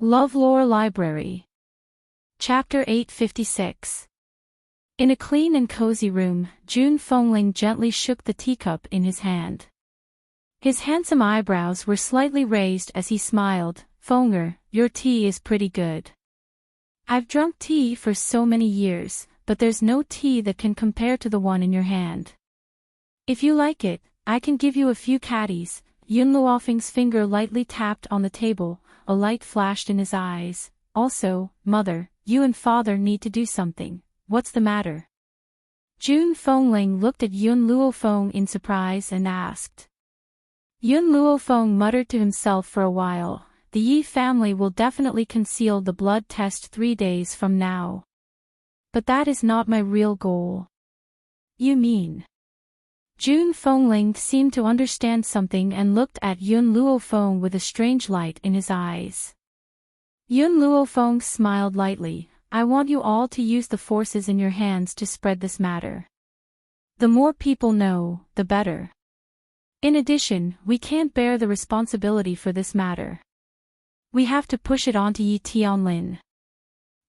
LoveLore Library. Chapter 856. In a clean and cozy room, Jun Fengling gently shook the teacup in his hand. His handsome eyebrows were slightly raised as he smiled. "Fenger, your tea is pretty good. I've drunk tea for so many years, but there's no tea that can compare to the one in your hand. If you like it, I can give you a few caddies." Yun Luofeng's finger lightly tapped on the table, a light flashed in his eyes. "Also, mother, you and father need to do something. What's the matter?" Jun Fengling looked at Yun Luofeng in surprise and asked. Yun Luofeng muttered to himself for a while. "The Yi family will definitely conceal the blood test 3 days from now. But that is not my real goal." "You mean?" Jun Fengling seemed to understand something and looked at Yun Luofeng with a strange light in his eyes. Yun Luofeng smiled lightly. "I want you all to use the forces in your hands to spread this matter. The more people know, the better. In addition, we can't bear the responsibility for this matter. We have to push it on to Yi Tianlin."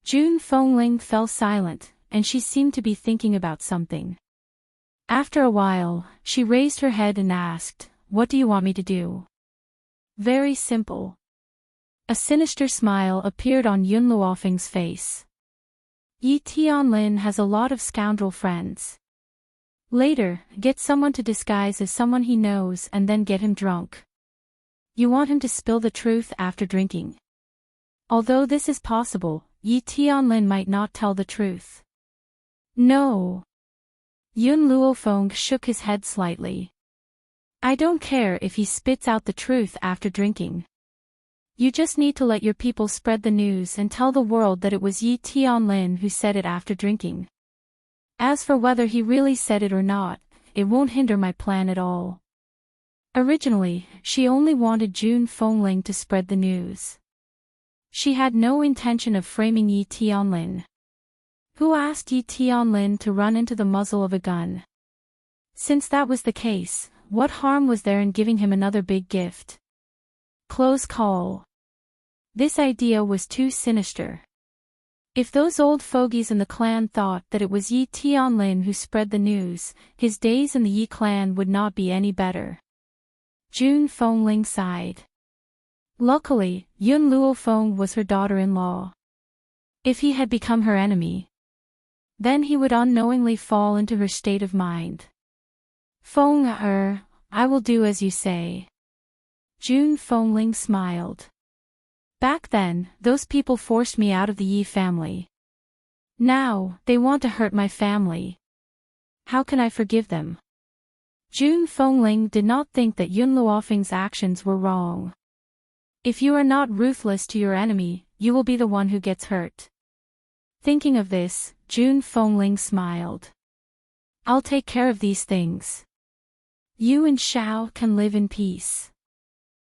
Jun Fengling fell silent, and she seemed to be thinking about something. After a while, she raised her head and asked, "What do you want me to do?" "Very simple." A sinister smile appeared on Yun Luofeng's face. "Yi Tianlin has a lot of scoundrel friends. Later, get someone to disguise as someone he knows and then get him drunk. You want him to spill the truth after drinking. Although this is possible, Yi Tianlin might not tell the truth." "No." Yun Luofeng shook his head slightly. "I don't care if he spits out the truth after drinking. You just need to let your people spread the news and tell the world that it was Yi Tianlin who said it after drinking. As for whether he really said it or not, it won't hinder my plan at all." Originally, she only wanted Jun Fengling to spread the news. She had no intention of framing Yi Tianlin. Who asked Yi Tianlin to run into the muzzle of a gun? Since that was the case, what harm was there in giving him another big gift? Close call. This idea was too sinister. If those old fogies in the clan thought that it was Yi Tianlin who spread the news, his days in the Yi clan would not be any better. Jun Fengling sighed. Luckily, Yun Luofeng was her daughter-in-law. If he had become her enemy, then he would unknowingly fall into her state of mind. "Fenger, I will do as you say." Jun Fengling smiled. "Back then, those people forced me out of the Yi family. Now, they want to hurt my family. How can I forgive them?" Jun Fengling did not think that Yun Luofeng's actions were wrong. If you are not ruthless to your enemy, you will be the one who gets hurt. Thinking of this, Jun Fengling smiled. "I'll take care of these things. You and Xiao can live in peace.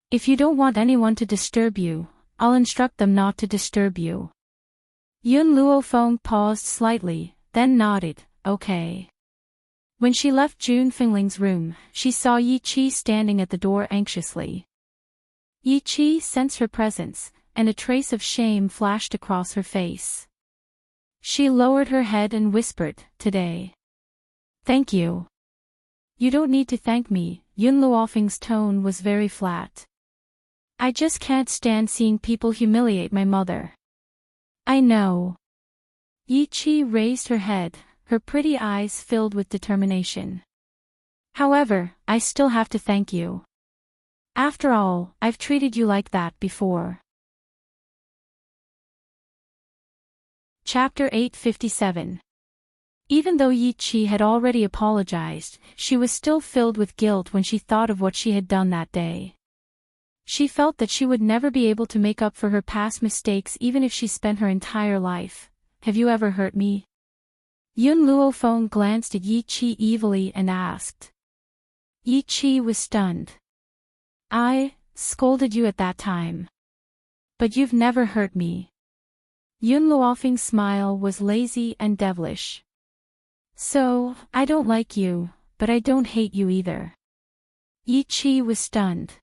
If you don't want anyone to disturb you, I'll instruct them not to disturb you." Yun Luofeng paused slightly, then nodded, "Okay." When she left Jun Fengling's room, she saw Yi Qi standing at the door anxiously. Yi Qi sensed her presence, and a trace of shame flashed across her face. She lowered her head and whispered, "Today." "Thank you." "You don't need to thank me." Yun Luofeng's tone was very flat. "I just can't stand seeing people humiliate my mother." "I know." Yi Qi raised her head, her pretty eyes filled with determination. "However, I still have to thank you. After all, I've treated you like that before." Chapter 857. Even though Yi Qi had already apologized, she was still filled with guilt when she thought of what she had done that day. She felt that she would never be able to make up for her past mistakes even if she spent her entire life. "Have you ever hurt me?" Yun Luofeng glanced at Yi Qi evilly and asked. Yi Qi was stunned. "I scolded you at that time. But you've never hurt me." Yun Luofeng's smile was lazy and devilish. "So, I don't like you, but I don't hate you either." Yi Qi was stunned.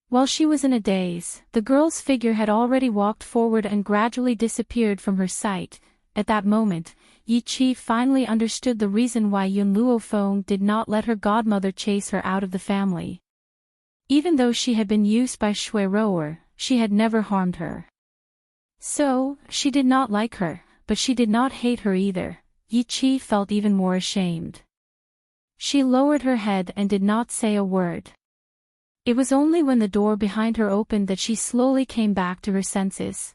While she was in a daze, the girl's figure had already walked forward and gradually disappeared from her sight. At that moment, Yi Qi finally understood the reason why Yun Luofeng did not let her godmother chase her out of the family. Even though she had been used by Shui Rower, she had never harmed her. So, she did not like her, but she did not hate her either. Yi Qi felt even more ashamed. She lowered her head and did not say a word. It was only when the door behind her opened that she slowly came back to her senses.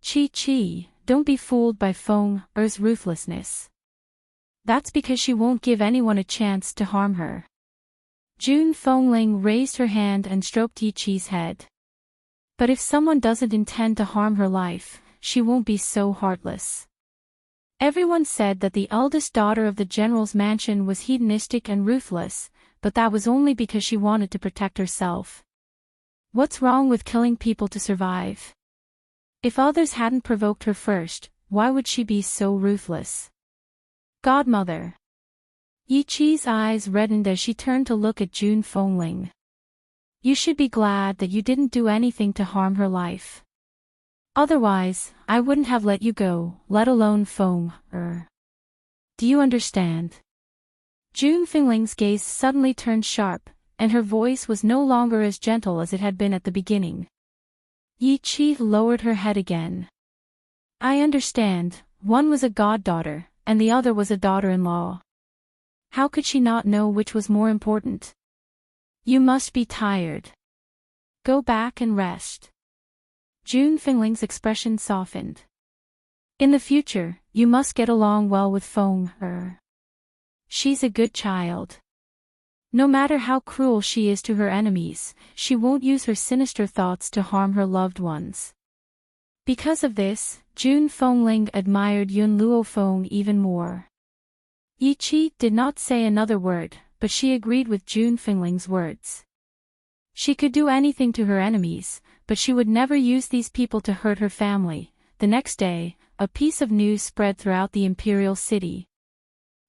Qi, don't be fooled by Feng Er's ruthlessness. That's because she won't give anyone a chance to harm her. Jun Fengling raised her hand and stroked Yi Qi's head. But if someone doesn't intend to harm her life, she won't be so heartless. Everyone said that the eldest daughter of the general's mansion was hedonistic and ruthless, but that was only because she wanted to protect herself. What's wrong with killing people to survive? If others hadn't provoked her first, why would she be so ruthless? Godmother. Yi Qi's eyes reddened as she turned to look at Jun Fengling. You should be glad that you didn't do anything to harm her life. Otherwise, I wouldn't have let you go, let alone Feng Er. Do you understand? Jun Fengling's gaze suddenly turned sharp, and her voice was no longer as gentle as it had been at the beginning. Yi Qi lowered her head again. I understand, one was a goddaughter, and the other was a daughter-in-law. How could she not know which was more important? You must be tired. Go back and rest. Jun Fengling's expression softened. In the future, you must get along well with Feng Er. She's a good child. No matter how cruel she is to her enemies, she won't use her sinister thoughts to harm her loved ones. Because of this, Jun Fengling admired Yun Luofeng even more. Yi Qi did not say another word, but she agreed with Jun Fengling's words. She could do anything to her enemies, but she would never use these people to hurt her family. The next day, a piece of news spread throughout the imperial city.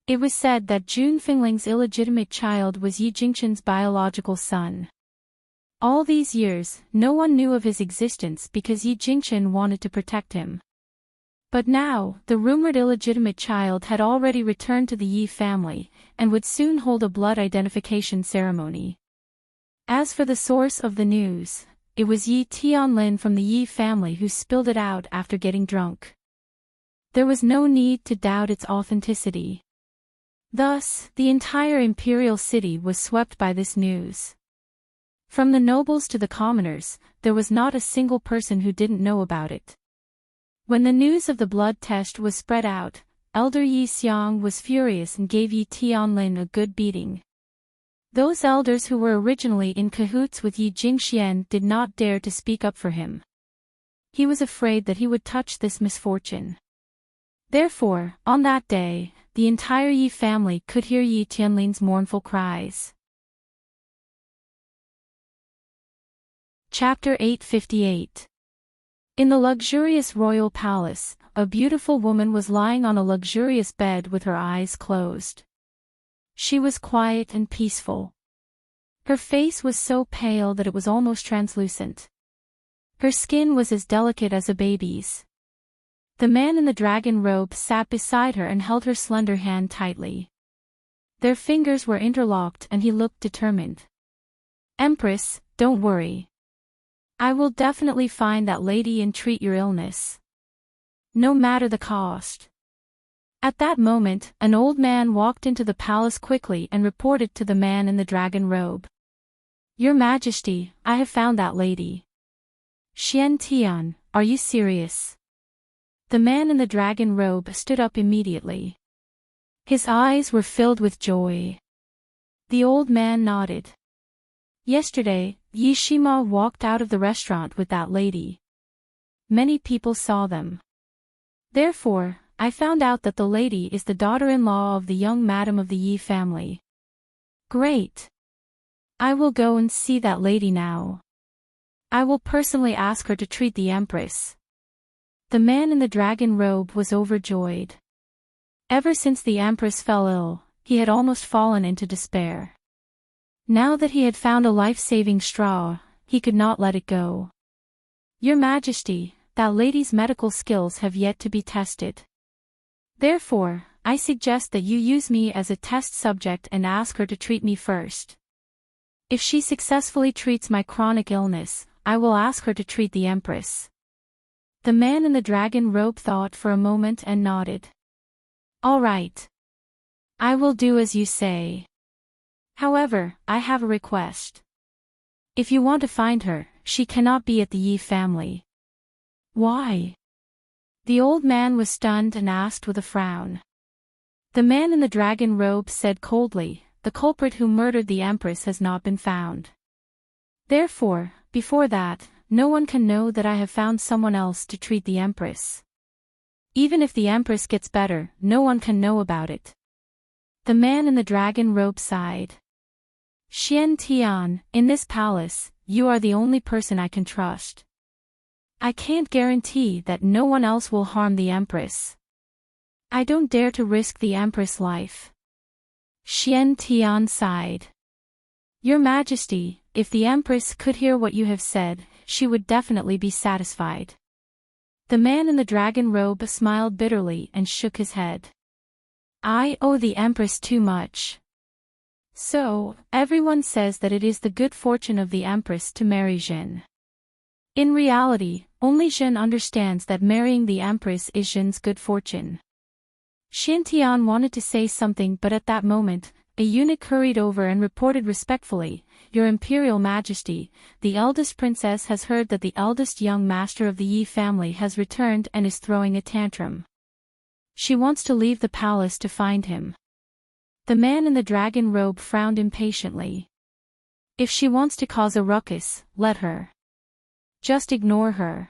It was said that Jun Fengling's illegitimate child was Yi Jingqian's biological son. All these years, no one knew of his existence because Yi Jingqian wanted to protect him. But now, the rumored illegitimate child had already returned to the Yi family, and would soon hold a blood identification ceremony. As for the source of the news, it was Yi Tianlin from the Yi family who spilled it out after getting drunk. There was no need to doubt its authenticity. Thus, the entire imperial city was swept by this news. From the nobles to the commoners, there was not a single person who didn't know about it. When the news of the blood test was spread out, Elder Yi Xiang was furious and gave Yi Tianlin a good beating. Those elders who were originally in cahoots with Yi Jingxian did not dare to speak up for him. He was afraid that he would touch this misfortune. Therefore, on that day, the entire Yi family could hear Yi Tianlin's mournful cries. Chapter 858. In the luxurious royal palace, a beautiful woman was lying on a luxurious bed with her eyes closed. She was quiet and peaceful. Her face was so pale that it was almost translucent. Her skin was as delicate as a baby's. The man in the dragon robe sat beside her and held her slender hand tightly. Their fingers were interlocked and he looked determined. Empress, don't worry. I will definitely find that lady and treat your illness. No matter the cost. At that moment, an old man walked into the palace quickly and reported to the man in the dragon robe. Your Majesty, I have found that lady. Xian Tian, are you serious? The man in the dragon robe stood up immediately. His eyes were filled with joy. The old man nodded. Yesterday, Yi Shima walked out of the restaurant with that lady. Many people saw them. Therefore, I found out that the lady is the daughter-in-law of the young madam of the Yi family. Great. I will go and see that lady now. I will personally ask her to treat the empress. The man in the dragon robe was overjoyed. Ever since the empress fell ill, he had almost fallen into despair. Now that he had found a life-saving straw, he could not let it go. Your Majesty, that lady's medical skills have yet to be tested. Therefore, I suggest that you use me as a test subject and ask her to treat me first. If she successfully treats my chronic illness, I will ask her to treat the Empress. The man in the dragon robe thought for a moment and nodded. All right. I will do as you say. However, I have a request. If you want to find her, she cannot be at the Yi family. Why? The old man was stunned and asked with a frown. The man in the dragon robe said coldly, the culprit who murdered the Empress has not been found. Therefore, before that, no one can know that I have found someone else to treat the Empress. Even if the Empress gets better, no one can know about it. The man in the dragon robe sighed. Xian Tian, in this palace, you are the only person I can trust. I can't guarantee that no one else will harm the Empress. I don't dare to risk the Empress' life. Xian Tian sighed. Your Majesty, if the Empress could hear what you have said, she would definitely be satisfied. The man in the dragon robe smiled bitterly and shook his head. I owe the Empress too much. So, everyone says that it is the good fortune of the Empress to marry Jin. In reality, only Jin understands that marrying the Empress is Jin's good fortune. Xintian wanted to say something, but at that moment, a eunuch hurried over and reported respectfully, Your Imperial Majesty, the eldest princess has heard that the eldest young master of the Yi family has returned and is throwing a tantrum. She wants to leave the palace to find him. The man in the dragon robe frowned impatiently. If she wants to cause a ruckus, let her. Just ignore her.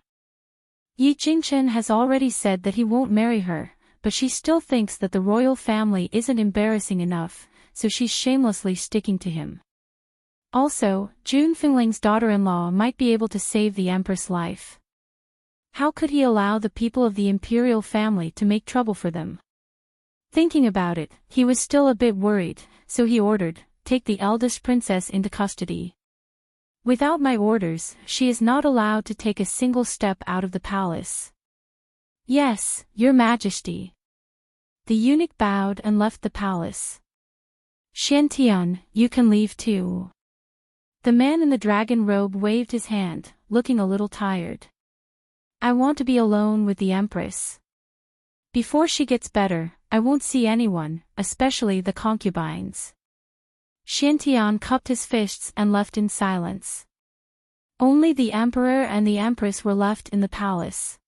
Yi Jingchen has already said that he won't marry her, but she still thinks that the royal family isn't embarrassing enough, so she's shamelessly sticking to him. Also, Jun Fingling's daughter-in-law might be able to save the Empress' life. How could he allow the people of the imperial family to make trouble for them? Thinking about it, he was still a bit worried, so he ordered, take the eldest princess into custody. Without my orders, she is not allowed to take a single step out of the palace. Yes, Your Majesty. The eunuch bowed and left the palace. Xiantian, you can leave too. The man in the dragon robe waved his hand, looking a little tired. I want to be alone with the Empress. Before she gets better, I won't see anyone, especially the concubines. Xiantian cupped his fists and left in silence. Only the Emperor and the Empress were left in the palace.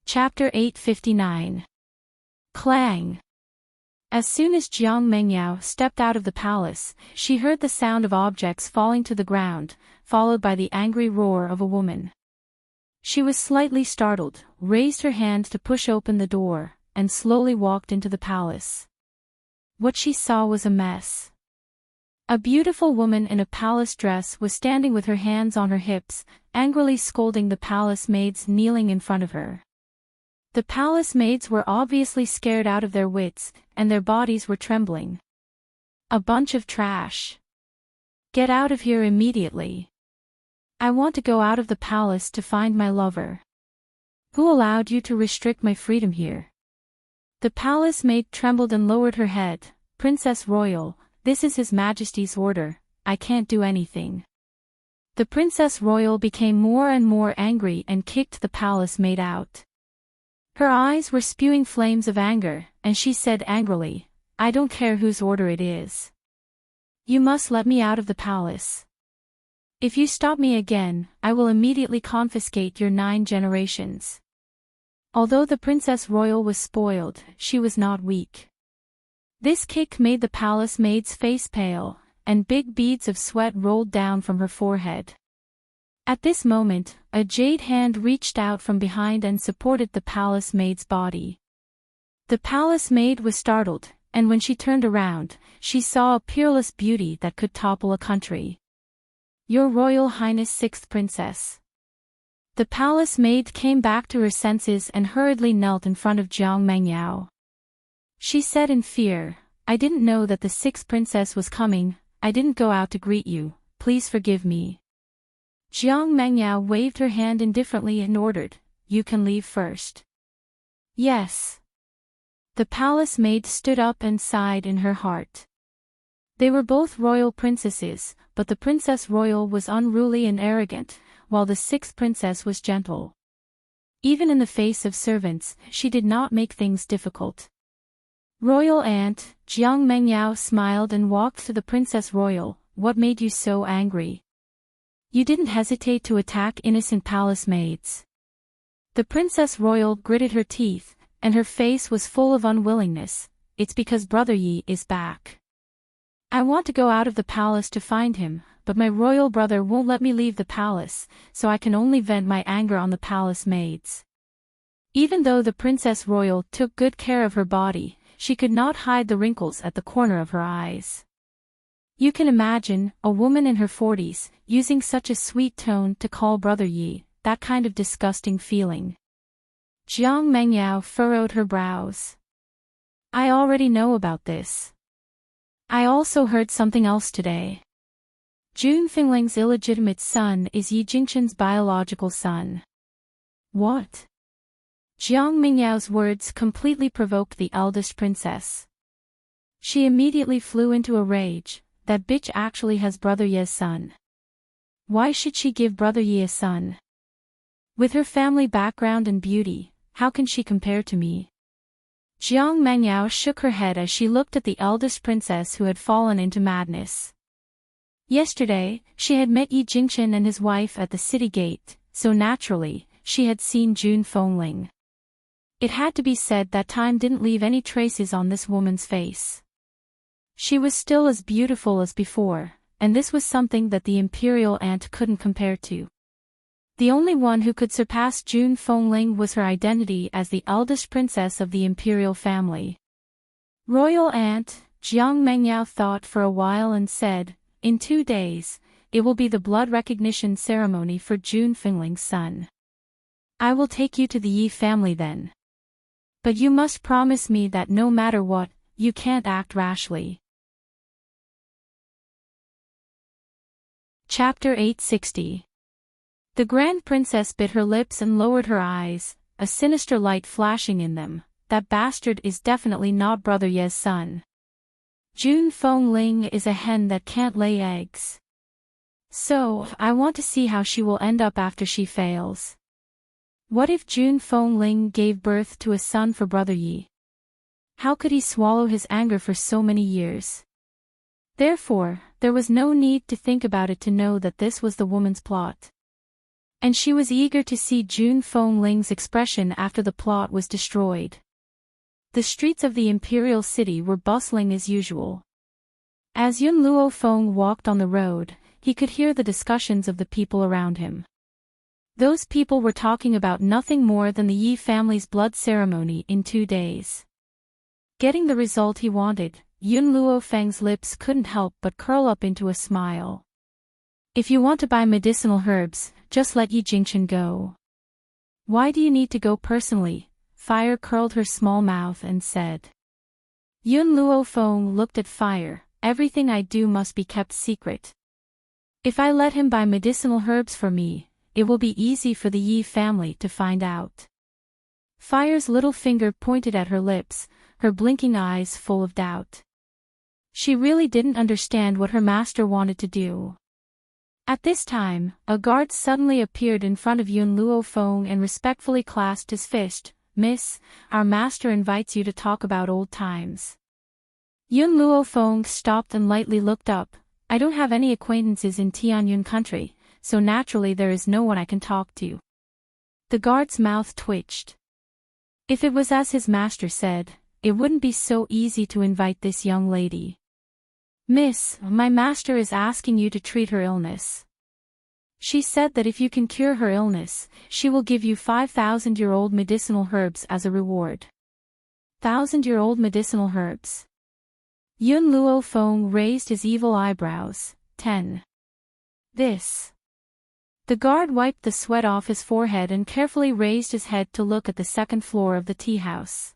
Chapter 859. Clang. As soon as Jiang Mengyao stepped out of the palace, she heard the sound of objects falling to the ground, followed by the angry roar of a woman. She was slightly startled, raised her hand to push open the door, and slowly walked into the palace. What she saw was a mess. A beautiful woman in a palace dress was standing with her hands on her hips, angrily scolding the palace maids kneeling in front of her. The palace maids were obviously scared out of their wits, and their bodies were trembling. A bunch of trash. Get out of here immediately. I want to go out of the palace to find my lover. Who allowed you to restrict my freedom here? The palace maid trembled and lowered her head. Princess Royal, this is His Majesty's order, I can't do anything. The Princess Royal became more and more angry and kicked the palace maid out. Her eyes were spewing flames of anger, and she said angrily, I don't care whose order it is. You must let me out of the palace. If you stop me again, I will immediately confiscate your 9 generations. Although the Princess Royal was spoiled, she was not weak. This kick made the palace maid's face pale, and big beads of sweat rolled down from her forehead. At this moment, a jade hand reached out from behind and supported the palace maid's body. The palace maid was startled, and when she turned around, she saw a peerless beauty that could topple a country. Your Royal Highness 6th Princess. The palace maid came back to her senses and hurriedly knelt in front of Jiang Mengyao. She said in fear, I didn't know that the 6th princess was coming, I didn't go out to greet you, please forgive me. Jiang Mengyao waved her hand indifferently and ordered, you can leave first. Yes. The palace maid stood up and sighed in her heart. They were both royal princesses, but the princess royal was unruly and arrogant, while the sixth princess was gentle. Even in the face of servants, she did not make things difficult. Royal aunt, Jiang Mengyao smiled and walked to the princess royal. What made you so angry? You didn't hesitate to attack innocent palace maids. The princess royal gritted her teeth, and her face was full of unwillingness. It's because Brother Yi is back. I want to go out of the palace to find him, but my royal brother won't let me leave the palace, so I can only vent my anger on the palace maids. Even though the princess royal took good care of her body, she could not hide the wrinkles at the corner of her eyes. You can imagine, a woman in her 40s, using such a sweet tone to call Brother Yi, that kind of disgusting feeling. Jiang Mengyao furrowed her brows. I already know about this. I also heard something else today. Jun Fingling's illegitimate son is Yi Jingchen's biological son. What? Jiang Mingyao's words completely provoked the eldest princess. She immediately flew into a rage. That bitch actually has Brother Ye's son. Why should she give Brother Yi a son? With her family background and beauty, how can she compare to me? Jiang Mengyao shook her head as she looked at the eldest princess who had fallen into madness. Yesterday, she had met Yi Jingchen and his wife at the city gate, so naturally, she had seen Jun Fengling. It had to be said that time didn't leave any traces on this woman's face. She was still as beautiful as before, and this was something that the imperial aunt couldn't compare to. The only one who could surpass Jun Fengling was her identity as the eldest princess of the imperial family. Royal aunt, Jiang Mengyao thought for a while and said, in 2 days, it will be the blood recognition ceremony for Jun Fengling's son. I will take you to the Yi family then. But you must promise me that no matter what, you can't act rashly. Chapter 860. The Grand Princess bit her lips and lowered her eyes, a sinister light flashing in them. That bastard is definitely not Brother Ye's son. Jun Fengling is a hen that can't lay eggs. So, I want to see how she will end up after she fails. What if Jun Fengling gave birth to a son for Brother Yi? How could he swallow his anger for so many years? Therefore, there was no need to think about it to know that this was the woman's plot. And she was eager to see Jun Fengling's expression after the plot was destroyed. The streets of the imperial city were bustling as usual. As Yun Luofeng walked on the road, he could hear the discussions of the people around him. Those people were talking about nothing more than the Yi family's blood ceremony in 2 days. Getting the result he wanted, Yun Luofeng's lips couldn't help but curl up into a smile. If you want to buy medicinal herbs, just let Yi Jingchen go. Why do you need to go personally? Fire curled her small mouth and said. Yun Luofeng looked at Fire, everything I do must be kept secret. If I let him buy medicinal herbs for me, it will be easy for the Yi family to find out. Fire's little finger pointed at her lips, her blinking eyes full of doubt. She really didn't understand what her master wanted to do. At this time, a guard suddenly appeared in front of Yun Luofeng and respectfully clasped his fist. Miss, our master invites you to talk about old times. Yun Luofeng stopped and lightly looked up. I don't have any acquaintances in Tianyun country, so naturally there is no one I can talk to. The guard's mouth twitched. If it was as his master said, it wouldn't be so easy to invite this young lady. Miss, my master is asking you to treat her illness. She said that if you can cure her illness, she will give you 5,000-year-old medicinal herbs as a reward. 1,000-year-old medicinal herbs. Yun Luofeng raised his evil eyebrows. 10. This. The guard wiped the sweat off his forehead and carefully raised his head to look at the second floor of the tea house.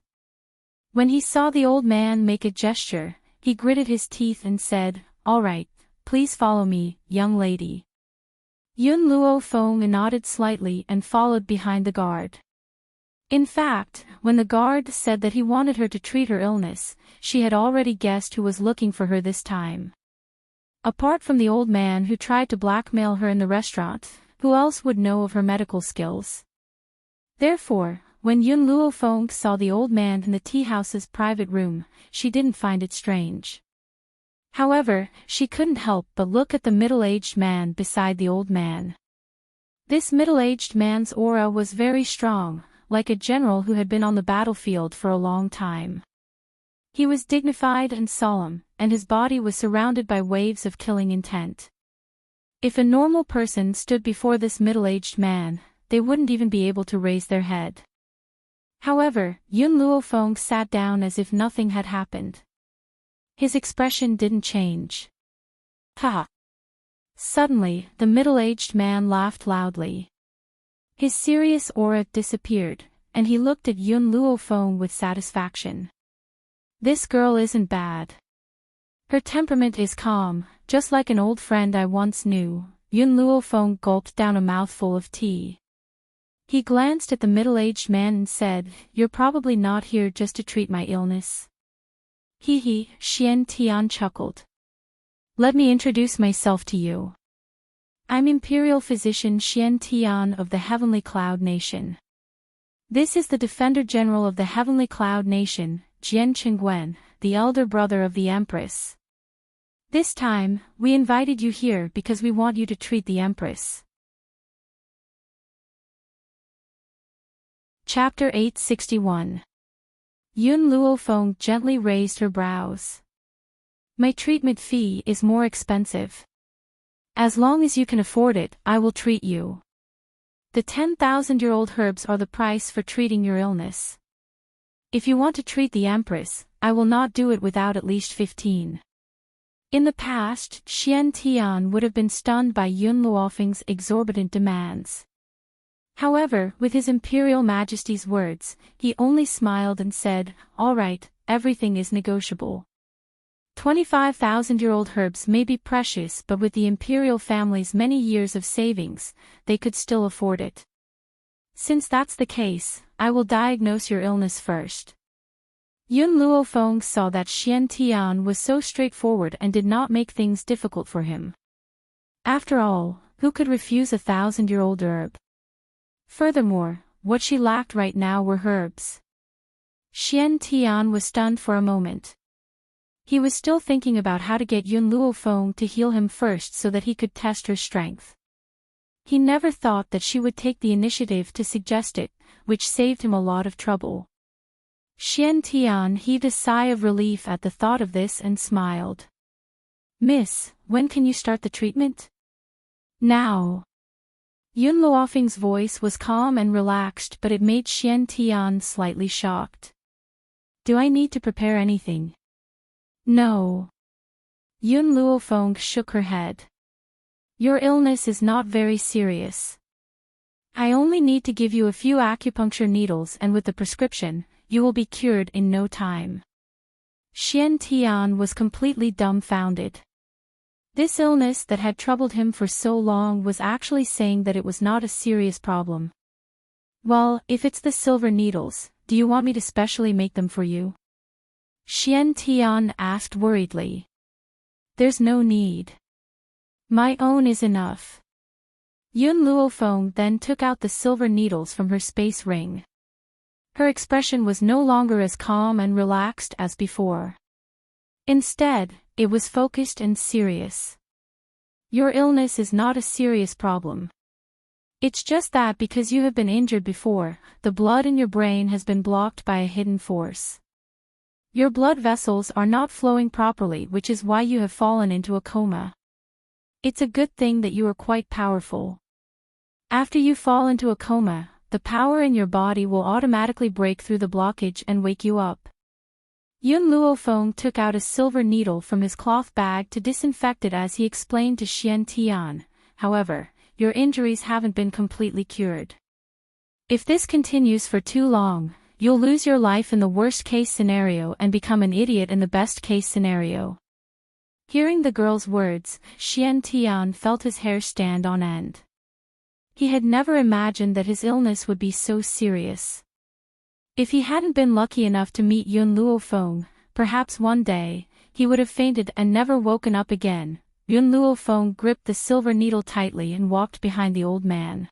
When he saw the old man make a gesture, he gritted his teeth and said, all right, please follow me, young lady. Yun Luo Feng nodded slightly and followed behind the guard. In fact, when the guard said that he wanted her to treat her illness, she had already guessed who was looking for her this time. Apart from the old man who tried to blackmail her in the restaurant, who else would know of her medical skills? Therefore, when Yun Luo Feng saw the old man in the tea-house's private room, she didn't find it strange. However, she couldn't help but look at the middle-aged man beside the old man. This middle-aged man's aura was very strong, like a general who had been on the battlefield for a long time. He was dignified and solemn, and his body was surrounded by waves of killing intent. If a normal person stood before this middle-aged man, they wouldn't even be able to raise their head. However, Yun Luo Feng sat down as if nothing had happened. His expression didn't change. Ha! Suddenly, the middle-aged man laughed loudly. His serious aura disappeared, and he looked at Yun Luo Feng with satisfaction. This girl isn't bad. Her temperament is calm, just like an old friend I once knew. Yun Luo Feng gulped down a mouthful of tea. He glanced at the middle-aged man and said, "You're probably not here just to treat my illness." Hee hee, Xian Tian chuckled. "Let me introduce myself to you. I'm Imperial Physician Xian Tian of the Heavenly Cloud Nation. This is the Defender General of the Heavenly Cloud Nation, Jian Qingwen, the elder brother of the Empress. This time, we invited you here because we want you to treat the Empress." Chapter 861. Yun Luo Feng gently raised her brows. "My treatment fee is more expensive. As long as you can afford it, I will treat you. The 10,000-year-old herbs are the price for treating your illness. If you want to treat the Empress, I will not do it without at least 15. In the past, Xian Tian would have been stunned by Yun Luo Feng's exorbitant demands. However, with his Imperial Majesty's words, he only smiled and said, "All right, everything is negotiable. 25,000-year-old herbs may be precious, but with the Imperial family's many years of savings, they could still afford it. Since that's the case, I will diagnose your illness first." Yun Luo Feng saw that Xian Tian was so straightforward and did not make things difficult for him. After all, who could refuse a 1,000-year-old herb? Furthermore, what she lacked right now were herbs. Xian Tian was stunned for a moment. He was still thinking about how to get Yun Luo Feng to heal him first so that he could test her strength. He never thought that she would take the initiative to suggest it, which saved him a lot of trouble. Xian Tian heaved a sigh of relief at the thought of this and smiled. "Miss, when can you start the treatment?" "Now." Yun Luo Feng's voice was calm and relaxed, but it made Xian Tian slightly shocked. "Do I need to prepare anything?" "No." Yun Luo Feng shook her head. "Your illness is not very serious. I only need to give you a few acupuncture needles, and with the prescription, you will be cured in no time." Xian Tian was completely dumbfounded. This illness that had troubled him for so long was actually saying that it was not a serious problem. "Well, if it's the silver needles, do you want me to specially make them for you?" Xian Tian asked worriedly. "There's no need. My own is enough." Yun Luo Feng then took out the silver needles from her space ring. Her expression was no longer as calm and relaxed as before. Instead, it was focused and serious. "Your illness is not a serious problem. It's just that because you have been injured before, the blood in your brain has been blocked by a hidden force. Your blood vessels are not flowing properly, which is why you have fallen into a coma. It's a good thing that you are quite powerful. After you fall into a coma, the power in your body will automatically break through the blockage and wake you up." Yun Luo Feng took out a silver needle from his cloth bag to disinfect it as he explained to Xian Tian, "However, your injuries haven't been completely cured. If this continues for too long, you'll lose your life in the worst-case scenario and become an idiot in the best-case scenario. Hearing the girl's words, Xian Tian felt his hair stand on end. He had never imagined that his illness would be so serious. If he hadn't been lucky enough to meet Yun Luofeng, perhaps one day, he would have fainted and never woken up again. Yun Luofeng gripped the silver needle tightly and walked behind the old man.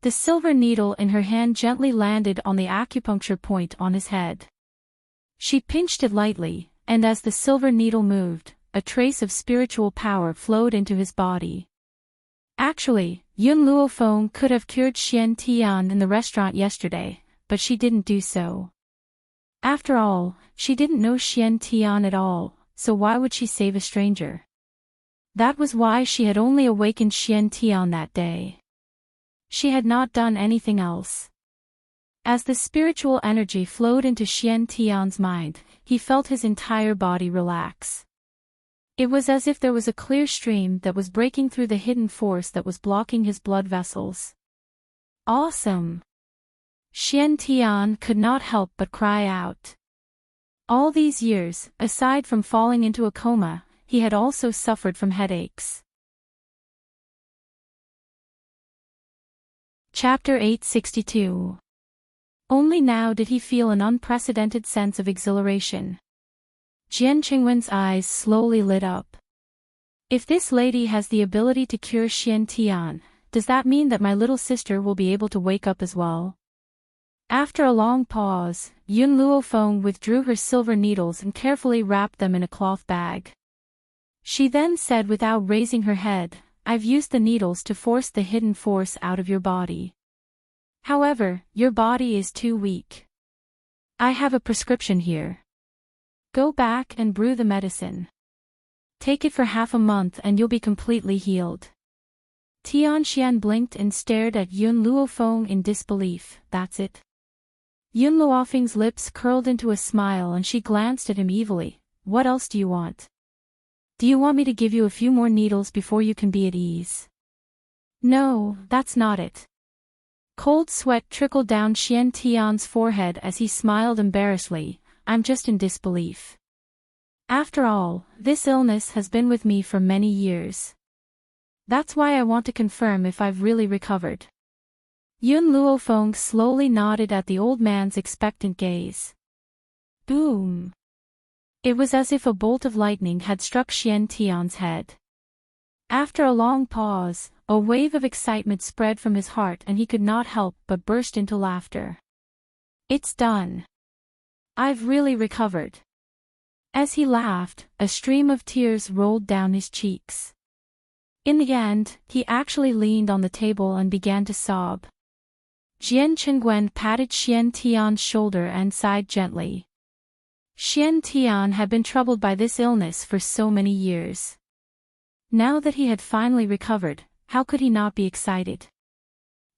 The silver needle in her hand gently landed on the acupuncture point on his head. She pinched it lightly, and as the silver needle moved, a trace of spiritual power flowed into his body. Actually, Yun Luofeng could have cured Xian Tian in the restaurant yesterday, but she didn't do so. After all, she didn't know Xian Tian at all, so why would she save a stranger? That was why she had only awakened Xian Tian that day. She had not done anything else. As the spiritual energy flowed into Xian Tian's mind, he felt his entire body relax. It was as if there was a clear stream that was breaking through the hidden force that was blocking his blood vessels. Awesome! Xian Tian could not help but cry out. All these years, aside from falling into a coma, he had also suffered from headaches. Chapter 862. Only now did he feel an unprecedented sense of exhilaration. Jian Qingwen's eyes slowly lit up. If this lady has the ability to cure Xian Tian, does that mean that my little sister will be able to wake up as well? After a long pause, Yun Luofeng withdrew her silver needles and carefully wrapped them in a cloth bag. She then said without raising her head, "I've used the needles to force the hidden force out of your body. However, your body is too weak. I have a prescription here. Go back and brew the medicine. Take it for half a month and you'll be completely healed." Tianxian blinked and stared at Yun Luofeng in disbelief. "That's it?" Yun Luofeng's lips curled into a smile and she glanced at him evilly. "What else do you want? Do you want me to give you a few more needles before you can be at ease?" "No, that's not it." Cold sweat trickled down Xian Tian's forehead as he smiled embarrassedly. "I'm just in disbelief. After all, this illness has been with me for many years. That's why I want to confirm if I've really recovered." Yun Luofeng slowly nodded at the old man's expectant gaze. Boom! It was as if a bolt of lightning had struck Xian Tian's head. After a long pause, a wave of excitement spread from his heart and he could not help but burst into laughter. "It's done. I've really recovered." As he laughed, a stream of tears rolled down his cheeks. In the end, he actually leaned on the table and began to sob. Jian Qingwen patted Xian Tian's shoulder and sighed gently. Xian Tian had been troubled by this illness for so many years. Now that he had finally recovered, how could he not be excited?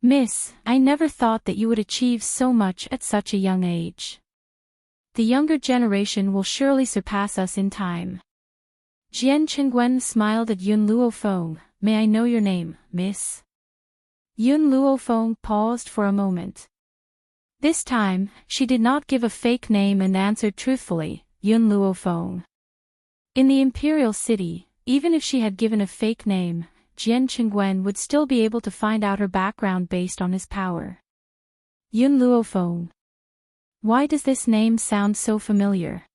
"Miss, I never thought that you would achieve so much at such a young age. The younger generation will surely surpass us in time." Jian Qingwen smiled at Yun Luofeng. "May I know your name, miss?" Yun Luofeng paused for a moment. This time, she did not give a fake name and answered truthfully, "Yun Luofeng." In the imperial city, even if she had given a fake name, Jian Qingwen would still be able to find out her background based on his power. Yun Luofeng. Why does this name sound so familiar?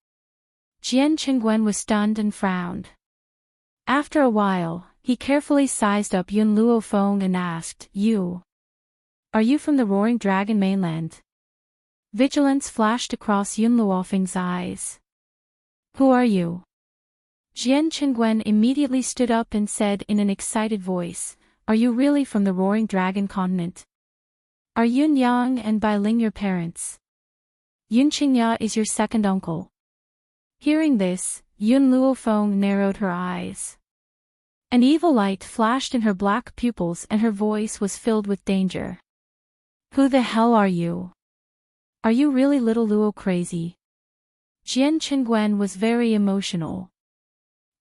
Jian Qingwen was stunned and frowned. After a while, he carefully sized up Yun Luofeng and asked, Are you from the Roaring Dragon mainland?" Vigilance flashed across Yun Luofeng's eyes. "Who are you?" Jian Qingwen immediately stood up and said in an excited voice, "Are you really from the Roaring Dragon continent? Are Yun Yang and Bai Ling your parents? Yun Qingya is your second uncle." Hearing this, Yun Luofeng narrowed her eyes. An evil light flashed in her black pupils and her voice was filled with danger. "Who the hell are you? Are you really little Luo crazy?" Jian Qingwen was very emotional.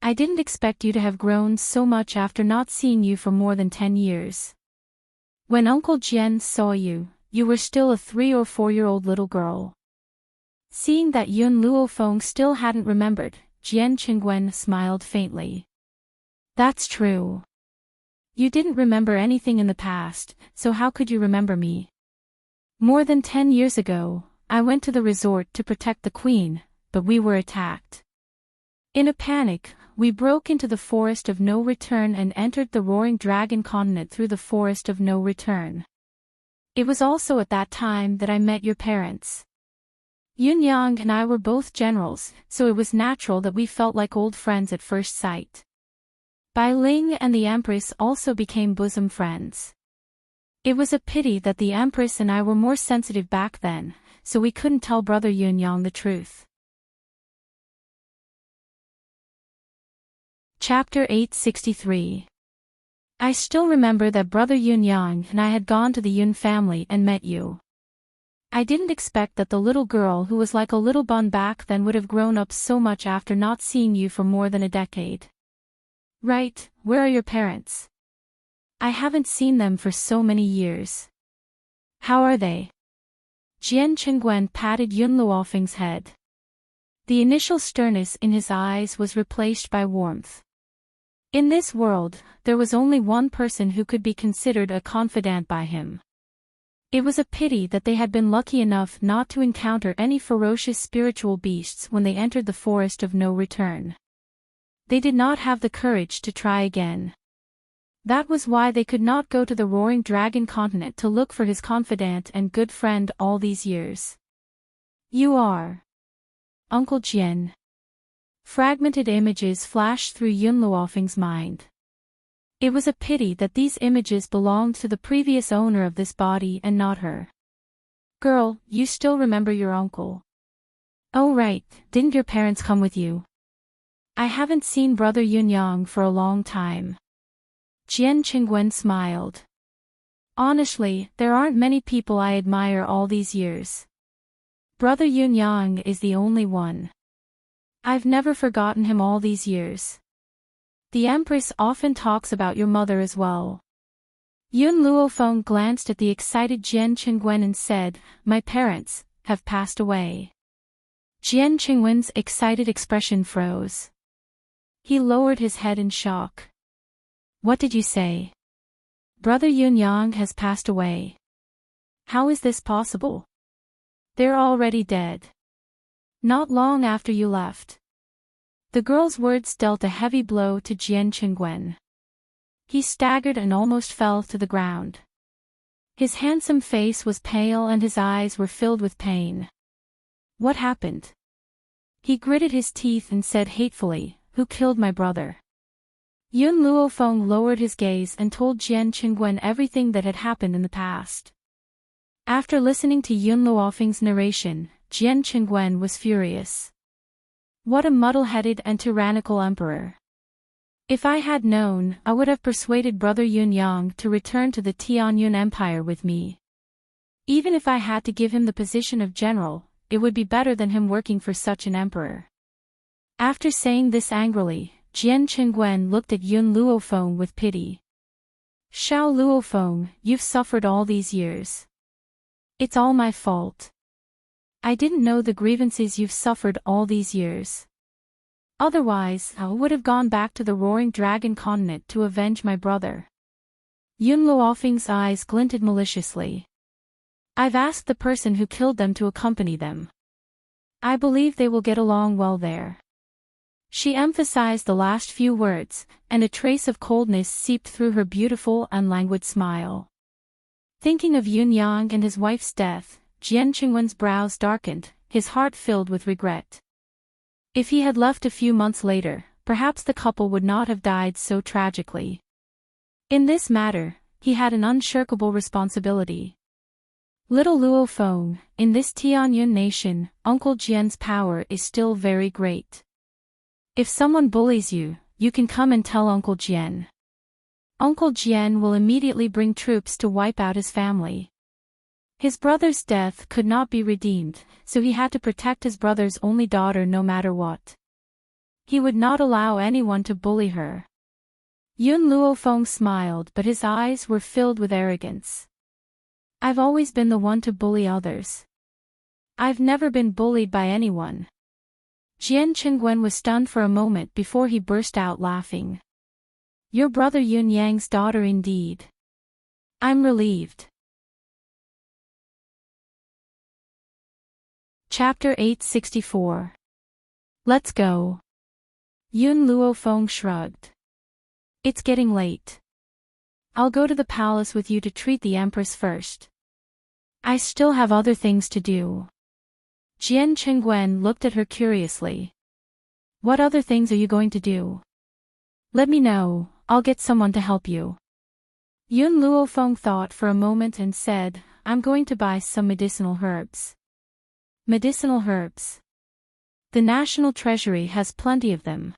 "I didn't expect you to have grown so much after not seeing you for more than 10 years. When Uncle Jian saw you, you were still a 3 or 4-year-old little girl." Seeing that Yun Luofeng still hadn't remembered, Jian Qingwen smiled faintly. That's true. You didn't remember anything in the past, so how could you remember me? More than 10 years ago, I went to the resort to protect the queen, but we were attacked. In a panic, we broke into the Forest of No Return and entered the Roaring Dragon continent through the Forest of No Return. It was also at that time that I met your parents. Yunyang and I were both generals, so it was natural that we felt like old friends at first sight. Bai Ling and the Empress also became bosom friends. It was a pity that the Empress and I were more sensitive back then, so we couldn't tell Brother Yunyang the truth. Chapter 863. I still remember that Brother Yunyang and I had gone to the Yun family and met you. I didn't expect that the little girl who was like a little bun back then would have grown up so much after not seeing you for more than a decade. Right, where are your parents? I haven't seen them for so many years. How are they? Jian Qingwen patted Yun Luofeng's head. The initial sternness in his eyes was replaced by warmth. In this world, there was only one person who could be considered a confidant by him. It was a pity that they had been lucky enough not to encounter any ferocious spiritual beasts when they entered the Forest of No Return. They did not have the courage to try again. That was why they could not go to the Roaring Dragon continent to look for his confidant and good friend all these years. You are Uncle Jian. Fragmented images flashed through Yun Luofeng's mind. It was a pity that these images belonged to the previous owner of this body and not her. Girl, you still remember your uncle. Oh right, didn't your parents come with you? I haven't seen Brother Yunyang for a long time. Jian Qingwen smiled. Honestly, there aren't many people I admire all these years. Brother Yunyang is the only one. I've never forgotten him all these years. The Empress often talks about your mother as well. Yun Luofeng glanced at the excited Jian Qingwen and said, My parents have passed away. Jian Qingwen's excited expression froze. He lowered his head in shock. What did you say? Brother Yunyang has passed away. How is this possible? They're already dead. Not long after you left. The girl's words dealt a heavy blow to Jian Qingwen. He staggered and almost fell to the ground. His handsome face was pale and his eyes were filled with pain. What happened? He gritted his teeth and said hatefully, Who killed my brother? Yun Luofeng lowered his gaze and told Jian Qingwen everything that had happened in the past. After listening to Yun Luofeng's narration, Jian Qingwen was furious. What a muddle-headed and tyrannical emperor. If I had known, I would have persuaded Brother Yunyang to return to the Tianyun Empire with me. Even if I had to give him the position of general, it would be better than him working for such an emperor. After saying this angrily, Jian Qingwen looked at Yun Luofeng with pity. Xiao Luofeng, you've suffered all these years. It's all my fault. I didn't know the grievances you've suffered all these years. Otherwise, I would have gone back to the Roaring Dragon continent to avenge my brother. Yun Luofeng's eyes glinted maliciously. I've asked the person who killed them to accompany them. I believe they will get along well there. She emphasized the last few words, and a trace of coldness seeped through her beautiful and languid smile. Thinking of Yunyang and his wife's death, Jian Qingwen's brows darkened, his heart filled with regret. If he had left a few months later, perhaps the couple would not have died so tragically. In this matter, he had an unshirkable responsibility. Little Luofeng, in this Tianyun nation, Uncle Jian's power is still very great. If someone bullies you, you can come and tell Uncle Jian. Uncle Jian will immediately bring troops to wipe out his family. His brother's death could not be redeemed, so he had to protect his brother's only daughter no matter what. He would not allow anyone to bully her. Yun Luofeng smiled, but his eyes were filled with arrogance. I've always been the one to bully others. I've never been bullied by anyone. Jian Qingwen was stunned for a moment before he burst out laughing. Your brother Yun Yang's daughter indeed. I'm relieved. Chapter 864. Let's go. Yun Luofeng shrugged. It's getting late. I'll go to the palace with you to treat the empress first. I still have other things to do. Jian Qingwen looked at her curiously. What other things are you going to do? Let me know, I'll get someone to help you. Yun Luofeng thought for a moment and said, I'm going to buy some medicinal herbs. Medicinal herbs. The National Treasury has plenty of them.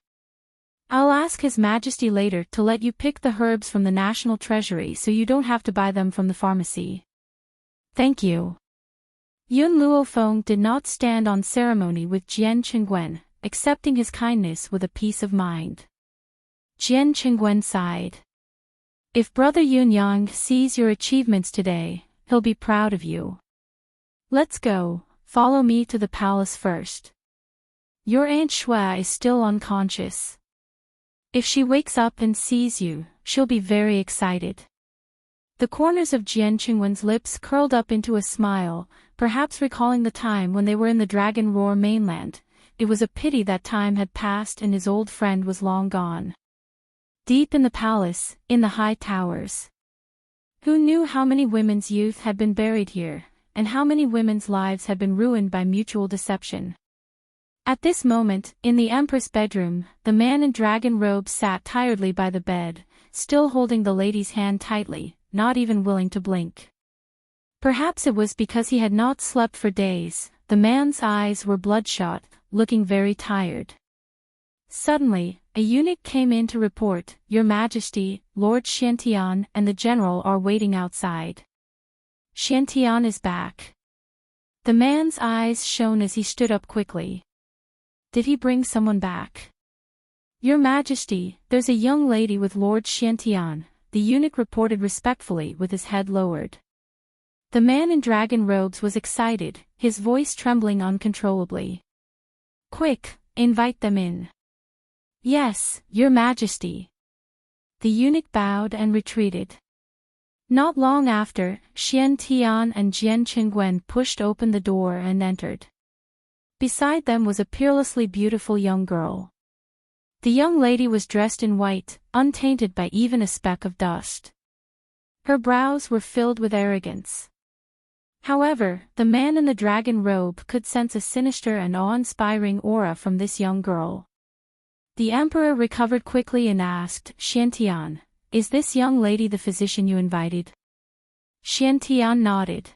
I'll ask His Majesty later to let you pick the herbs from the National Treasury so you don't have to buy them from the pharmacy. Thank you. Yun Luofeng did not stand on ceremony with Jian Qingwen, accepting his kindness with a peace of mind. Jian Qingwen sighed. If Brother Yun Yang sees your achievements today, he'll be proud of you. Let's go, follow me to the palace first. Your Aunt Shui is still unconscious. If she wakes up and sees you, she'll be very excited. The corners of Jian Qingwen's lips curled up into a smile, perhaps recalling the time when they were in the Dragon Roar mainland. It was a pity that time had passed and his old friend was long gone. Deep in the palace, in the high towers. Who knew how many women's youth had been buried here, and how many women's lives had been ruined by mutual deception? At this moment, in the Empress' bedroom, the man in dragon robes sat tiredly by the bed, still holding the lady's hand tightly, not even willing to blink. Perhaps it was because he had not slept for days, the man's eyes were bloodshot, looking very tired. Suddenly, a eunuch came in to report, Your Majesty, Lord Xiantian and the general are waiting outside. Xiantian is back. The man's eyes shone as he stood up quickly. Did he bring someone back? Your Majesty, there's a young lady with Lord Xiantian, the eunuch reported respectfully with his head lowered. The man in dragon robes was excited, his voice trembling uncontrollably. Quick, invite them in. Yes, Your Majesty. The eunuch bowed and retreated. Not long after, Xiantian and Jian Qingwen pushed open the door and entered. Beside them was a peerlessly beautiful young girl. The young lady was dressed in white, untainted by even a speck of dust. Her brows were filled with arrogance. However, the man in the dragon robe could sense a sinister and awe-inspiring aura from this young girl. The emperor recovered quickly and asked, Xiantian, is this young lady the physician you invited? Xiantian nodded.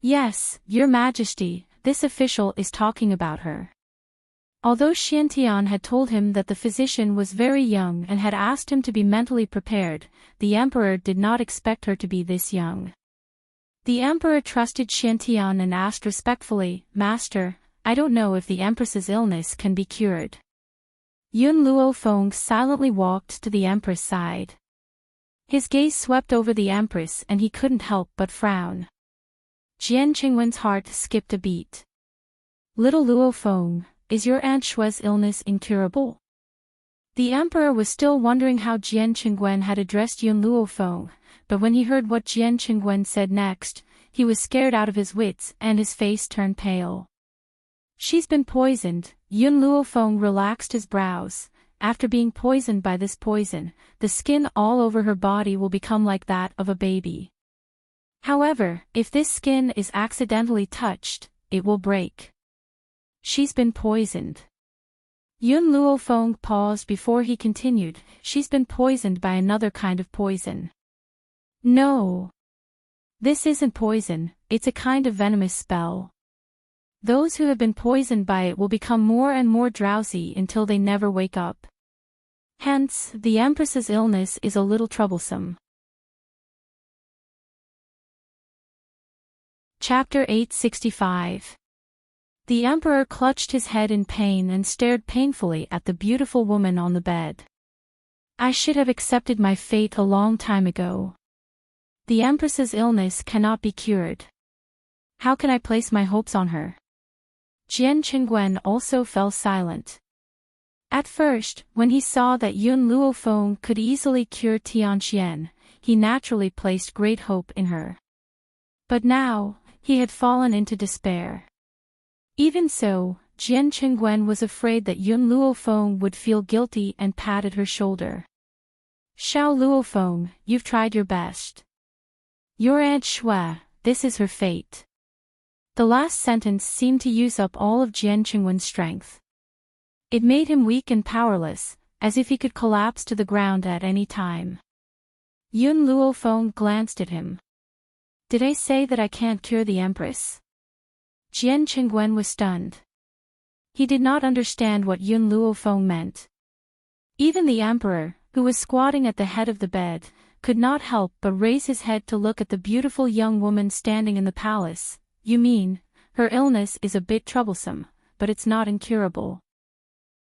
Yes, Your Majesty, this official is talking about her. Although Xiantian had told him that the physician was very young and had asked him to be mentally prepared, the emperor did not expect her to be this young. The emperor trusted Xiantian and asked respectfully, Master, I don't know if the empress's illness can be cured. Yun Luofeng silently walked to the empress' side. His gaze swept over the empress and he couldn't help but frown. Jian Qingwen's heart skipped a beat. Little Luofeng, is your Aunt Shui's illness incurable? The emperor was still wondering how Jian Qingwen had addressed Yun Luofeng, but when he heard what Jian Qingwen said next, he was scared out of his wits and his face turned pale. She's been poisoned. Yun Luofeng relaxed his brows. After being poisoned by this poison, the skin all over her body will become like that of a baby. However, if this skin is accidentally touched, it will break. She's been poisoned. Yun Luofeng paused before he continued, she's been poisoned by another kind of poison. No. This isn't poison, it's a kind of venomous spell. Those who have been poisoned by it will become more and more drowsy until they never wake up. Hence, the Empress's illness is a little troublesome. Chapter 865. The Emperor clutched his head in pain and stared painfully at the beautiful woman on the bed. I should have accepted my fate a long time ago. The Empress's illness cannot be cured. How can I place my hopes on her? Jian Qingwen also fell silent. At first, when he saw that Yun Luofeng could easily cure Tianqian, he naturally placed great hope in her. But now, he had fallen into despair. Even so, Jian Qingwen was afraid that Yun Luofeng would feel guilty and patted her shoulder. Xiao Luofeng, you've tried your best. Your Aunt Shui, this is her fate. The last sentence seemed to use up all of Jian Qingwen's strength. It made him weak and powerless, as if he could collapse to the ground at any time. Yun Luofeng glanced at him. Did I say that I can't cure the Empress? Jian Qingwen was stunned. He did not understand what Yun Luofeng meant. Even the Emperor, who was squatting at the head of the bed, could not help but raise his head to look at the beautiful young woman standing in the palace. You mean, her illness is a bit troublesome, but it's not incurable.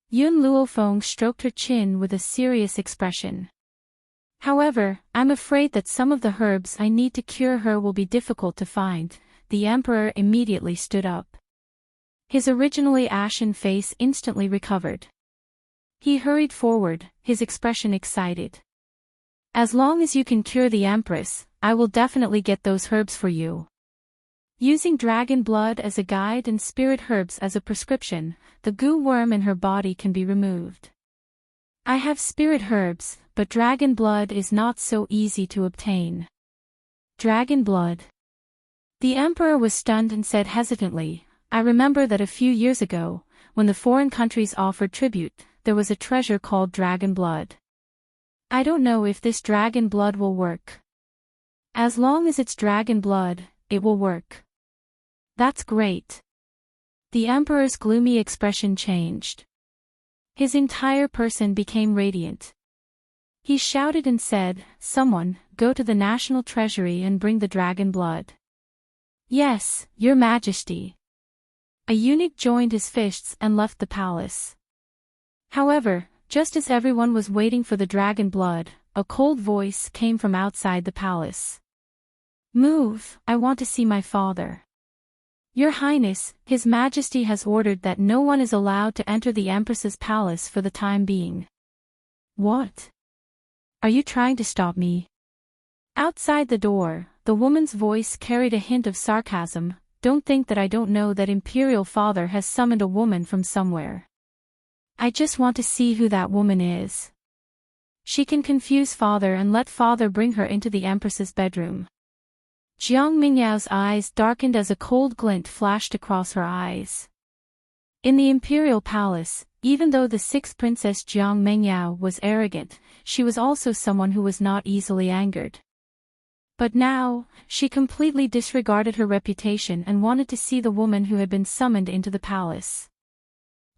Yun Luofeng stroked her chin with a serious expression. However, I'm afraid that some of the herbs I need to cure her will be difficult to find. The Emperor immediately stood up. His originally ashen face instantly recovered. He hurried forward, his expression excited. As long as you can cure the Empress, I will definitely get those herbs for you. Using dragon blood as a guide and spirit herbs as a prescription, the goo worm in her body can be removed. I have spirit herbs, but dragon blood is not so easy to obtain. Dragon blood. The Emperor was stunned and said hesitantly, I remember that a few years ago, when the foreign countries offered tribute, there was a treasure called dragon blood. I don't know if this dragon blood will work. As long as it's dragon blood, it will work. That's great. The Emperor's gloomy expression changed. His entire person became radiant. He shouted and said, Someone, go to the National Treasury and bring the dragon blood. Yes, Your Majesty. A eunuch joined his fists and left the palace. However, just as everyone was waiting for the dragon blood, a cold voice came from outside the palace. Move, I want to see my father. Your Highness, His Majesty has ordered that no one is allowed to enter the Empress's palace for the time being. What? Are you trying to stop me? Outside the door, the woman's voice carried a hint of sarcasm. Don't think that I don't know that Imperial Father has summoned a woman from somewhere. I just want to see who that woman is. She can confuse Father and let Father bring her into the Empress's bedroom. Jiang Mingyao's eyes darkened as a cold glint flashed across her eyes. In the Imperial Palace, even though the sixth Princess Jiang Mingyao was arrogant, she was also someone who was not easily angered. But now, she completely disregarded her reputation and wanted to see the woman who had been summoned into the palace.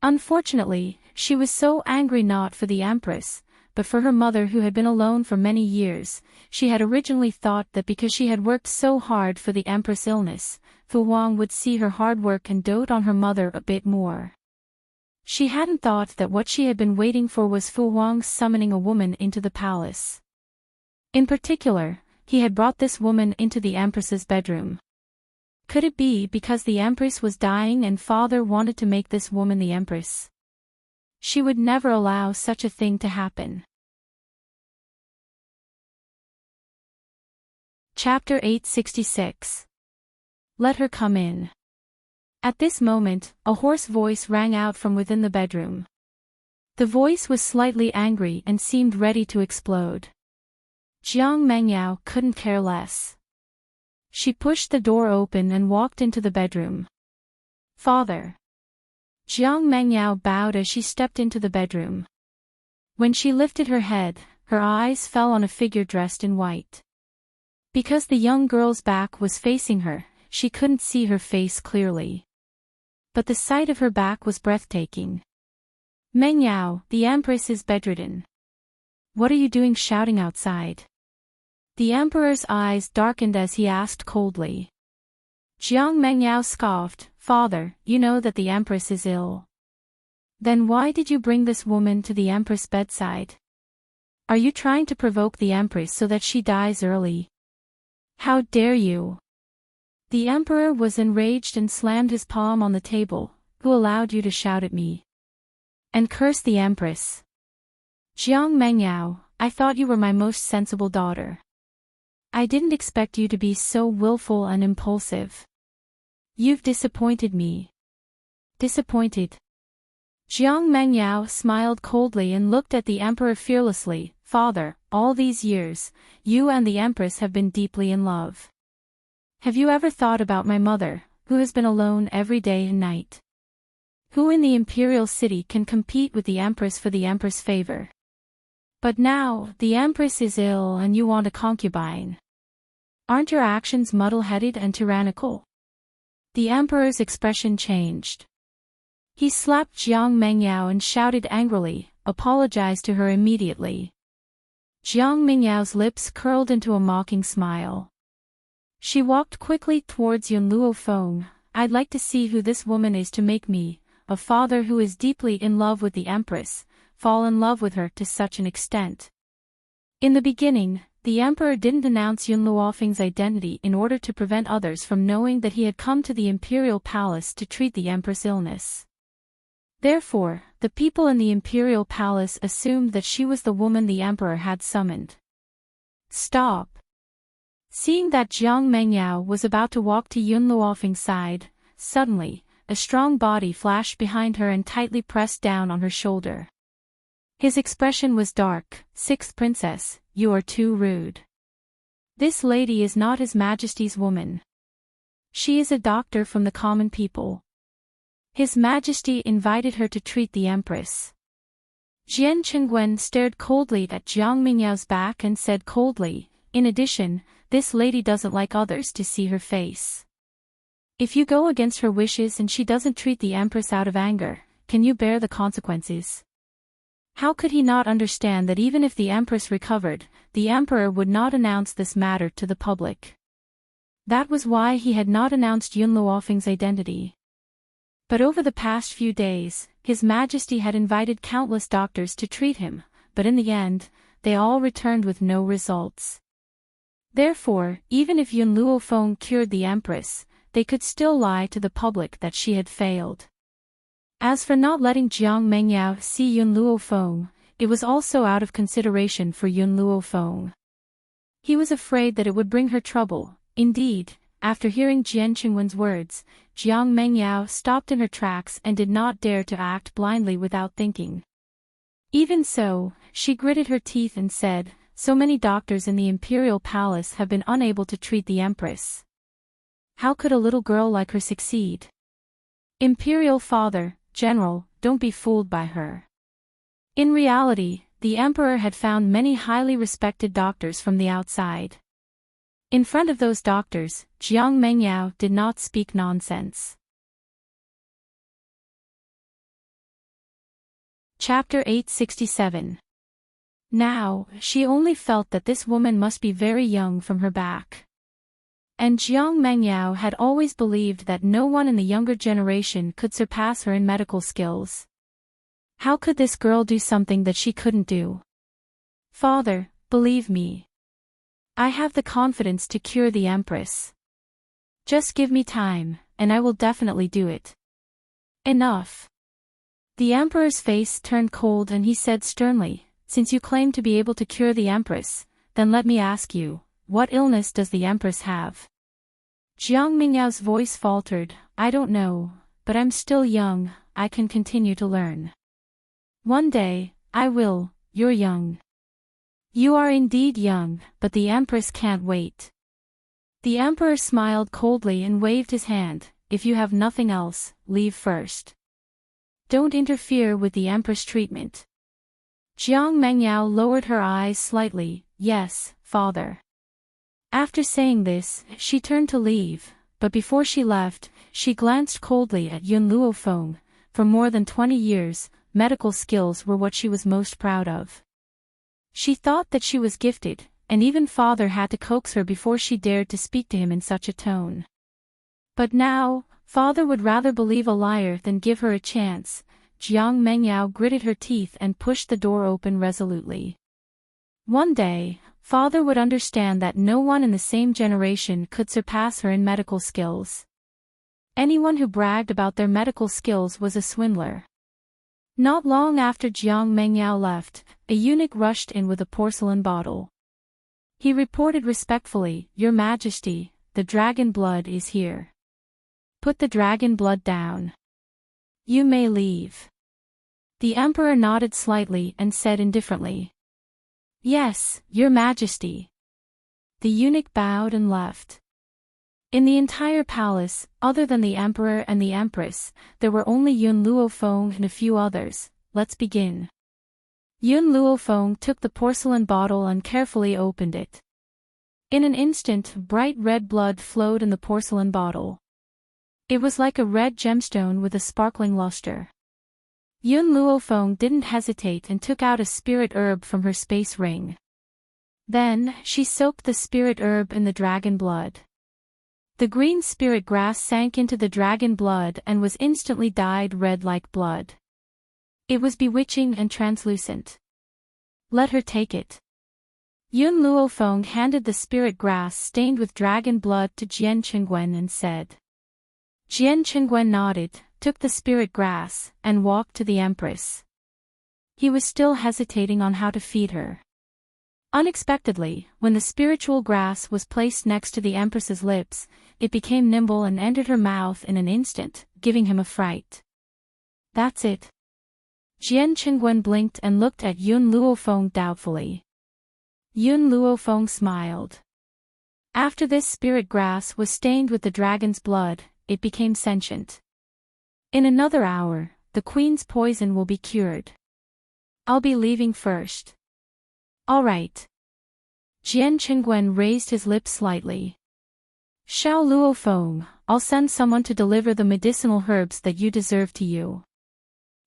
Unfortunately, she was so angry not for the Empress, but for her mother who had been alone for many years. She had originally thought that because she had worked so hard for the Empress' illness, Fu Wang would see her hard work and dote on her mother a bit more. She hadn't thought that what she had been waiting for was Fu Wang's summoning a woman into the palace. In particular, he had brought this woman into the Empress's bedroom. Could it be because the Empress was dying and Father wanted to make this woman the Empress? She would never allow such a thing to happen. Chapter 866. Let her come in. At this moment, a hoarse voice rang out from within the bedroom. The voice was slightly angry and seemed ready to explode. Jiang Mengyao couldn't care less. She pushed the door open and walked into the bedroom. Father. Jiang Mengyao bowed as she stepped into the bedroom. When she lifted her head, her eyes fell on a figure dressed in white. Because the young girl's back was facing her, she couldn't see her face clearly. But the sight of her back was breathtaking. Mengyao, the Empress is bedridden. What are you doing shouting outside? The Emperor's eyes darkened as he asked coldly. Jiang Mengyao scoffed, Father, you know that the Empress is ill. Then why did you bring this woman to the Empress' bedside? Are you trying to provoke the Empress so that she dies early? How dare you? The Emperor was enraged and slammed his palm on the table. who allowed you to shout at me and curse the Empress? Jiang Mengyao, I thought you were my most sensible daughter. I didn't expect you to be so willful and impulsive. You've disappointed me. Disappointed? Jiang Mengyao smiled coldly and looked at the emperor fearlessly. Father, all these years, you and the Empress have been deeply in love. Have you ever thought about my mother, who has been alone every day and night? Who in the imperial city can compete with the Empress for the Emperor's favor? But now, the Empress is ill and you want a concubine. Aren't your actions muddle-headed and tyrannical? The Emperor's expression changed. He slapped Jiang Mengyao and shouted angrily, "Apologize to her immediately." Jiang Mengyao's lips curled into a mocking smile. She walked quickly towards Yun Luofeng. I'd like to see who this woman is to make me, a father who is deeply in love with the Empress, fall in love with her to such an extent. In the beginning, the Emperor didn't announce Yun Luofeng's identity in order to prevent others from knowing that he had come to the imperial palace to treat the Empress' illness. Therefore, the people in the imperial palace assumed that she was the woman the Emperor had summoned. Stop! Seeing that Jiang Mengyao was about to walk to Yun Luofeng's side, suddenly, a strong body flashed behind her and tightly pressed down on her shoulder. His expression was dark. "Sixth Princess, you are too rude. This lady is not His Majesty's woman. She is a doctor from the common people. His Majesty invited her to treat the Empress." Jian Chengguen stared coldly at Jiang Mengyao's back and said coldly, "In addition, this lady doesn't like others to see her face. If you go against her wishes and she doesn't treat the Empress out of anger, can you bear the consequences?" How could he not understand that even if the Empress recovered, the Emperor would not announce this matter to the public? That was why he had not announced Yun Luofeng's identity. But over the past few days, His Majesty had invited countless doctors to treat him, but in the end, they all returned with no results. Therefore, even if Yun Luofeng cured the Empress, they could still lie to the public that she had failed. As for not letting Jiang Mengyao see Yun Luofeng, it was also out of consideration for Yun Luofeng. He was afraid that it would bring her trouble. Indeed, after hearing Jian Qingwen's words, Jiang Mengyao stopped in her tracks and did not dare to act blindly without thinking. Even so, she gritted her teeth and said, "So many doctors in the imperial palace have been unable to treat the Empress. How could a little girl like her succeed? Imperial father, general, don't be fooled by her." In reality, the Emperor had found many highly respected doctors from the outside. In front of those doctors, Jiang Mengyao did not speak nonsense. Chapter 867. Now, she only felt that this woman must be very young from her back. And Jiang Mengyao had always believed that no one in the younger generation could surpass her in medical skills. How could this girl do something that she couldn't do? "Father, believe me. I have the confidence to cure the Empress. Just give me time, and I will definitely do it." Enough. The Emperor's face turned cold and he said sternly, "Since you claim to be able to cure the Empress, then let me ask you, what illness does the Empress have?" Jiang Mengyao's voice faltered, "I don't know, but I'm still young, I can continue to learn. One day, I will. You're young. You are indeed young, but the Empress can't wait." The Emperor smiled coldly and waved his hand, "If you have nothing else, leave first. Don't interfere with the Empress' treatment." Jiang Mengyao lowered her eyes slightly, "Yes, father." After saying this, she turned to leave, but before she left, she glanced coldly at Yun Luofeng. For more than 20 years, medical skills were what she was most proud of. She thought that she was gifted, and even father had to coax her before she dared to speak to him in such a tone. But now, father would rather believe a liar than give her a chance. Jiang Mengyao gritted her teeth and pushed the door open resolutely. One day, father would understand that no one in the same generation could surpass her in medical skills. Anyone who bragged about their medical skills was a swindler. Not long after Jiang Mengyao left, a eunuch rushed in with a porcelain bottle. He reported respectfully, "Your Majesty, the dragon blood is here. Put the dragon blood down. You may leave." The emperor nodded slightly and said indifferently, "Yes, Your Majesty." The eunuch bowed and left. In the entire palace, other than the emperor and the empress, there were only Yun Luofeng and a few others. Let's begin. Yun Luofeng took the porcelain bottle and carefully opened it. In an instant, bright red blood flowed in the porcelain bottle. It was like a red gemstone with a sparkling luster. Yun Luofeng didn't hesitate and took out a spirit herb from her space ring. Then, she soaked the spirit herb in the dragon blood. The green spirit grass sank into the dragon blood and was instantly dyed red like blood. It was bewitching and translucent. "Let her take it." Yun Luofeng handed the spirit grass stained with dragon blood to Jian Qingguen and said. Jian Qingguen nodded, took the spirit grass, and walked to the empress. He was still hesitating on how to feed her. Unexpectedly, when the spiritual grass was placed next to the empress's lips, it became nimble and entered her mouth in an instant, giving him a fright. "That's it." Jian Qingguen blinked and looked at Yun Luofeng doubtfully. Yun Luofeng smiled. After this spirit grass was stained with the dragon's blood, it became sentient. "In another hour, the queen's poison will be cured. I'll be leaving first." "All right." Jian Qingguen raised his lips slightly. "Xiao Luofeng, I'll send someone to deliver the medicinal herbs that you deserve to you."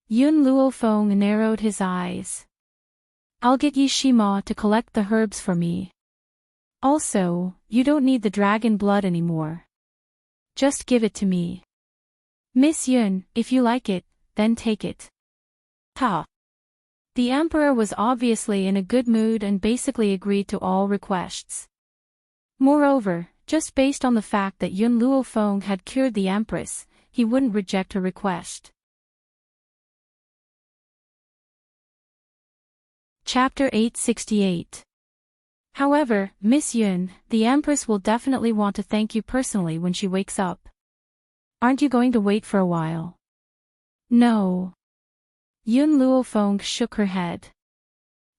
Yun Luofeng narrowed his eyes. "I'll get Yi Shima to collect the herbs for me. Also, you don't need the dragon blood anymore. Just give it to me. Miss Yun, if you like it, then take it." "Ha!" The emperor was obviously in a good mood and basically agreed to all requests. Moreover, just based on the fact that Yun Luofeng had cured the empress, he wouldn't reject her request. Chapter 868. However, Miss Yun, the empress will definitely want to thank you personally when she wakes up. Aren't you going to wait for a while? No. Yun Luofeng shook her head.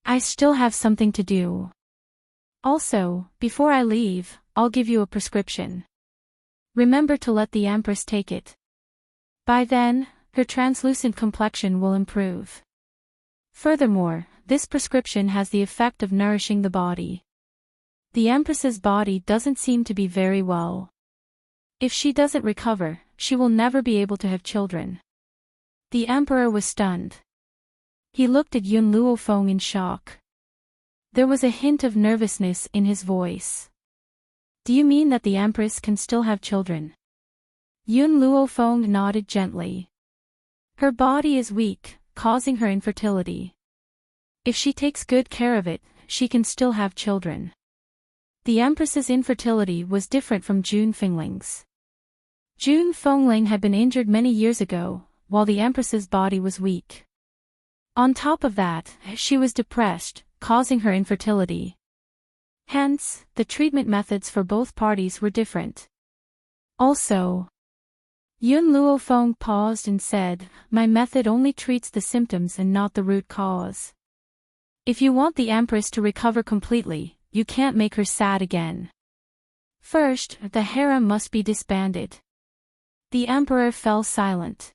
"I still have something to do. Also, before I leave, I'll give you a prescription. Remember to let the empress take it. By then, her translucent complexion will improve. Furthermore, this prescription has the effect of nourishing the body. The empress's body doesn't seem to be very well. If she doesn't recover, she will never be able to have children." The emperor was stunned. He looked at Yun Luofeng in shock. There was a hint of nervousness in his voice. "Do you mean that the empress can still have children?" Yun Luofeng nodded gently. "Her body is weak, causing her infertility. If she takes good care of it, she can still have children." The empress's infertility was different from Jun Fengling's. Jun Fengling had been injured many years ago, while the empress's body was weak. On top of that, she was depressed, causing her infertility. Hence, the treatment methods for both parties were different. Also, Yun Luofeng paused and said, "My method only treats the symptoms and not the root cause. If you want the empress to recover completely, you can't make her sad again. First, the harem must be disbanded." The emperor fell silent.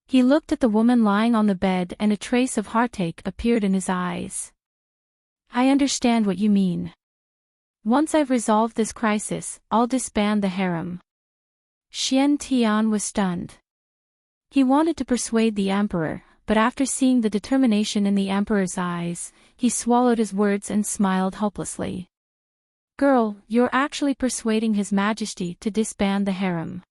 He looked at the woman lying on the bed and a trace of heartache appeared in his eyes. "I understand what you mean. Once I've resolved this crisis, I'll disband the harem." Xian Tian was stunned. He wanted to persuade the emperor, but after seeing the determination in the emperor's eyes, he swallowed his words and smiled helplessly. "Girl, you're actually persuading His Majesty to disband the harem.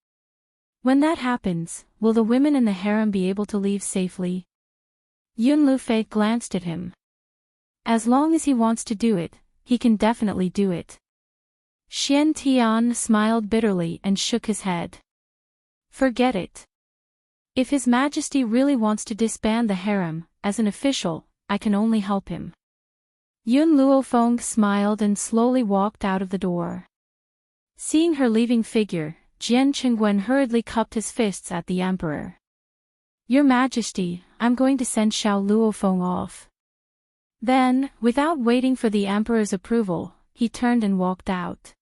When that happens, will the women in the harem be able to leave safely?" Yun Lufei glanced at him. "As long as he wants to do it, he can definitely do it." Xian Tian smiled bitterly and shook his head. Forget it. If His Majesty really wants to disband the harem, as an official, I can only help him. Yun Luofeng smiled and slowly walked out of the door. Seeing her leaving figure, Jian Qingwen hurriedly cupped his fists at the emperor. Your Majesty, I'm going to send Xiao Luofeng off. Then, without waiting for the emperor's approval, he turned and walked out.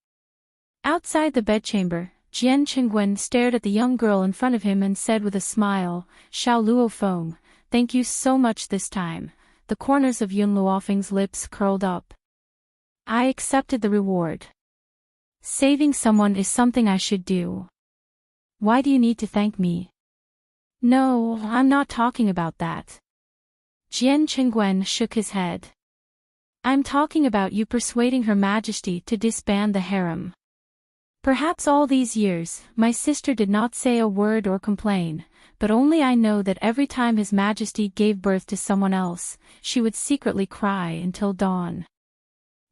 Outside the bedchamber, Jian Qingwen stared at the young girl in front of him and said with a smile, Xiao Luofeng, thank you so much this time. The corners of Yun Luofeng's lips curled up. I accepted the reward. Saving someone is something I should do. Why do you need to thank me? No, I'm not talking about that. Jian Qingwen shook his head. I'm talking about you persuading Her Majesty to disband the harem. Perhaps all these years, my sister did not say a word or complain, but only I know that every time His Majesty gave birth to someone else, she would secretly cry until dawn.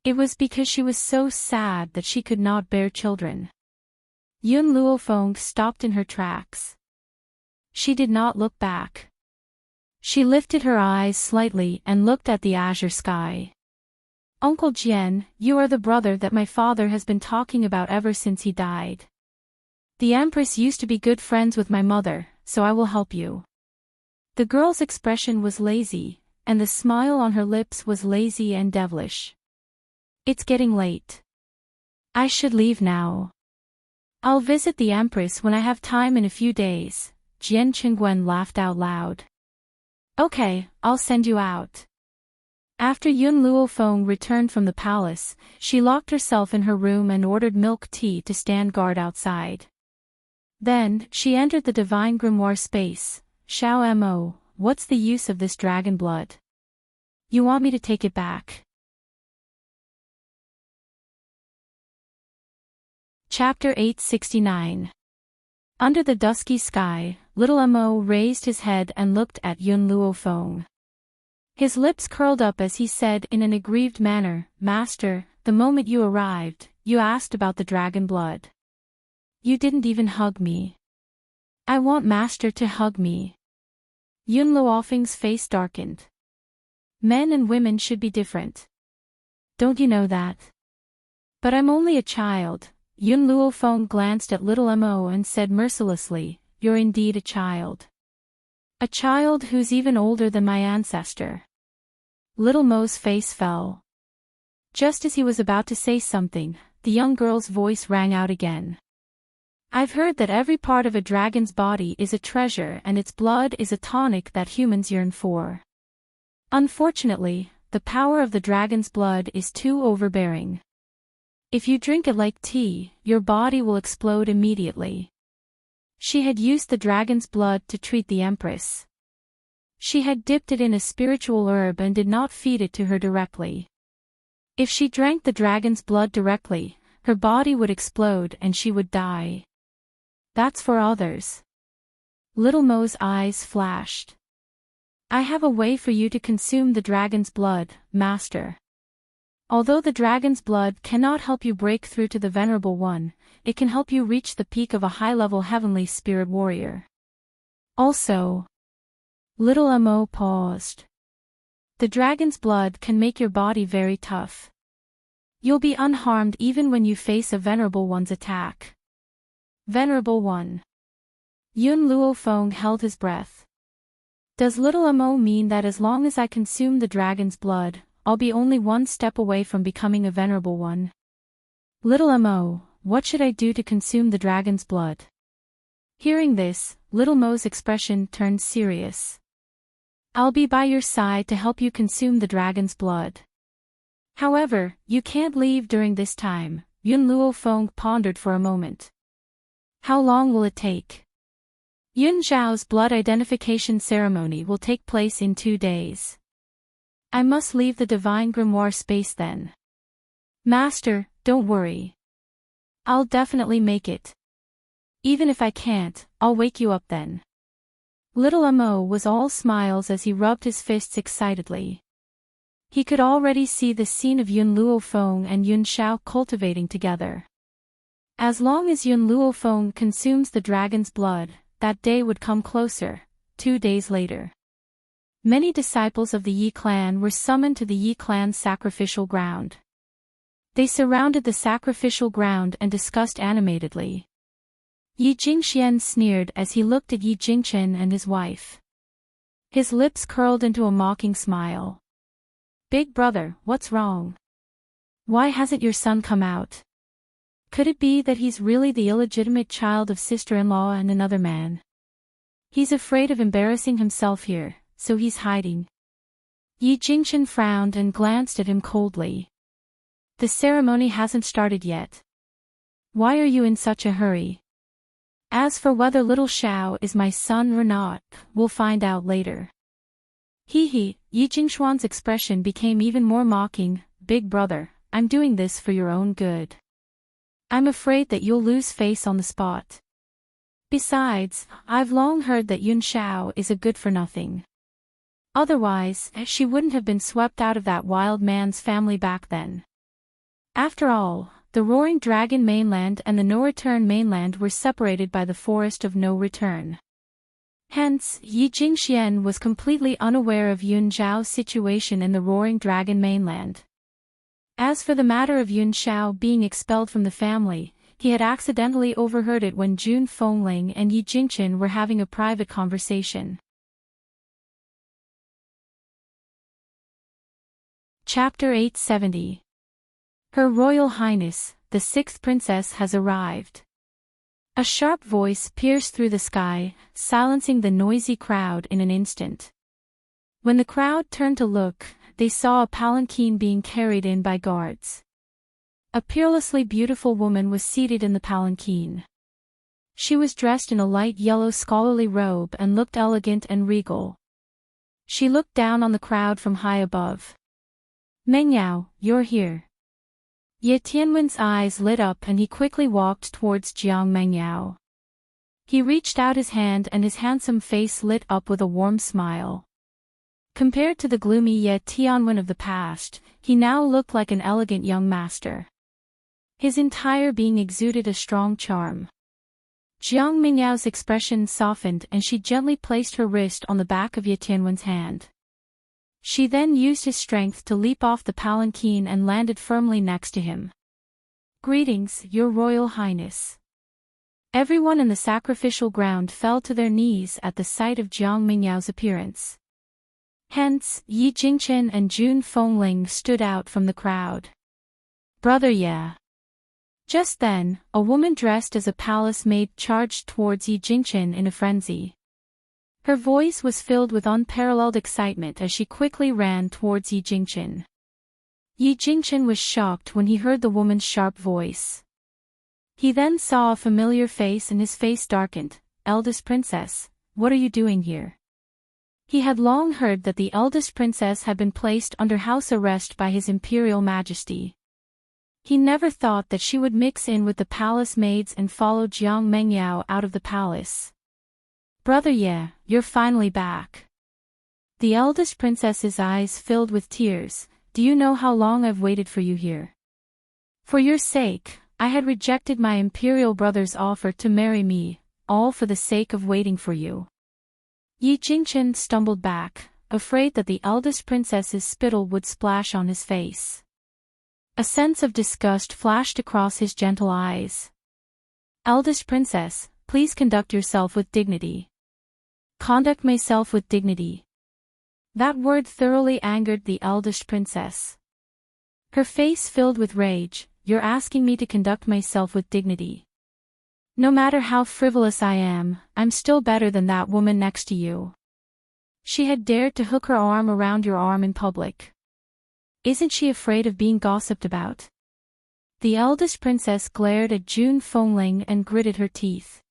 It was because she was so sad that she could not bear children. Yun Luofeng stopped in her tracks. She did not look back. She lifted her eyes slightly and looked at the azure sky. Uncle Jian, you are the brother that my father has been talking about ever since he died. The Empress used to be good friends with my mother, so I will help you. The girl's expression was lazy, and the smile on her lips was lazy and devilish. It's getting late. I should leave now. I'll visit the Empress when I have time in a few days. Jian Qingwen laughed out loud. Okay, I'll send you out. After Yun Luofeng returned from the palace, she locked herself in her room and ordered milk tea to stand guard outside. Then, she entered the divine grimoire space. Xiao Mo, what's the use of this dragon blood? You want me to take it back? Chapter 869. Under the dusky sky, little Mo raised his head and looked at Yun Luofeng. His lips curled up as he said in an aggrieved manner, Master, the moment you arrived, you asked about the dragon blood. You didn't even hug me. I want Master to hug me. Yun Luofeng's face darkened. Men and women should be different. Don't you know that? But I'm only a child. Yun Luofeng glanced at little Mo and said mercilessly, You're indeed a child. A child who's even older than my ancestor. Little Mo's face fell. Just as he was about to say something, the young girl's voice rang out again. I've heard that every part of a dragon's body is a treasure and its blood is a tonic that humans yearn for. Unfortunately, the power of the dragon's blood is too overbearing. If you drink it like tea, your body will explode immediately. She had used the dragon's blood to treat the Empress. She had dipped it in a spiritual herb and did not feed it to her directly. If she drank the dragon's blood directly, her body would explode and she would die. That's for others. Little Mo's eyes flashed. I have a way for you to consume the dragon's blood, Master. Although the dragon's blood cannot help you break through to the Venerable One, it can help you reach the peak of a high-level heavenly spirit warrior. Also, little Mo paused. The dragon's blood can make your body very tough. You'll be unharmed even when you face a Venerable One's attack. Venerable One. Yun Luofeng held his breath. Does little Mo mean that as long as I consume the dragon's blood, I'll be only one step away from becoming a Venerable One? Little Mo, what should I do to consume the dragon's blood? Hearing this, little Mo's expression turned serious. I'll be by your side to help you consume the dragon's blood. However, you can't leave during this time. Yun Luofeng pondered for a moment. How long will it take? Yun Zhao's blood identification ceremony will take place in 2 days. I must leave the divine grimoire space then. Master, don't worry. I'll definitely make it. Even if I can't, I'll wake you up then. Little Mo was all smiles as he rubbed his fists excitedly. He could already see the scene of Yun Luofeng and Yun Zhao cultivating together. As long as Yun Luofeng consumes the dragon's blood, that day would come closer. 2 days later. Many disciples of the Yi clan were summoned to the Yi clan's sacrificial ground. They surrounded the sacrificial ground and discussed animatedly. Yi Jingxian sneered as he looked at Yi Jingchen and his wife. His lips curled into a mocking smile. Big brother, what's wrong? Why hasn't your son come out? Could it be that he's really the illegitimate child of sister-in-law and another man? He's afraid of embarrassing himself here, so he's hiding. Yi Jingchen frowned and glanced at him coldly. The ceremony hasn't started yet. Why are you in such a hurry? As for whether little Xiao is my son or not, we'll find out later. Yi Jingxuan's expression became even more mocking. Big brother, I'm doing this for your own good. I'm afraid that you'll lose face on the spot. Besides, I've long heard that Yun Xiao is a good-for-nothing. Otherwise, she wouldn't have been swept out of that wild man's family back then. After all, the Roaring Dragon mainland and the No Return mainland were separated by the Forest of No Return. Hence, Yi Jingxian was completely unaware of Yun Zhao's situation in the Roaring Dragon mainland. As for the matter of Yun Xiao being expelled from the family, he had accidentally overheard it when Jun Fengling and Yi Jingchen were having a private conversation. Chapter 870. Her Royal Highness, the 6th Princess has arrived. A sharp voice pierced through the sky, silencing the noisy crowd in an instant. When the crowd turned to look, they saw a palanquin being carried in by guards. A peerlessly beautiful woman was seated in the palanquin. She was dressed in a light yellow scholarly robe and looked elegant and regal. She looked down on the crowd from high above. Mengyao, you're here. Ye Tianwen's eyes lit up and he quickly walked towards Jiang Mengyao. He reached out his hand and his handsome face lit up with a warm smile. Compared to the gloomy Ye Tianwen of the past, he now looked like an elegant young master. His entire being exuded a strong charm. Jiang Mingyao's expression softened and she gently placed her wrist on the back of Ye Tianwen's hand. She then used his strength to leap off the palanquin and landed firmly next to him. Greetings, Your Royal Highness. Everyone in the sacrificial ground fell to their knees at the sight of Jiang Mingyao's appearance. Hence, Yi Jingchen and Jun Fengling stood out from the crowd. Brother Ye. Just then, a woman dressed as a palace maid charged towards Yi Jingchen in a frenzy. Her voice was filled with unparalleled excitement as she quickly ran towards Yi Jingchen. Yi Jingchen was shocked when he heard the woman's sharp voice. He then saw a familiar face and his face darkened. Eldest Princess, what are you doing here? He had long heard that the eldest princess had been placed under house arrest by His Imperial Majesty. He never thought that she would mix in with the palace maids and follow Jiang Mengyao out of the palace. Brother Ye, you're finally back. The eldest princess's eyes filled with tears. Do you know how long I've waited for you here? For your sake, I had rejected my imperial brother's offer to marry me, all for the sake of waiting for you. Yi Jingchen stumbled back, afraid that the eldest princess's spittle would splash on his face. A sense of disgust flashed across his gentle eyes. Eldest princess, please conduct yourself with dignity. Conduct myself with dignity. That word thoroughly angered the eldest princess. Her face filled with rage. You're asking me to conduct myself with dignity. No matter how frivolous I am, I'm still better than that woman next to you. She had dared to hook her arm around your arm in public. Isn't she afraid of being gossiped about? The eldest princess glared at Jun Fengling and gritted her teeth.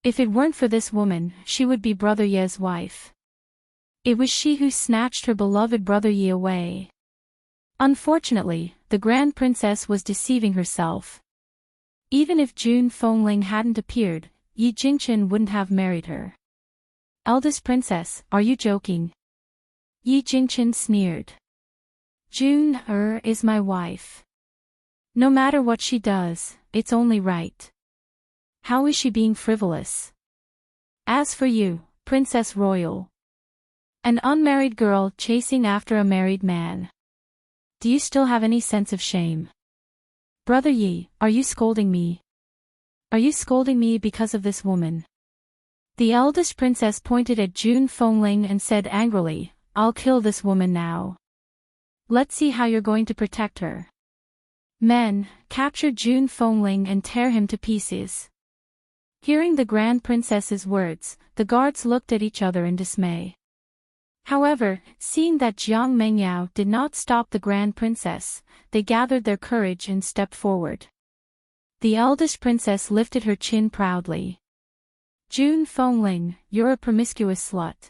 If it weren't for this woman, she would be Brother Ye's wife. It was she who snatched her beloved Brother Ye away. Unfortunately, the Grand Princess was deceiving herself. Even if Jun Fengling hadn't appeared, Yi Jingchen wouldn't have married her. Eldest Princess, are you joking? Yi Jingchen sneered. Jun is my wife. No matter what she does, it's only right. How is she being frivolous? As for you, Princess Royal, an unmarried girl chasing after a married man. Do you still have any sense of shame? Brother Yi, are you scolding me? Are you scolding me because of this woman? The eldest princess pointed at Jun Fengling and said angrily, I'll kill this woman now. Let's see how you're going to protect her. Men, capture Jun Fengling and tear him to pieces. Hearing the Grand Princess's words, the guards looked at each other in dismay. However, seeing that Jiang Mengyao did not stop the Grand Princess, they gathered their courage and stepped forward. The eldest princess lifted her chin proudly. Jun Fengling, you're a promiscuous slut.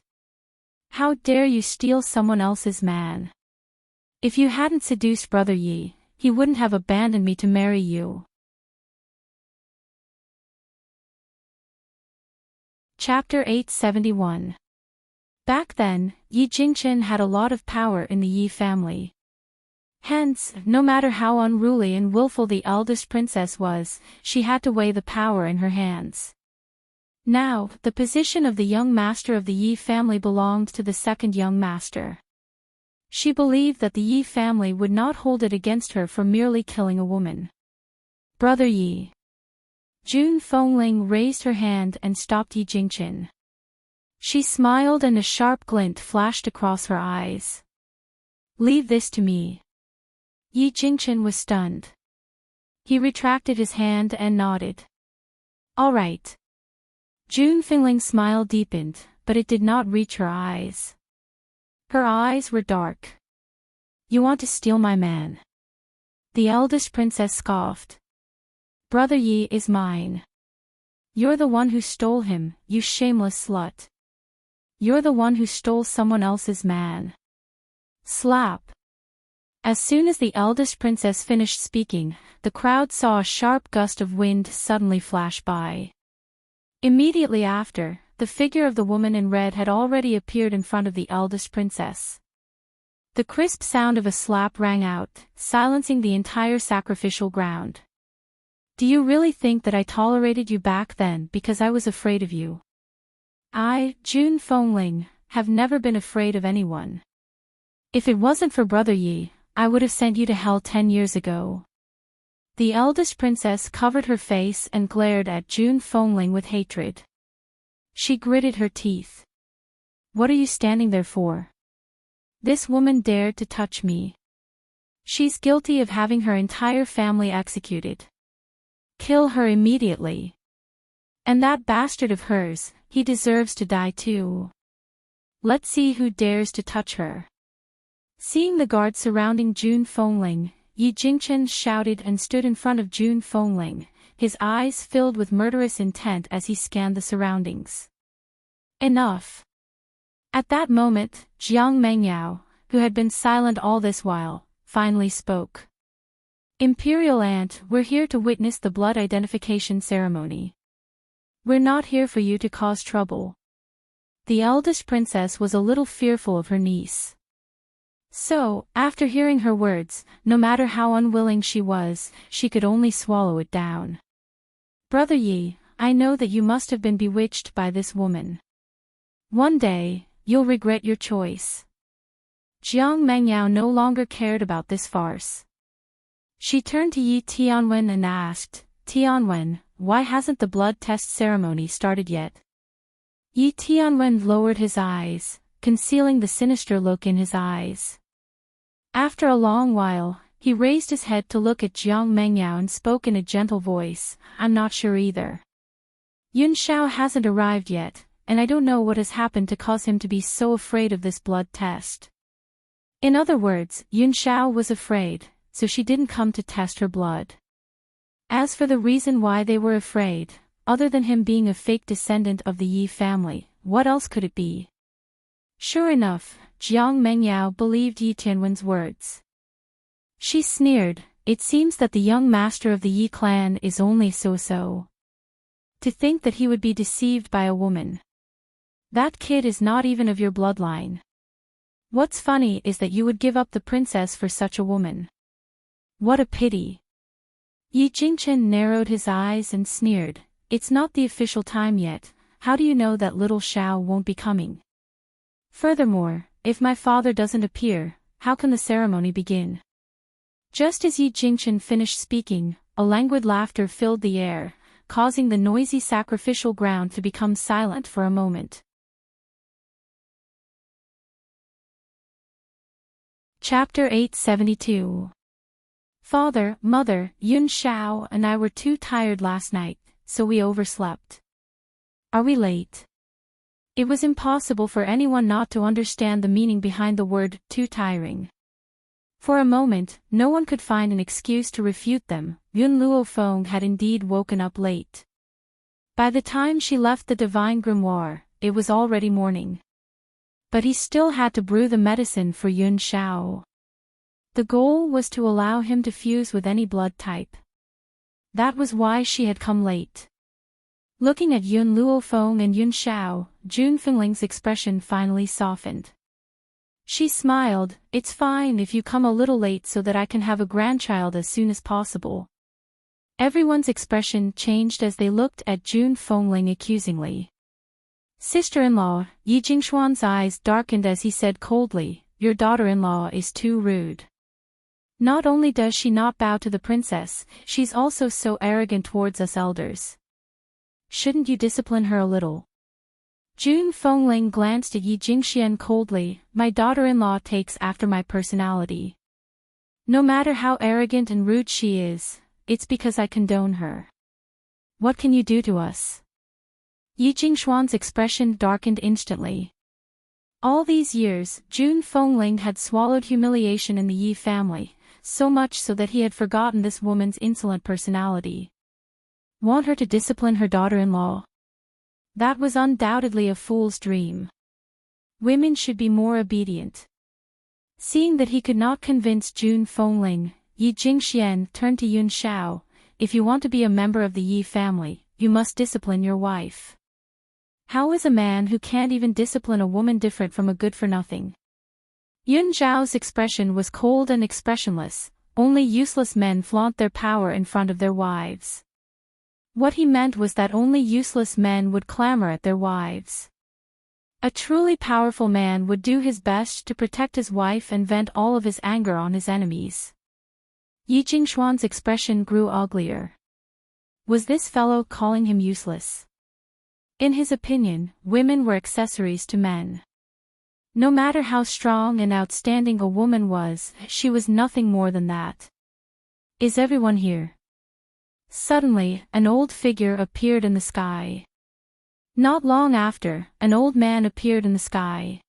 How dare you steal someone else's man? If you hadn't seduced Brother Yi, he wouldn't have abandoned me to marry you. Chapter 871. Back then, Yi Jingchen had a lot of power in the Yi family. Hence, no matter how unruly and willful the eldest princess was, she had to weigh the power in her hands. Now, the position of the young master of the Yi family belonged to the second young master. She believed that the Yi family would not hold it against her for merely killing a woman. Brother Yi. Jun Fengling raised her hand and stopped Yi Jingchen. She smiled and a sharp glint flashed across her eyes. Leave this to me. Yi Jingchen was stunned. He retracted his hand and nodded. All right. Jun Fengling's smile deepened, but it did not reach her eyes. Her eyes were dark. You want to steal my man? The eldest princess scoffed. Brother Yi is mine. You're the one who stole him, you shameless slut. You're the one who stole someone else's man. Slap. As soon as the eldest princess finished speaking, the crowd saw a sharp gust of wind suddenly flash by. Immediately after, the figure of the woman in red had already appeared in front of the eldest princess. The crisp sound of a slap rang out, silencing the entire sacrificial ground. Do you really think that I tolerated you back then because I was afraid of you? I, Jun Fengling, have never been afraid of anyone. If it wasn't for Brother Yi, I would have sent you to hell 10 years ago. The eldest princess covered her face and glared at Jun Fengling with hatred. She gritted her teeth. What are you standing there for? This woman dared to touch me. She's guilty of having her entire family executed. Kill her immediately. And that bastard of hers, he deserves to die too. Let's see who dares to touch her. Seeing the guards surrounding Jun Fengling, Yi Jingchen shouted and stood in front of Jun Fengling, his eyes filled with murderous intent as he scanned the surroundings. Enough. At that moment, Jiang Mengyao, who had been silent all this while, finally spoke. Imperial Aunt, we're here to witness the blood identification ceremony. We're not here for you to cause trouble. The eldest princess was a little fearful of her niece. So, after hearing her words, no matter how unwilling she was, she could only swallow it down. Brother Yi, I know that you must have been bewitched by this woman. One day, you'll regret your choice. Jiang Mengyao no longer cared about this farce. She turned to Yi Tianwen and asked, Tianwen, why hasn't the blood test ceremony started yet? Yi Tianwen lowered his eyes, concealing the sinister look in his eyes. After a long while, he raised his head to look at Jiang Mengyao and spoke in a gentle voice, I'm not sure either. Yun Shao hasn't arrived yet, and I don't know what has happened to cause him to be so afraid of this blood test. In other words, Yun Shao was afraid, so she didn't come to test her blood. As for the reason why they were afraid, other than him being a fake descendant of the Yi family, what else could it be? Sure enough, Jiang Mengyao believed Yi Tianwen's words. She sneered, it seems that the young master of the Yi clan is only so-so. To think that he would be deceived by a woman. That kid is not even of your bloodline. What's funny is that you would give up the princess for such a woman. What a pity. Yi Jingchen narrowed his eyes and sneered, "It's not the official time yet, how do you know that little Xiao won't be coming? Furthermore, if my father doesn't appear, how can the ceremony begin?" Just as Yi Jingchen finished speaking, a languid laughter filled the air, causing the noisy sacrificial ground to become silent for a moment. Chapter 872. Father, Mother, Yun Xiao and I were too tired last night, so we overslept. Are we late? It was impossible for anyone not to understand the meaning behind the word, too tiring. For a moment, no one could find an excuse to refute them. Yun Luofeng had indeed woken up late. By the time she left the divine grimoire, it was already morning. But he still had to brew the medicine for Yun Xiao. The goal was to allow him to fuse with any blood type. That was why she had come late. Looking at Yun Luofeng and Yun Xiao, Jun Fingling's expression finally softened. She smiled, "It's fine if you come a little late so that I can have a grandchild as soon as possible." Everyone's expression changed as they looked at Jun Fengling accusingly. Sister-in-law, Yi Jingshuan's eyes darkened as he said coldly, "Your daughter-in-law is too rude. Not only does she not bow to the princess, she's also so arrogant towards us elders. Shouldn't you discipline her a little?" Jun Fengling glanced at Yi Jingxian coldly, "My daughter-in-law takes after my personality. No matter how arrogant and rude she is, it's because I condone her. What can you do to us?" Yi Jingshuan's expression darkened instantly. All these years, Jun Fengling had swallowed humiliation in the Yi family, so much so that he had forgotten this woman's insolent personality. Want her to discipline her daughter-in-law? That was undoubtedly a fool's dream. Women should be more obedient. Seeing that he could not convince Jun Fengling, Yi Jingxian turned to Yun Xiao, "If you want to be a member of the Yi family, you must discipline your wife. How is a man who can't even discipline a woman different from a good-for-nothing?" Yun Xiao's expression was cold and expressionless. Only useless men flaunt their power in front of their wives. What he meant was that only useless men would clamor at their wives. A truly powerful man would do his best to protect his wife and vent all of his anger on his enemies. Yi Jingshuan's expression grew uglier. Was this fellow calling him useless? In his opinion, women were accessories to men. No matter how strong and outstanding a woman was, she was nothing more than that. "Is everyone here?" Suddenly, an old figure appeared in the sky. Not long after, an old man appeared in the sky.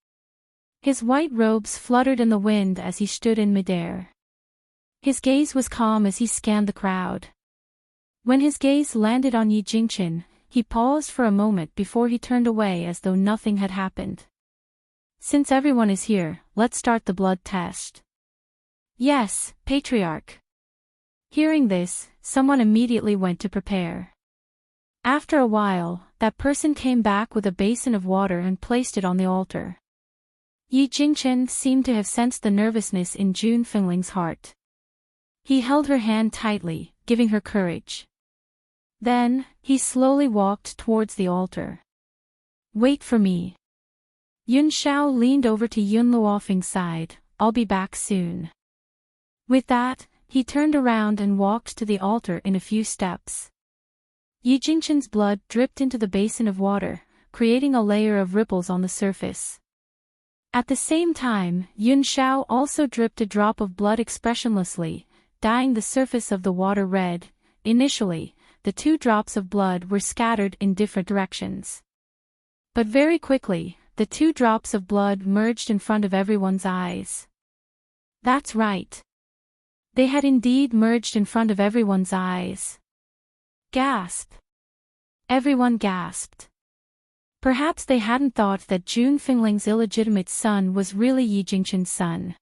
His white robes fluttered in the wind as he stood in midair. His gaze was calm as he scanned the crowd. When his gaze landed on Yi Jingchen, he paused for a moment before he turned away as though nothing had happened. "Since everyone is here, let's start the blood test." "Yes, Patriarch." Hearing this, someone immediately went to prepare. After a while, that person came back with a basin of water and placed it on the altar. Yi Jingchen seemed to have sensed the nervousness in Jun Fengling's heart. He held her hand tightly, giving her courage. Then, he slowly walked towards the altar. "Wait for me." Yun Xiao leaned over to Yun Luofeng's side, "I'll be back soon." With that, he turned around and walked to the altar in a few steps. Yi Jingchen's blood dripped into the basin of water, creating a layer of ripples on the surface. At the same time, Yun Xiao also dripped a drop of blood expressionlessly, dyeing the surface of the water red. Initially, the two drops of blood were scattered in different directions. But very quickly, the two drops of blood merged in front of everyone's eyes. That's right. They had indeed merged in front of everyone's eyes. Gasp! Everyone gasped. Perhaps they hadn't thought that Jun Fingling's illegitimate son was really Yi Jingchen's son.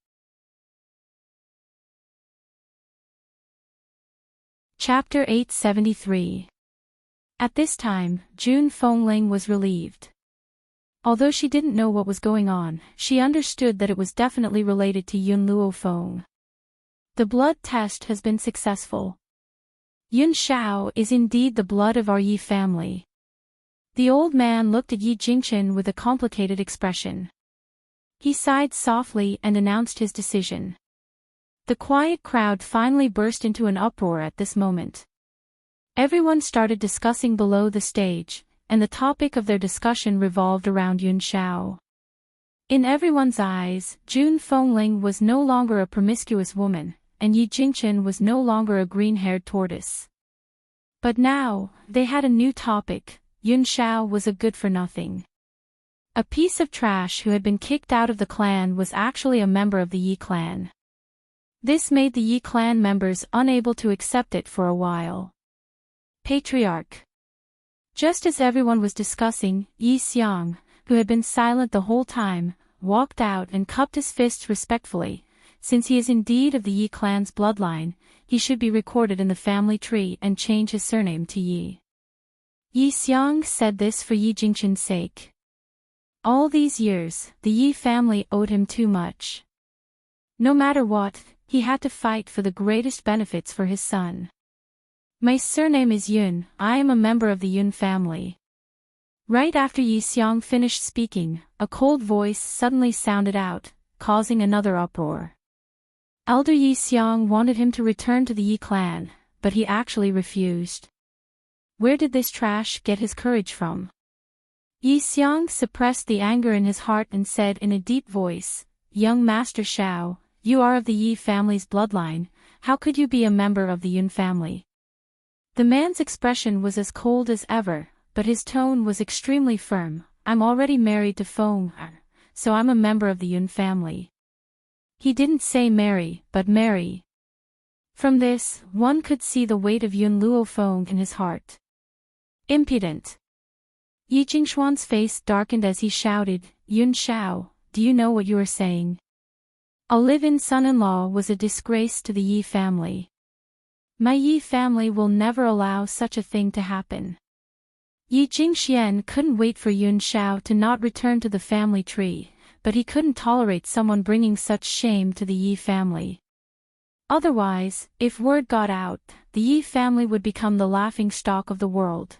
Chapter 873. At this time, Jun Fengling was relieved. Although she didn't know what was going on, she understood that it was definitely related to Yun Luofeng. The blood test has been successful. Yun Shao is indeed the blood of our Yi family. The old man looked at Yi Jingchen with a complicated expression. He sighed softly and announced his decision. The quiet crowd finally burst into an uproar at this moment. Everyone started discussing below the stage, and the topic of their discussion revolved around Yun Shao. In everyone's eyes, Jun Fengling was no longer a promiscuous woman, and Yi Jingchen was no longer a green-haired tortoise. But now, they had a new topic: Yun Shao was a good-for-nothing. A piece of trash who had been kicked out of the clan was actually a member of the Yi clan. This made the Yi clan members unable to accept it for a while. Patriarch. Just as everyone was discussing, Yi Xiang, who had been silent the whole time, walked out and cupped his fists respectfully. Since he is indeed of the Yi clan's bloodline, he should be recorded in the family tree and change his surname to Yi. Yi Xiang said this for Yi Jingchen's sake. All these years, the Yi family owed him too much. No matter what, he had to fight for the greatest benefits for his son. My surname is Yun, I am a member of the Yun family. Right after Yi Xiang finished speaking, a cold voice suddenly sounded out, causing another uproar. Elder Yi Xiang wanted him to return to the Yi clan, but he actually refused. Where did this trash get his courage from? Yi Xiang suppressed the anger in his heart and said in a deep voice, "Young Master Shao, you are of the Yi family's bloodline, how could you be a member of the Yun family?" The man's expression was as cold as ever, but his tone was extremely firm. "I'm already married to Feng, so I'm a member of the Yun family." He didn't say marry, but marry. From this, one could see the weight of Yun Luo Feng in his heart. Impudent. Yi Jingxuan's face darkened as he shouted, "Yun Shao, do you know what you are saying? A live-in son-in-law was a disgrace to the Yi family. My Yi family will never allow such a thing to happen." Yi Jingxian couldn't wait for Yun Shao to not return to the family tree, but he couldn't tolerate someone bringing such shame to the Yi family. Otherwise, if word got out, the Yi family would become the laughingstock of the world.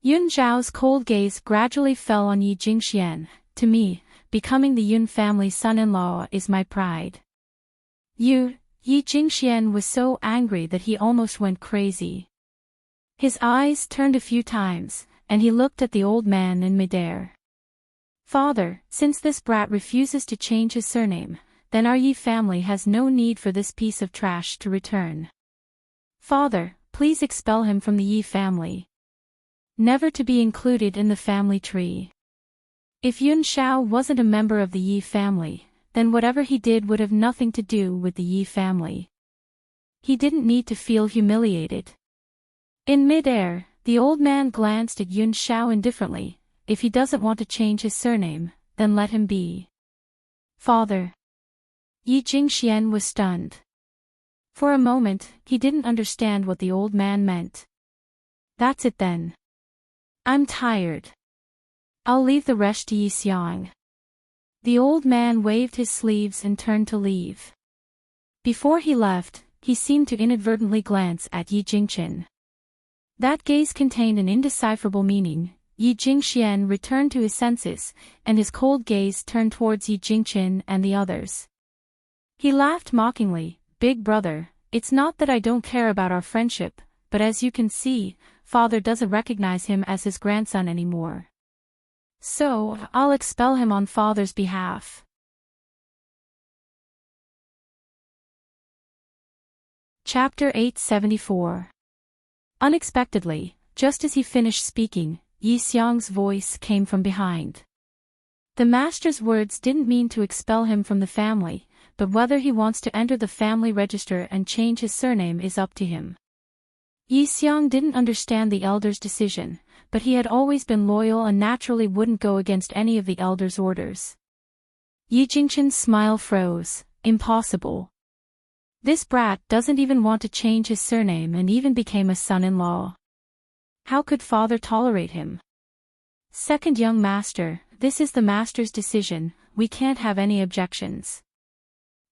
Yun Zhao's cold gaze gradually fell on Yi Jingxian. "To me, becoming the Yun family's son-in-law is my pride." Yi Jingxian was so angry that he almost went crazy. His eyes turned a few times, and he looked at the old man in midair. "Father, since this brat refuses to change his surname, then our Yi family has no need for this piece of trash to return. Father, please expel him from the Yi family. Never to be included in the family tree." If Yun Shao wasn't a member of the Yi family, then whatever he did would have nothing to do with the Yi family. He didn't need to feel humiliated. In mid-air, the old man glanced at Yun Shao indifferently. If he doesn't want to change his surname, then let him be. "Father." Yi Jingxian was stunned. For a moment, he didn't understand what the old man meant. "That's it then. I'm tired. I'll leave the rest to Yi Xiang." The old man waved his sleeves and turned to leave. Before he left, he seemed to inadvertently glance at Yi Jingchen. That gaze contained an indecipherable meaning. Yi Jingxian returned to his senses, and his cold gaze turned towards Yi Jingchen and the others. He laughed mockingly. "Big brother, it's not that I don't care about our friendship, but as you can see, Father doesn't recognize him as his grandson anymore. So, I'll expel him on Father's behalf." Chapter 874. Unexpectedly, just as he finished speaking, Yi Xiang's voice came from behind. The master's words didn't mean to expel him from the family, but whether he wants to enter the family register and change his surname is up to him. Yi Xiang didn't understand the elder's decision, but he had always been loyal and naturally wouldn't go against any of the elder's orders. Yi Jingchen's smile froze. Impossible. This brat doesn't even want to change his surname and even became a son-in-law. How could Father tolerate him? "Second young master, this is the master's decision, we can't have any objections."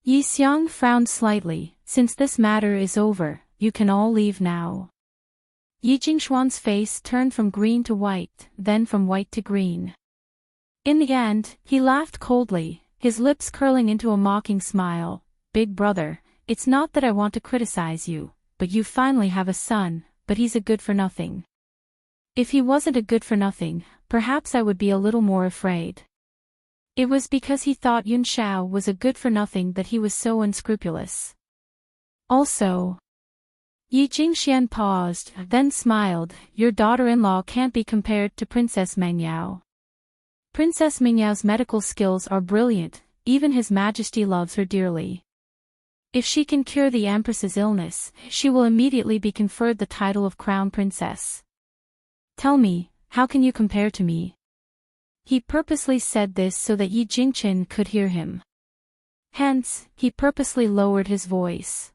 Yi Xiang frowned slightly. "Since this matter is over, you can all leave now. Yi Jingshuan's face turned from green to white, then from white to green. In the end, he laughed coldly, his lips curling into a mocking smile. Big brother, it's not that I want to criticize you, but you finally have a son, but he's a good-for-nothing. If he wasn't a good-for-nothing, perhaps I would be a little more afraid. It was because he thought Yun Shao was a good-for-nothing that he was so unscrupulous. Also, Yi Jingxian paused, then smiled. Your daughter-in-law can't be compared to Princess Mengyao. Princess Mingyao's medical skills are brilliant, even His Majesty loves her dearly. If she can cure the Empress's illness, she will immediately be conferred the title of Crown Princess. Tell me, how can you compare to me? He purposely said this so that Yi Jingchen could hear him. Hence, he purposely lowered his voice.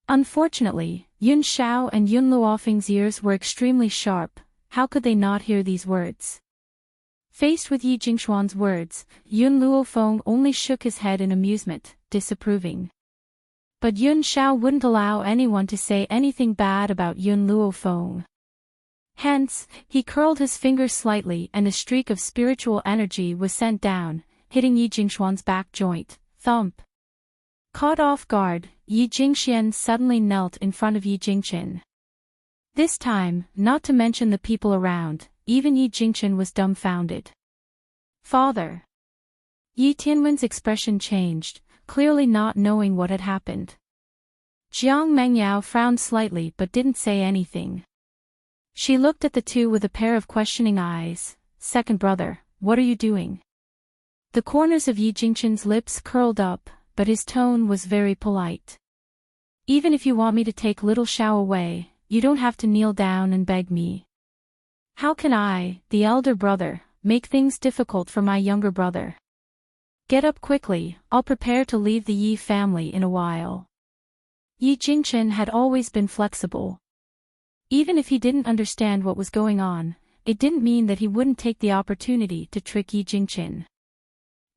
Unfortunately, Yun Shao and Yun Luofeng's ears were extremely sharp. How could they not hear these words? Faced with Yi Jingshuan's words, Yun Luofeng only shook his head in amusement, disapproving. But Yun Shao wouldn't allow anyone to say anything bad about Yun Luofeng. Hence, he curled his fingers slightly and a streak of spiritual energy was sent down, hitting Yi Jingshuan's back joint. Thump. Caught off guard, Yi Jingxian suddenly knelt in front of Yi Jingchen. This time, not to mention the people around, even Yi Jingchen was dumbfounded. Father. Yi Tianwen's expression changed, clearly not knowing what had happened. Jiang Mengyao frowned slightly but didn't say anything. She looked at the two with a pair of questioning eyes. Second brother, what are you doing? The corners of Yi Jingchen's lips curled up, but his tone was very polite. Even if you want me to take little Shao away, you don't have to kneel down and beg me. How can I, the elder brother, make things difficult for my younger brother? Get up quickly, I'll prepare to leave the Yi family in a while. Yi Jingchen had always been flexible. Even if he didn't understand what was going on, it didn't mean that he wouldn't take the opportunity to trick Yi Jingchen.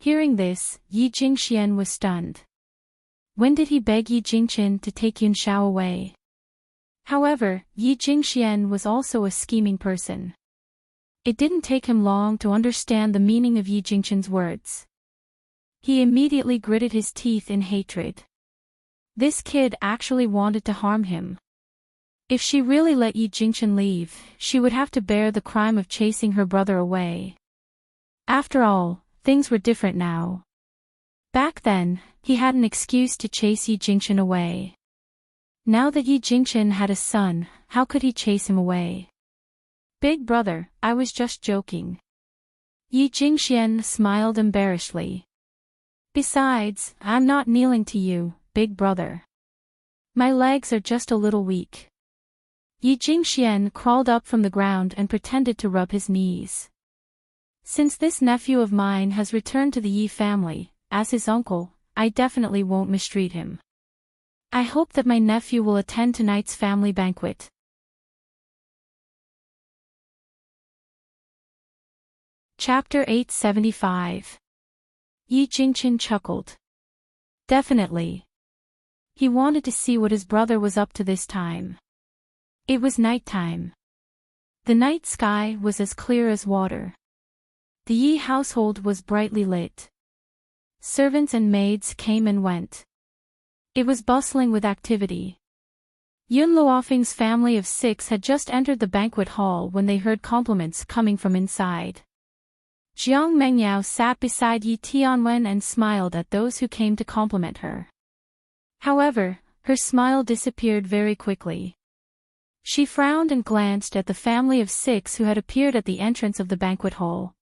Hearing this, Yi Jingxian was stunned. When did he beg Yi Jingchen to take Yun Shao away? However, Yi Jingxian was also a scheming person. It didn't take him long to understand the meaning of Yi Jingchen's words. He immediately gritted his teeth in hatred. This kid actually wanted to harm him. If she really let Yi Jingchen leave, she would have to bear the crime of chasing her brother away. After all, things were different now. Back then, he had an excuse to chase Yi Jingchen away. Now that Yi Jingchen had a son, how could he chase him away? Big brother, I was just joking. Yi Jingxian smiled embarrassedly. Besides, I'm not kneeling to you, big brother. My legs are just a little weak. Yi Jingxian crawled up from the ground and pretended to rub his knees. Since this nephew of mine has returned to the Yi family, as his uncle, I definitely won't mistreat him. I hope that my nephew will attend tonight's family banquet. Chapter 875. Yi Jingchen chuckled. Definitely. He wanted to see what his brother was up to this time. It was nighttime. The night sky was as clear as water. The Yi household was brightly lit. Servants and maids came and went. It was bustling with activity. Yun Luofeng's family of 6 had just entered the banquet hall when they heard compliments coming from inside. Jiang Mengyao sat beside Yi Tianwen and smiled at those who came to compliment her. However, her smile disappeared very quickly. She frowned and glanced at the family of 6 who had appeared at the entrance of the banquet hall.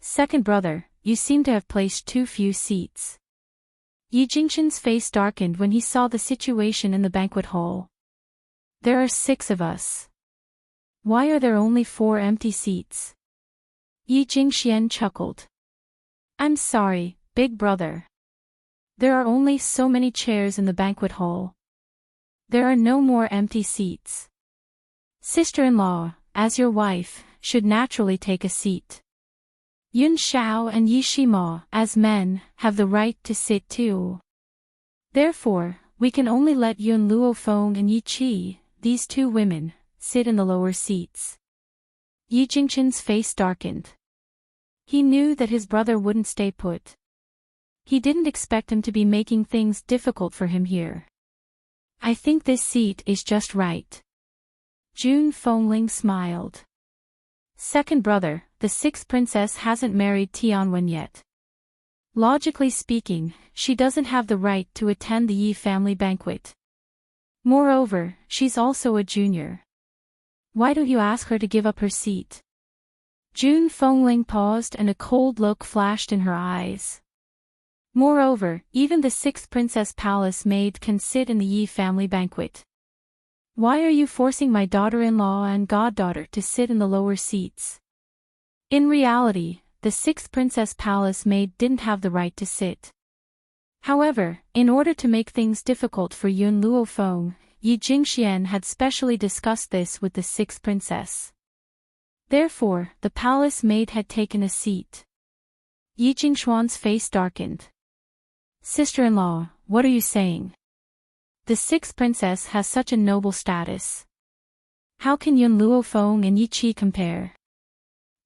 Second brother, you seem to have placed too few seats. Yi Jingchen's face darkened when he saw the situation in the banquet hall. There are 6 of us. Why are there only 4 empty seats? Yi Jingxian chuckled. I'm sorry, big brother. There are only so many chairs in the banquet hall. There are no more empty seats. Sister-in-law, as your wife, should naturally take a seat. Yun Shao and Yi Shimo, as men, have the right to sit too. Therefore, we can only let Yun Luofeng and Yi Qi, these two women, sit in the lower seats. Yi Jingqian's face darkened. He knew that his brother wouldn't stay put. He didn't expect him to be making things difficult for him here. I think this seat is just right. Jun Fengling smiled. Second brother, the sixth princess hasn't married Tianwen yet. Logically speaking, she doesn't have the right to attend the Yi family banquet. Moreover, she's also a junior. Why don't you ask her to give up her seat? Jun Fengling paused and a cold look flashed in her eyes. Moreover, even the sixth princess palace maid can sit in the Yi family banquet. Why are you forcing my daughter-in-law and goddaughter to sit in the lower seats? In reality, the sixth princess palace maid didn't have the right to sit. However, in order to make things difficult for Yun Luofeng, Yi Jingxian had specially discussed this with the sixth princess. Therefore, the palace maid had taken a seat. Yi Jingshuan's face darkened. Sister-in-law, what are you saying? The sixth princess has such a noble status. How can Yun Luofeng and Yi Qi compare?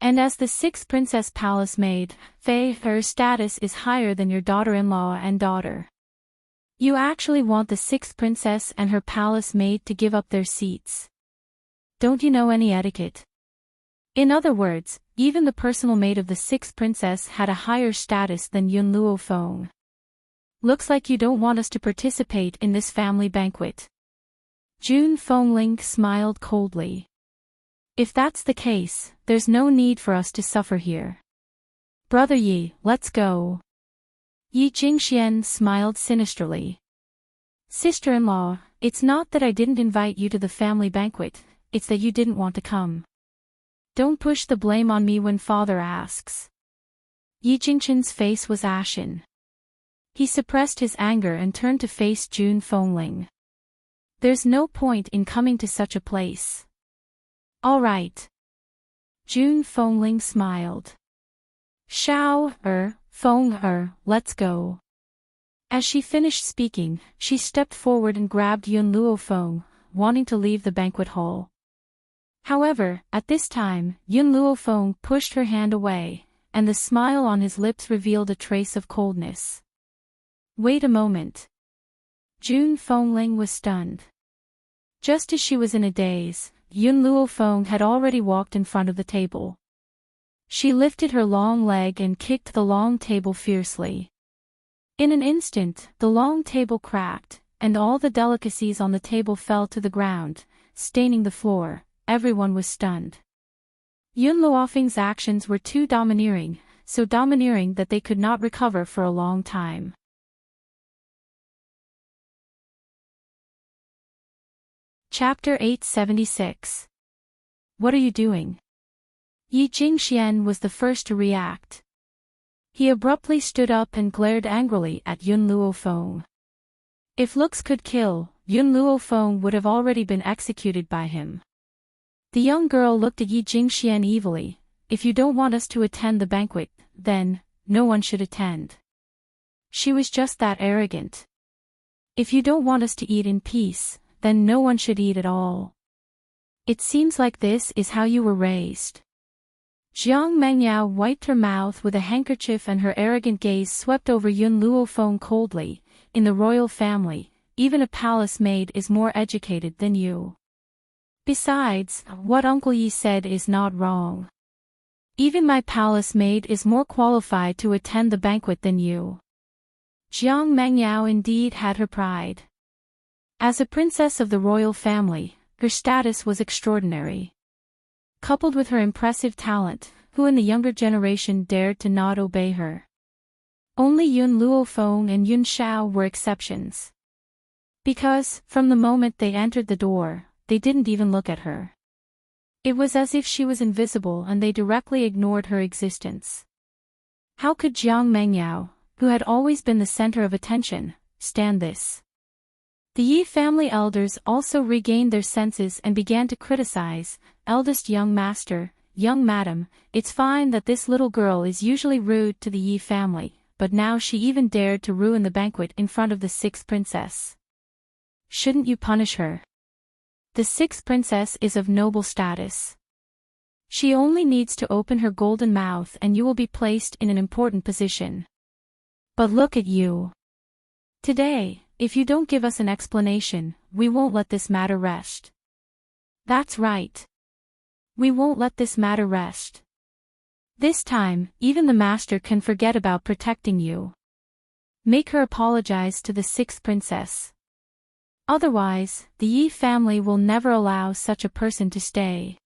And as the sixth princess palace maid, her status is higher than your daughter-in-law and daughter. You actually want the sixth princess and her palace maid to give up their seats. Don't you know any etiquette? In other words, even the personal maid of the sixth princess had a higher status than Yun Luofeng. Looks like you don't want us to participate in this family banquet. Jun Fengling smiled coldly. If that's the case, there's no need for us to suffer here. Brother Yi, let's go. Yi Jingxian smiled sinisterly. Sister-in-law, it's not that I didn't invite you to the family banquet, it's that you didn't want to come. Don't push the blame on me when father asks. Yi Jingqian's face was ashen. He suppressed his anger and turned to face Jun Fengling. There's no point in coming to such a place. All right. Jun Fengling smiled. Feng, let's go. As she finished speaking, she stepped forward and grabbed Yun Luofeng, wanting to leave the banquet hall. However, at this time, Yun Luofeng pushed her hand away, and the smile on his lips revealed a trace of coldness. Wait a moment. Jun Fengling was stunned. Just as she was in a daze, Yun Luofeng had already walked in front of the table. She lifted her long leg and kicked the long table fiercely. In an instant, the long table cracked, and all the delicacies on the table fell to the ground, staining the floor. Everyone was stunned. Yun Luofeng's actions were too domineering, so domineering that they could not recover for a long time. Chapter 876. What are you doing? Yi Jingxian was the first to react. He abruptly stood up and glared angrily at Yun Luofeng. If looks could kill, Yun Luofeng would have already been executed by him. The young girl looked at Yi Jingxian evilly. If you don't want us to attend the banquet, then, no one should attend. She was just that arrogant. If you don't want us to eat in peace, then no one should eat at all. It seems like this is how you were raised. Jiang Mengyao wiped her mouth with a handkerchief and her arrogant gaze swept over Yun Luofeng coldly. In the royal family, even a palace maid is more educated than you. Besides, what Uncle Yi said is not wrong. Even my palace maid is more qualified to attend the banquet than you. Jiang Mengyao indeed had her pride. As a princess of the royal family, her status was extraordinary. Coupled with her impressive talent, who in the younger generation dared to not obey her? Only Yun Luofeng and Yun Shao were exceptions. Because, from the moment they entered the door, they didn't even look at her. It was as if she was invisible and they directly ignored her existence. How could Jiang Mengyao, who had always been the center of attention, stand this? The Yi family elders also regained their senses and began to criticize. Eldest young master, young madam, it's fine that this little girl is usually rude to the Yi family, but now she even dared to ruin the banquet in front of the sixth princess. shouldn't you punish her? The sixth princess is of noble status. She only needs to open her golden mouth and you will be placed in an important position. But look at you. Today, if you don't give us an explanation, we won't let this matter rest. That's right. We won't let this matter rest. This time, even the master can forget about protecting you. Make her apologize to the sixth princess. Otherwise, the Yi family will never allow such a person to stay.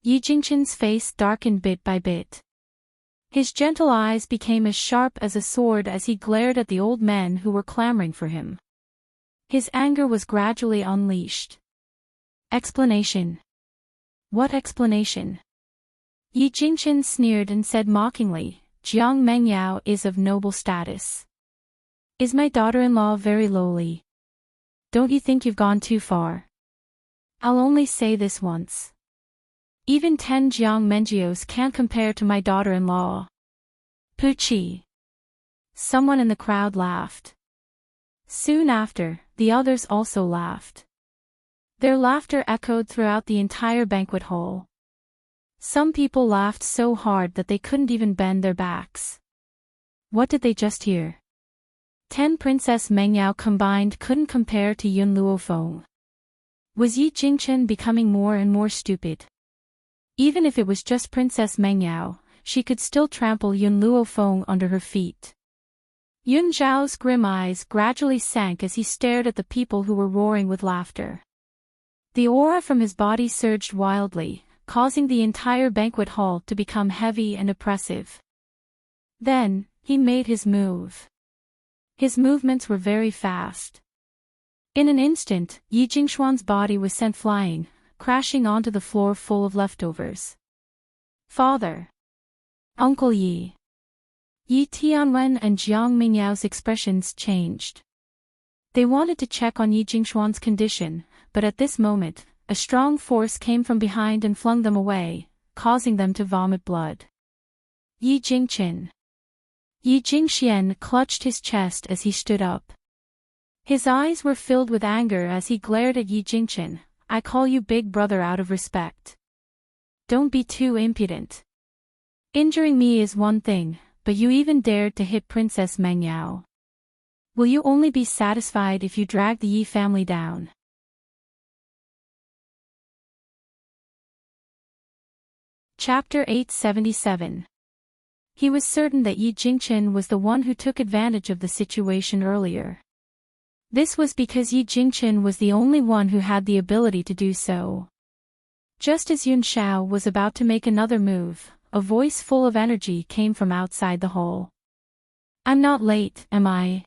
Yi Jingqian's face darkened bit by bit. His gentle eyes became as sharp as a sword as he glared at the old men who were clamoring for him. His anger was gradually unleashed. Explanation. What explanation? Yi Jingqian sneered and said mockingly, Jiang Mengyao is of noble status. Is my daughter-in-law very lowly? Don't you think you've gone too far? I'll only say this once. Even 10 Jiang Mengios can't compare to my daughter-in-law. Puchi. Someone in the crowd laughed. Soon after, the others also laughed. Their laughter echoed throughout the entire banquet hall. Some people laughed so hard that they couldn't even bend their backs. What did they just hear? 10 Princess Mengyao combined couldn't compare to Yun Luofeng. Was Yi Jingqian becoming more and more stupid? Even if it was just Princess Mengyao, she could still trample Yun Luofeng under her feet. Yun Zhao's grim eyes gradually sank as he stared at the people who were roaring with laughter. The aura from his body surged wildly, causing the entire banquet hall to become heavy and oppressive. Then, he made his move. His movements were very fast. In an instant, Yi Jingxuan's body was sent flying, crashing onto the floor full of leftovers. Father! Uncle Yi! Yi Tianwen and Jiang Mingyao's expressions changed. They wanted to check on Yi Jingxuan's condition, but at this moment, a strong force came from behind and flung them away, causing them to vomit blood. Yi Jingqian. Yi Jingxian clutched his chest as he stood up. His eyes were filled with anger as he glared at Yi Jingqian. I call you big brother out of respect. Don't be too impudent. Injuring me is one thing, but you even dared to hit Princess Mengyao. Will you only be satisfied if you drag the Yi family down? Chapter 877. He was certain that Yi Jingqian was the one who took advantage of the situation earlier. This was because Yi Jingqian was the only one who had the ability to do so. Just as Yun Xiao was about to make another move, a voice full of energy came from outside the hall. I'm not late, am I?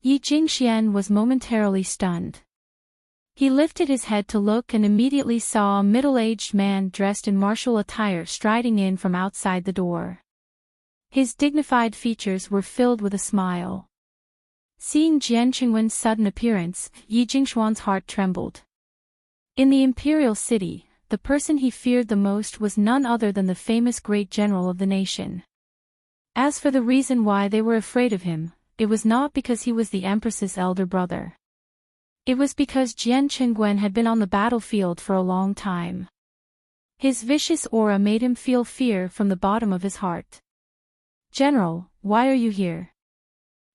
Yi Jingxian was momentarily stunned. He lifted his head to look and immediately saw a middle-aged man dressed in martial attire striding in from outside the door. His dignified features were filled with a smile. Seeing Jian Qingwen's sudden appearance, Yi Jingxuan's heart trembled. In the imperial city, the person he feared the most was none other than the famous great general of the nation. As for the reason why they were afraid of him, it was not because he was the empress's elder brother. It was because Jian Qingwen had been on the battlefield for a long time. His vicious aura made him feel fear from the bottom of his heart. General, why are you here?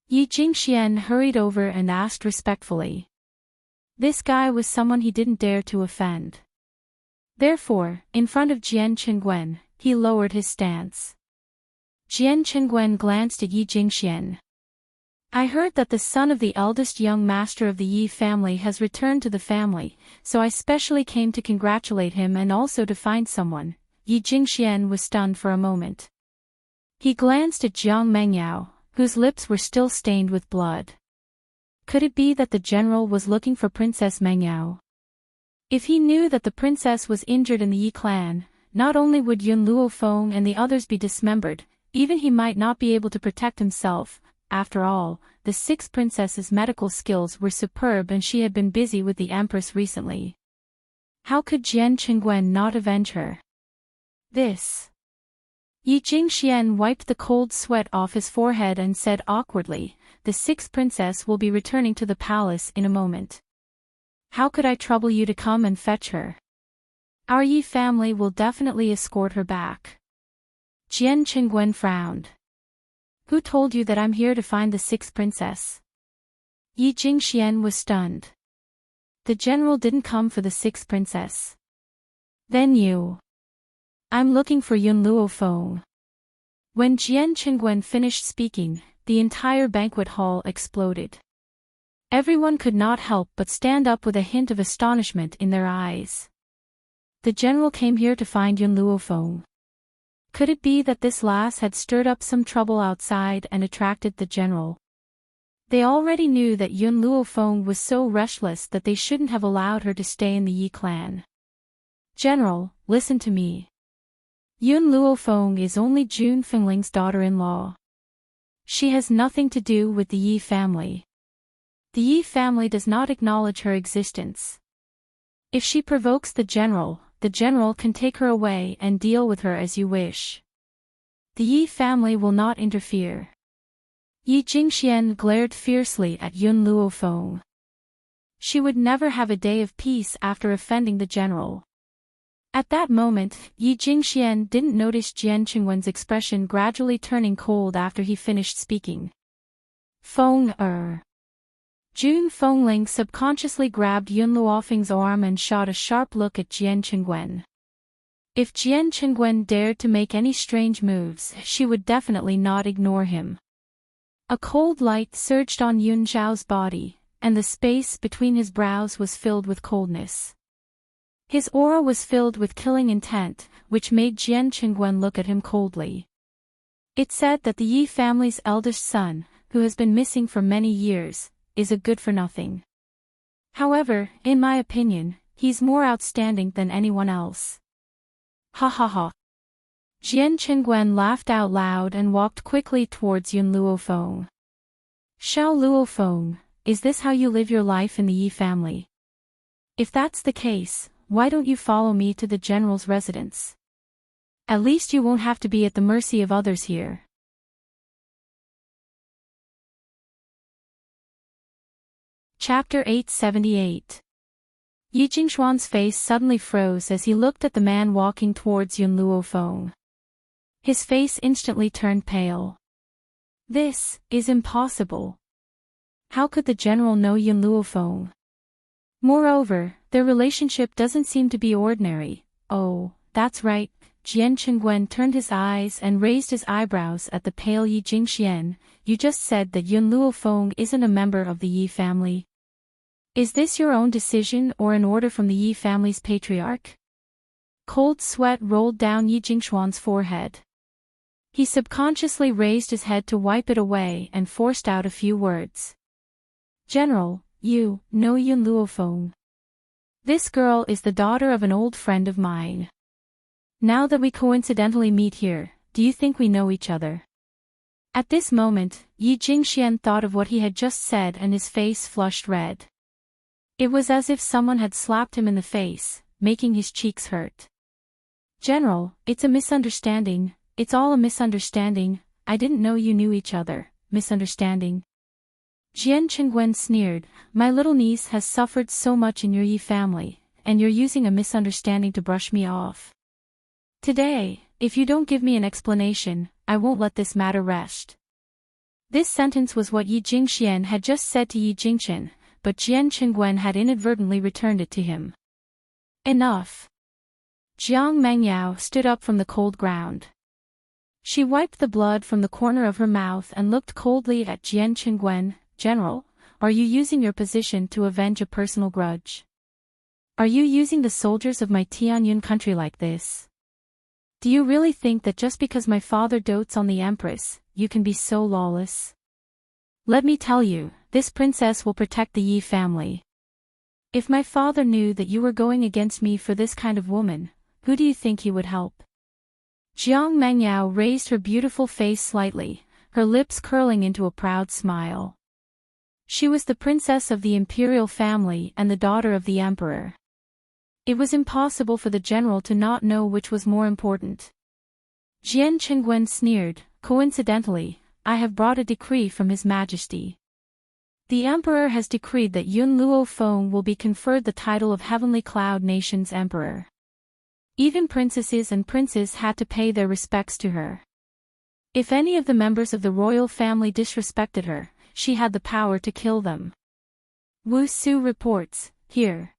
Yi Jingxian hurried over and asked respectfully. This guy was someone he didn't dare to offend. Therefore, in front of Jian Qingwen, he lowered his stance. Jian Qingwen glanced at Yi Jingxian. I heard that the son of the eldest young master of the Yi family has returned to the family, so I specially came to congratulate him and also to find someone. Yi Jingxian was stunned for a moment. He glanced at Jiang Mengyao, whose lips were still stained with blood. Could it be that the general was looking for Princess Mengyao? If he knew that the princess was injured in the Yi clan, not only would Yun Luofeng and the others be dismembered, even he might not be able to protect himself. After all, the sixth princess's medical skills were superb and she had been busy with the empress recently. How could Jian Qingwen not avenge her? This Yi Jingxian wiped the cold sweat off his forehead and said awkwardly, "The sixth princess will be returning to the palace in a moment. How could I trouble you to come and fetch her? Our Yi family will definitely escort her back." Jian Qingwen frowned. "Who told you that I'm here to find the sixth princess?" Yi Jingxian was stunned. "The general didn't come for the sixth princess. Then you..." "I'm looking for Yun Luofeng." When Jian Qingwen finished speaking, the entire banquet hall exploded. Everyone could not help but stand up with a hint of astonishment in their eyes. The general came here to find Yun Luofeng. Could it be that this lass had stirred up some trouble outside and attracted the general? They already knew that Yun Luofeng was so restless that they shouldn't have allowed her to stay in the Yi clan. "General, listen to me. Yun Luofeng is only Jun Fengling's daughter-in-law. She has nothing to do with the Yi family. The Yi family does not acknowledge her existence. If she provokes the general can take her away and deal with her as you wish. The Yi family will not interfere." Yi Jingxian glared fiercely at Yun Luofeng. She would never have a day of peace after offending the general. At that moment, Yi Jingxian didn't notice Jian Qingwen's expression gradually turning cold after he finished speaking. Jun Fengling subconsciously grabbed Yun Luofeng's arm and shot a sharp look at Jian Qingwen. If Jian Qingwen dared to make any strange moves, she would definitely not ignore him. A cold light surged on Yun Zhao's body, and the space between his brows was filled with coldness. His aura was filled with killing intent, which made Jian Qingwen look at him coldly. It said that the Yi family's eldest son, who has been missing for many years, is a good-for-nothing. However, in my opinion, he's more outstanding than anyone else. Ha ha ha. Jian Qingwen laughed out loud and walked quickly towards Yun Luofeng. "Xiao Luofeng, is this how you live your life in the Yi family? If that's the case, why don't you follow me to the general's residence? At least you won't have to be at the mercy of others here." Chapter 878. Yi Jingxuan's face suddenly froze as he looked at the man walking towards Yun Luofeng. His face instantly turned pale. This is impossible. How could the general know Yun Luofeng? Moreover, their relationship doesn't seem to be ordinary. "Oh, that's right." Jian Qingwen turned his eyes and raised his eyebrows at the pale Yi Jingxian. "You just said that Yun Luofeng isn't a member of the Yi family. Is this your own decision or an order from the Yi family's patriarch?" Cold sweat rolled down Yi Jingxuan's forehead. He subconsciously raised his head to wipe it away and forced out a few words. "General, you know Yun Luofeng. This girl is the daughter of an old friend of mine. Now that we coincidentally meet here, do you think we know each other?" At this moment, Yi Jingxian thought of what he had just said and his face flushed red. It was as if someone had slapped him in the face, making his cheeks hurt. "General, it's a misunderstanding. It's all a misunderstanding. I didn't know you knew each other." "Misunderstanding?" Jian Qingwen sneered. "My little niece has suffered so much in your Yi family, and you're using a misunderstanding to brush me off. Today, if you don't give me an explanation, I won't let this matter rest." This sentence was what Yi Jingxian had just said to Yi Jingchen, but Jian Qingwen had inadvertently returned it to him. "Enough." Jiang Mengyao stood up from the cold ground. She wiped the blood from the corner of her mouth and looked coldly at Jian Qingwen. "General, are you using your position to avenge a personal grudge? Are you using the soldiers of my Tianyun country like this? Do you really think that just because my father dotes on the Empress, you can be so lawless? Let me tell you, this princess will protect the Yi family. If my father knew that you were going against me for this kind of woman, who do you think he would help?" Jiang Mengyao raised her beautiful face slightly, her lips curling into a proud smile. She was the princess of the imperial family and the daughter of the emperor. It was impossible for the general to not know which was more important. Jian Qingwen sneered, "Coincidentally, I have brought a decree from His Majesty. The Emperor has decreed that Yun Luo Feng will be conferred the title of Heavenly Cloud Nation's Emperor. Even princesses and princes had to pay their respects to her. If any of the members of the royal family disrespected her, she had the power to kill them." Wu Su reports, here.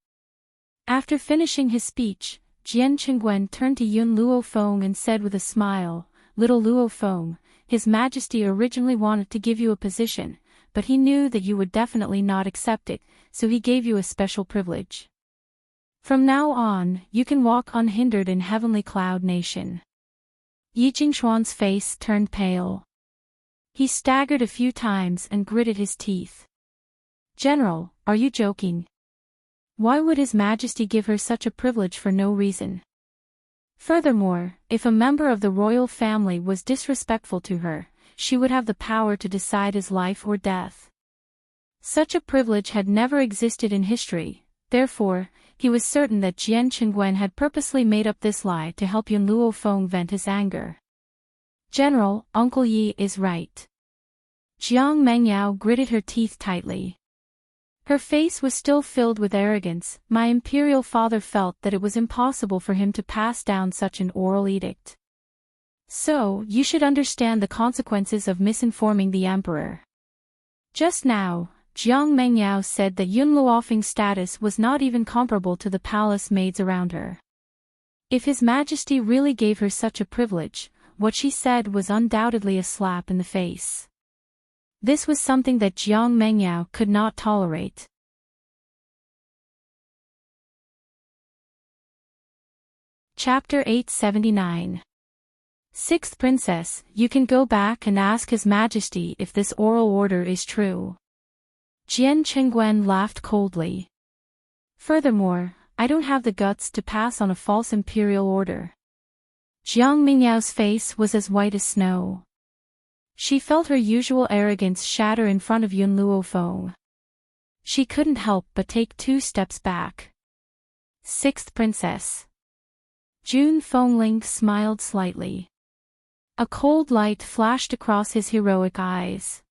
After finishing his speech, Jian Qingwen turned to Yun Luo Feng and said with a smile, "Little Luo Feng, His Majesty originally wanted to give you a position, but he knew that you would definitely not accept it, so he gave you a special privilege. From now on, you can walk unhindered in Heavenly Cloud Nation." Yi Jingshuan's face turned pale. He staggered a few times and gritted his teeth. "General, are you joking? Why would His Majesty give her such a privilege for no reason? Furthermore, if a member of the royal family was disrespectful to her, she would have the power to decide his life or death. Such a privilege had never existed in history, therefore, he was certain that Jian Qingwen had purposely made up this lie to help Yun Luo Feng vent his anger. "General, Uncle Yi is right." Jiang Mengyao gritted her teeth tightly. Her face was still filled with arrogance. "My imperial father felt that it was impossible for him to pass down such an oral edict. So, you should understand the consequences of misinforming the emperor." Just now, Jiang Mengyao said that Yun Luofeng's status was not even comparable to the palace maids around her. If His Majesty really gave her such a privilege, what she said was undoubtedly a slap in the face. This was something that Jiang Mengyao could not tolerate. Chapter 879. Sixth Princess, you can go back and ask His Majesty if this oral order is true. Jian Qingwen laughed coldly. Furthermore, I don't have the guts to pass on a false imperial order. Jiang Mingyao's face was as white as snow. She felt her usual arrogance shatter in front of Yun Luo Feng. She couldn't help but take 2 steps back. Sixth Princess. Jun Fengling smiled slightly. A cold light flashed across his heroic eyes.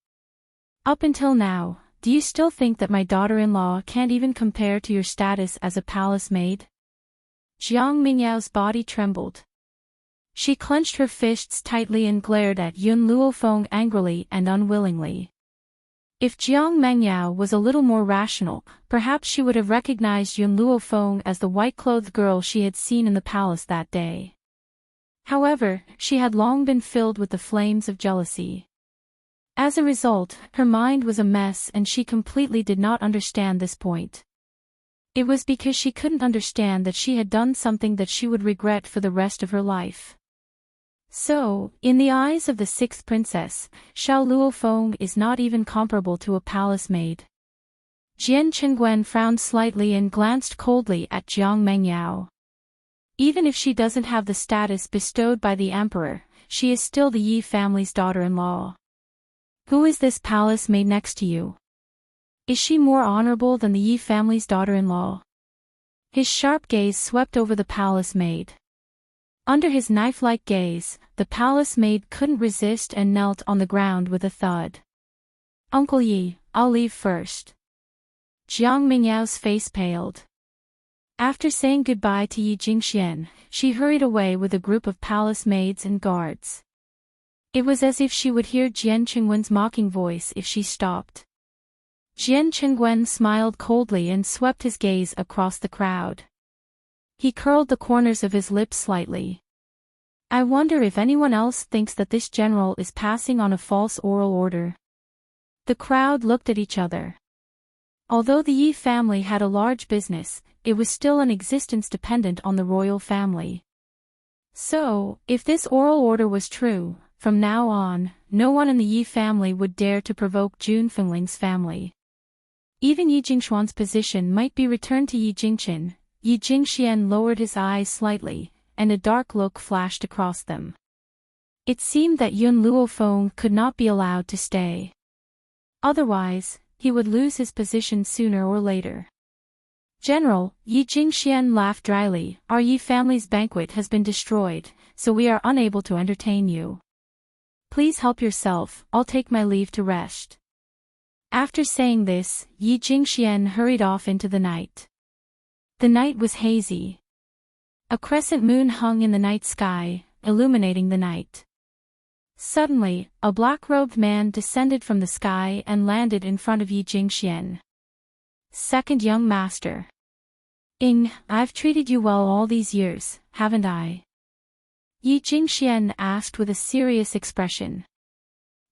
"Up until now, do you still think that my daughter-in-law can't even compare to your status as a palace maid?" Jiang Mingyao's body trembled. She clenched her fists tightly and glared at Yun Luo Feng angrily and unwillingly. If Jiang Mengyao was a little more rational, perhaps she would have recognized Yun Luo Feng as the white-clothed girl she had seen in the palace that day. However, she had long been filled with the flames of jealousy. As a result, her mind was a mess and she completely did not understand this point. It was because she couldn't understand that she had done something that she would regret for the rest of her life. So, in the eyes of the sixth princess, Xiao Luofeng is not even comparable to a palace maid. Jian Qingwen frowned slightly and glanced coldly at Jiang Mengyao. Even if she doesn't have the status bestowed by the emperor, she is still the Yi family's daughter-in-law. Who is this palace maid next to you? Is she more honorable than the Yi family's daughter-in-law? His sharp gaze swept over the palace maid. Under his knife-like gaze, the palace maid couldn't resist and knelt on the ground with a thud. Uncle Yi, I'll leave first. Jiang Mingyao's face paled. After saying goodbye to Yi Jingxian, she hurried away with a group of palace maids and guards. It was as if she would hear Jian Qingwen's mocking voice if she stopped. Jian Qingwen smiled coldly and swept his gaze across the crowd. He curled the corners of his lips slightly. I wonder if anyone else thinks that this general is passing on a false oral order. The crowd looked at each other. Although the Yi family had a large business, it was still an existence dependent on the royal family. So, if this oral order was true, from now on, no one in the Yi family would dare to provoke Jun Fengling's family. Even Yi Jingshuan's position might be returned to Yi Jingchen. Yi Jingxian lowered his eyes slightly, and a dark look flashed across them. It seemed that Yun Luofeng could not be allowed to stay. Otherwise, he would lose his position sooner or later. General, Yi Jingxian laughed dryly, our Yi family's banquet has been destroyed, so we are unable to entertain you. Please help yourself, I'll take my leave to rest. After saying this, Yi Jingxian hurried off into the night. The night was hazy. A crescent moon hung in the night sky, illuminating the night. Suddenly, a black-robed man descended from the sky and landed in front of Yi Jingxian. Second young master. I've treated you well all these years, haven't I? Yi Jingxian asked with a serious expression.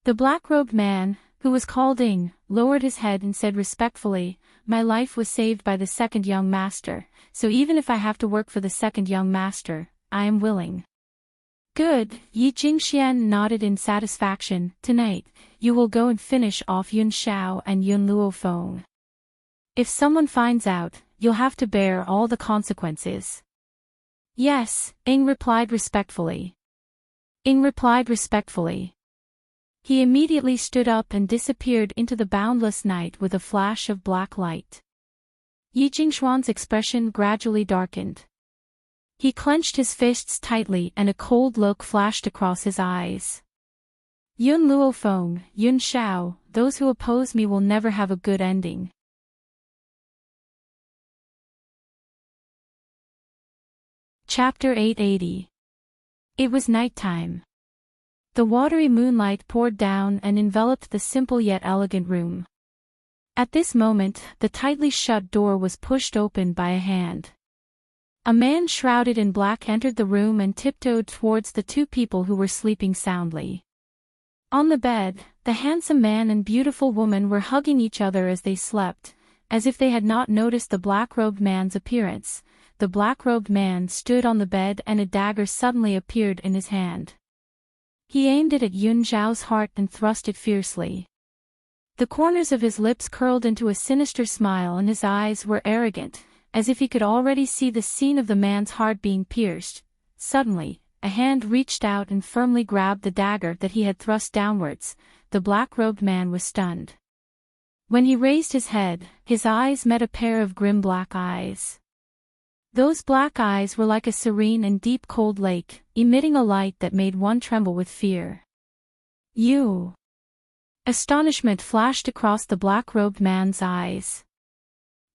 The black-robed man, who was called lowered his head and said respectfully, my life was saved by the second young master, so even if I have to work for the second young master, I am willing. Good, Yi Jingxian nodded in satisfaction, tonight, you will go and finish off Yun Xiao and Yun Luofeng. If someone finds out, you'll have to bear all the consequences. Yes, replied respectfully. Replied respectfully. He immediately stood up and disappeared into the boundless night with a flash of black light. Yi Jingxuan's expression gradually darkened. He clenched his fists tightly and a cold look flashed across his eyes. Yun Luofeng, Yun Xiao, those who oppose me will never have a good ending. Chapter 880. It was nighttime. The watery moonlight poured down and enveloped the simple yet elegant room. At this moment, the tightly shut door was pushed open by a hand. A man shrouded in black entered the room and tiptoed towards the two people who were sleeping soundly. On the bed, the handsome man and beautiful woman were hugging each other as they slept, as if they had not noticed the black-robed man's appearance. The black-robed man stood on the bed and a dagger suddenly appeared in his hand. He aimed it at Yun Xiao's heart and thrust it fiercely. The corners of his lips curled into a sinister smile and his eyes were arrogant, as if he could already see the scene of the man's heart being pierced. Suddenly, a hand reached out and firmly grabbed the dagger that he had thrust downwards. The black-robed man was stunned. When he raised his head, his eyes met a pair of grim black eyes. Those black eyes were like a serene and deep cold lake, emitting a light that made one tremble with fear. You! Astonishment flashed across the black-robed man's eyes.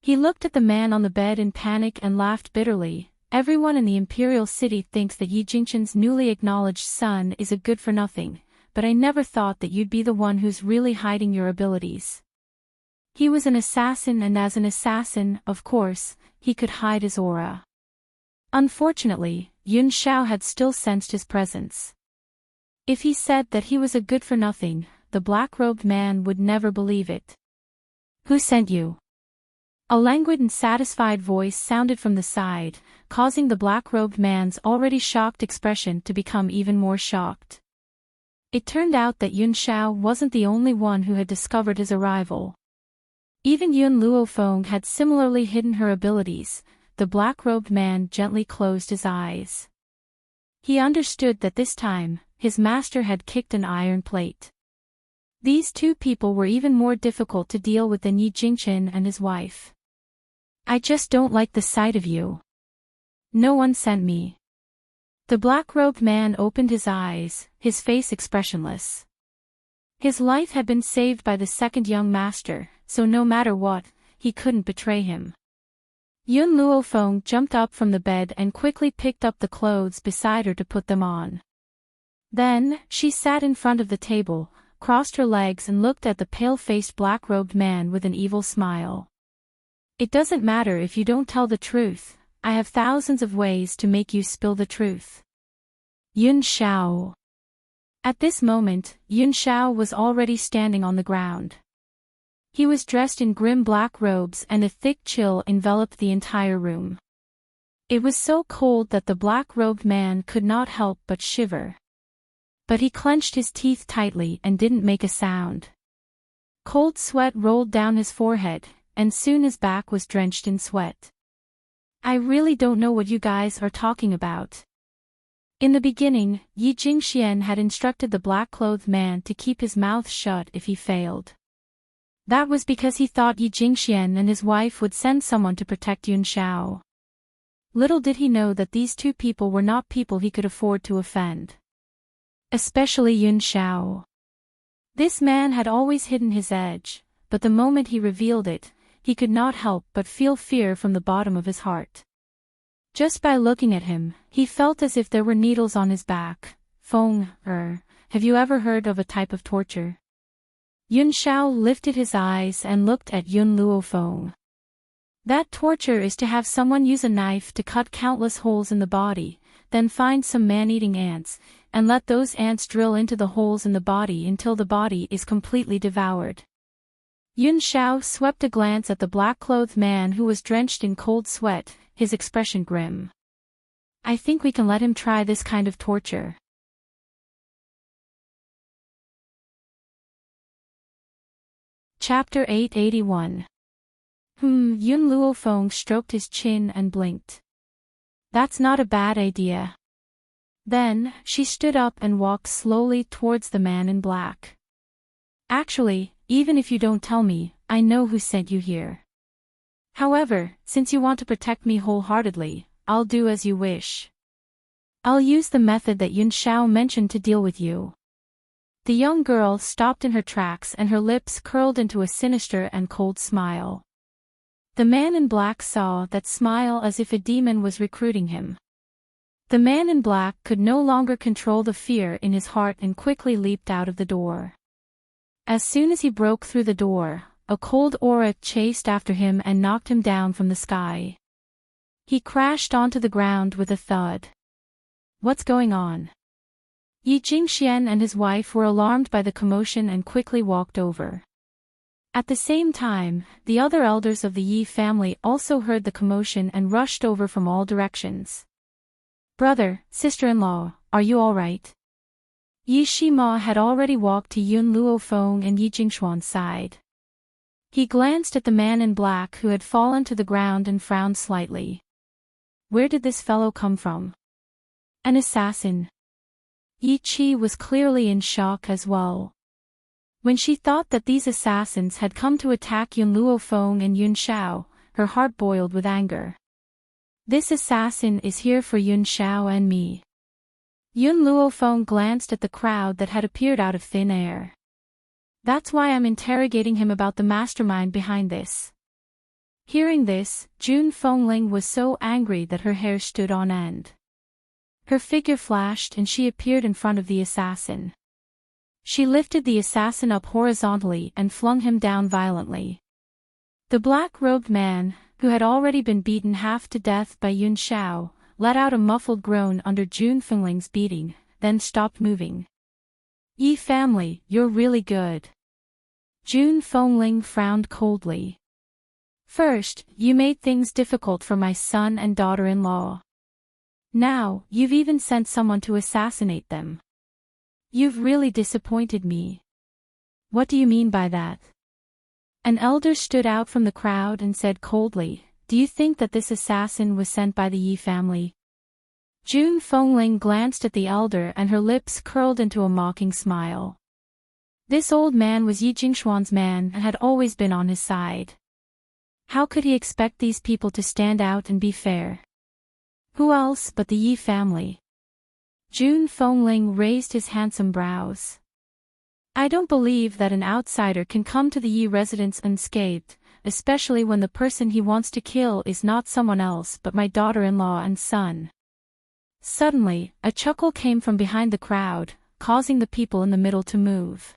He looked at the man on the bed in panic and laughed bitterly. Everyone in the imperial city thinks that Yi Jingxian's newly acknowledged son is a good-for-nothing, but I never thought that you'd be the one who's really hiding your abilities. He was an assassin and as an assassin, of course, he could hide his aura. Unfortunately, Yun Xiao had still sensed his presence. If he said that he was a good-for-nothing, the black-robed man would never believe it. Who sent you? A languid and satisfied voice sounded from the side, causing the black-robed man's already shocked expression to become even more shocked. It turned out that Yun Xiao wasn't the only one who had discovered his arrival. Even Yun Luofeng had similarly hidden her abilities. The black-robed man gently closed his eyes. He understood that this time, his master had kicked an iron plate. These two people were even more difficult to deal with than Yi Jingxian and his wife. I just don't like the sight of you. No one sent me. The black-robed man opened his eyes, his face expressionless. His life had been saved by the second young master, so no matter what, he couldn't betray him. Yun Luofeng jumped up from the bed and quickly picked up the clothes beside her to put them on. Then, she sat in front of the table, crossed her legs and looked at the pale-faced black-robed man with an evil smile. It doesn't matter if you don't tell the truth, I have thousands of ways to make you spill the truth. Yun Xiao. At this moment, Yun Xiao was already standing on the ground. He was dressed in grim black robes and a thick chill enveloped the entire room. It was so cold that the black-robed man could not help but shiver. But he clenched his teeth tightly and didn't make a sound. Cold sweat rolled down his forehead, and soon his back was drenched in sweat. I really don't know what you guys are talking about. In the beginning, Yi Jingxian had instructed the black-clothed man to keep his mouth shut if he failed. That was because he thought Yi Jingxian and his wife would send someone to protect Yun Shao. Little did he know that these two people were not people he could afford to offend. Especially Yun Shao. This man had always hidden his edge, but the moment he revealed it, he could not help but feel fear from the bottom of his heart. Just by looking at him, he felt as if there were needles on his back. Have you ever heard of a type of torture? Yun Shao lifted his eyes and looked at Yun Luofeng. That torture is to have someone use a knife to cut countless holes in the body, then find some man-eating ants, and let those ants drill into the holes in the body until the body is completely devoured. Yun Shao swept a glance at the black-clothed man who was drenched in cold sweat, his expression grim. I think we can let him try this kind of torture. Chapter 881. Yun Luofeng stroked his chin and blinked. That's not a bad idea. Then, she stood up and walked slowly towards the man in black. Actually, even if you don't tell me, I know who sent you here. However, since you want to protect me wholeheartedly, I'll do as you wish. I'll use the method that Yun Shao mentioned to deal with you. The young girl stopped in her tracks and her lips curled into a sinister and cold smile. The man in black saw that smile as if a demon was recruiting him. The man in black could no longer control the fear in his heart and quickly leaped out of the door. As soon as he broke through the door, a cold aura chased after him and knocked him down from the sky. He crashed onto the ground with a thud. What's going on? Yi Jingxian and his wife were alarmed by the commotion and quickly walked over. At the same time, the other elders of the Yi family also heard the commotion and rushed over from all directions. Brother, sister-in-law, are you all right? Yi Shima had already walked to Yun Luofeng and Yi Jingshuan's side. He glanced at the man in black who had fallen to the ground and frowned slightly. Where did this fellow come from? An assassin. Yi Qi was clearly in shock as well. When she thought that these assassins had come to attack Yun Luofeng and Yun Shao, her heart boiled with anger. This assassin is here for Yun Shao and me. Yun Luofeng glanced at the crowd that had appeared out of thin air. That's why I'm interrogating him about the mastermind behind this. Hearing this, Jun Fengling was so angry that her hair stood on end. Her figure flashed and she appeared in front of the assassin. She lifted the assassin up horizontally and flung him down violently. The black-robed man, who had already been beaten half to death by Yun Shao, let out a muffled groan under Jun Fengling's beating, then stopped moving. Yi family, you're really good. Jun Fengling frowned coldly. First, you made things difficult for my son and daughter-in-law. Now, you've even sent someone to assassinate them. You've really disappointed me. What do you mean by that? An elder stood out from the crowd and said coldly, do you think that this assassin was sent by the Yi family? Jun Fengling glanced at the elder and her lips curled into a mocking smile. This old man was Yi Jingshuan's man and had always been on his side. How could he expect these people to stand out and be fair? Who else but the Yi family? Jun Fengling raised his handsome brows. I don't believe that an outsider can come to the Yi residence unscathed, especially when the person he wants to kill is not someone else but my daughter-in-law and son. Suddenly, a chuckle came from behind the crowd, causing the people in the middle to move.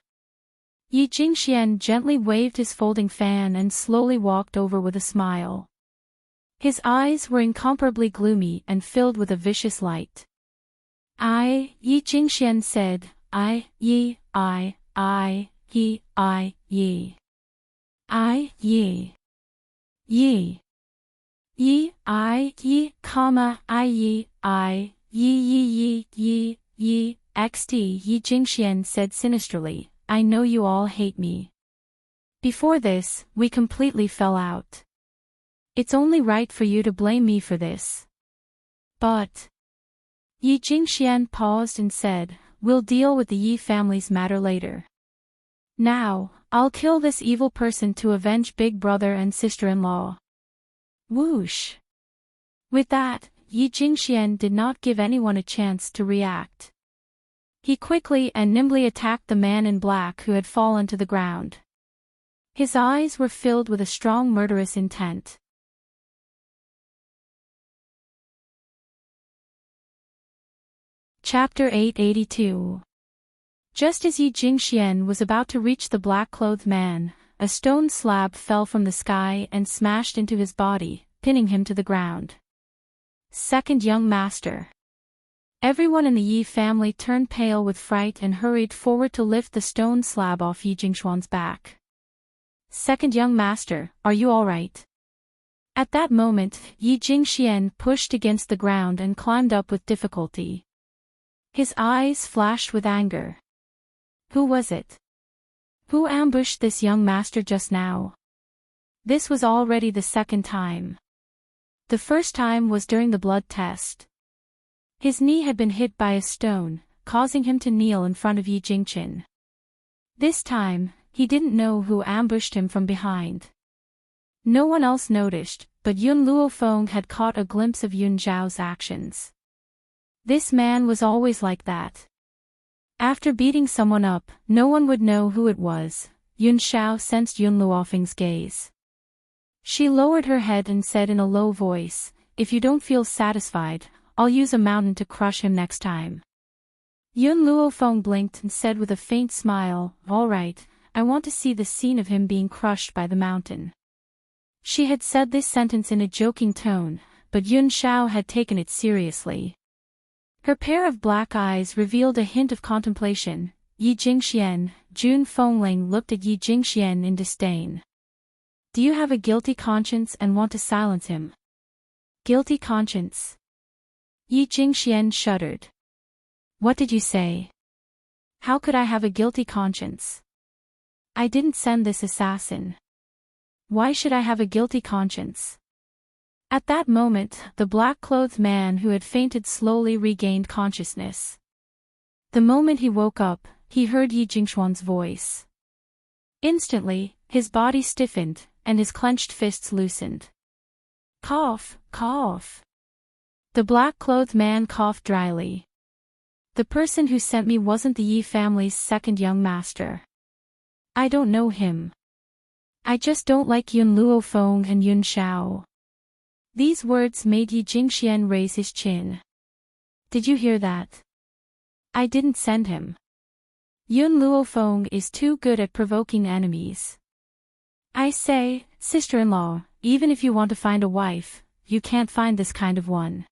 Yi Jingxian gently waved his folding fan and slowly walked over with a smile. His eyes were incomparably gloomy and filled with a vicious light. Yi Jingxian said, Yi. XD Yi Jingxian said sinisterly, I know you all hate me. Before this, we completely fell out. It's only right for you to blame me for this. But Yi Jingxian paused and said, we'll deal with the Yi family's matter later. Now, I'll kill this evil person to avenge big brother and sister-in-law. Whoosh! With that, Yi Jingxian did not give anyone a chance to react. He quickly and nimbly attacked the man in black who had fallen to the ground. His eyes were filled with a strong murderous intent. Chapter 882. Just as Yi Jingxian was about to reach the black-clothed man, a stone slab fell from the sky and smashed into his body, pinning him to the ground. Second young master. Everyone in the Yi family turned pale with fright and hurried forward to lift the stone slab off Yi Jingxuan's back. Second young master, are you all right? At that moment, Yi Jingxian pushed against the ground and climbed up with difficulty. His eyes flashed with anger. Who was it? Who ambushed this young master just now? This was already the second time. The first time was during the blood test. His knee had been hit by a stone, causing him to kneel in front of Yi Jingxian. This time, he didn't know who ambushed him from behind. No one else noticed, but Yun Luofeng had caught a glimpse of Yun Zhao's actions. This man was always like that. After beating someone up, no one would know who it was. Yun Zhao sensed Yun Luofeng's gaze. She lowered her head and said in a low voice, "If you don't feel satisfied, I'll use a mountain to crush him next time." Yun Luofeng blinked and said with a faint smile, "All right, I want to see the scene of him being crushed by the mountain." She had said this sentence in a joking tone, but Yun Zhao had taken it seriously. Her pair of black eyes revealed a hint of contemplation. Yi Jingxian, Jun Fengling looked at Yi Jingxian in disdain. "Do you have a guilty conscience and want to silence him?" Guilty conscience? Yi Jingxian shuddered. "What did you say? How could I have a guilty conscience? I didn't send this assassin. Why should I have a guilty conscience?" At that moment, the black-clothed man who had fainted slowly regained consciousness. The moment he woke up, he heard Yi Jingxuan's voice. Instantly, his body stiffened, and his clenched fists loosened. Cough, cough. The black-clothed man coughed dryly. "The person who sent me wasn't the Yi family's second young master. I don't know him. I just don't like Yun Luofeng and Yun Zhao." These words made Yi Jingxian raise his chin. "Did you hear that? I didn't send him. Yun Luofeng is too good at provoking enemies. I say, sister-in-law, even if you want to find a wife, you can't find this kind of one.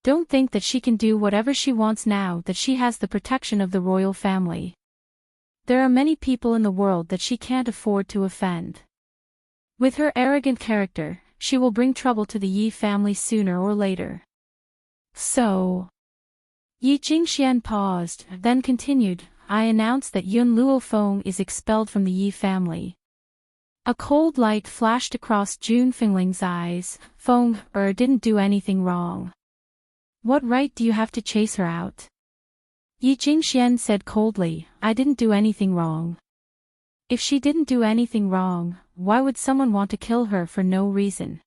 Don't think that she can do whatever she wants now that she has the protection of the royal family. There are many people in the world that she can't afford to offend. With her arrogant character, she will bring trouble to the Yi family sooner or later." So, Yi Jingxian paused, then continued, "I announce that Yun Luofeng is expelled from the Yi family." A cold light flashed across Jun Fengling's eyes. "Feng didn't do anything wrong. What right do you have to chase her out?" Yi Jingxian said coldly, "I didn't do anything wrong. If she didn't do anything wrong, why would someone want to kill her for no reason?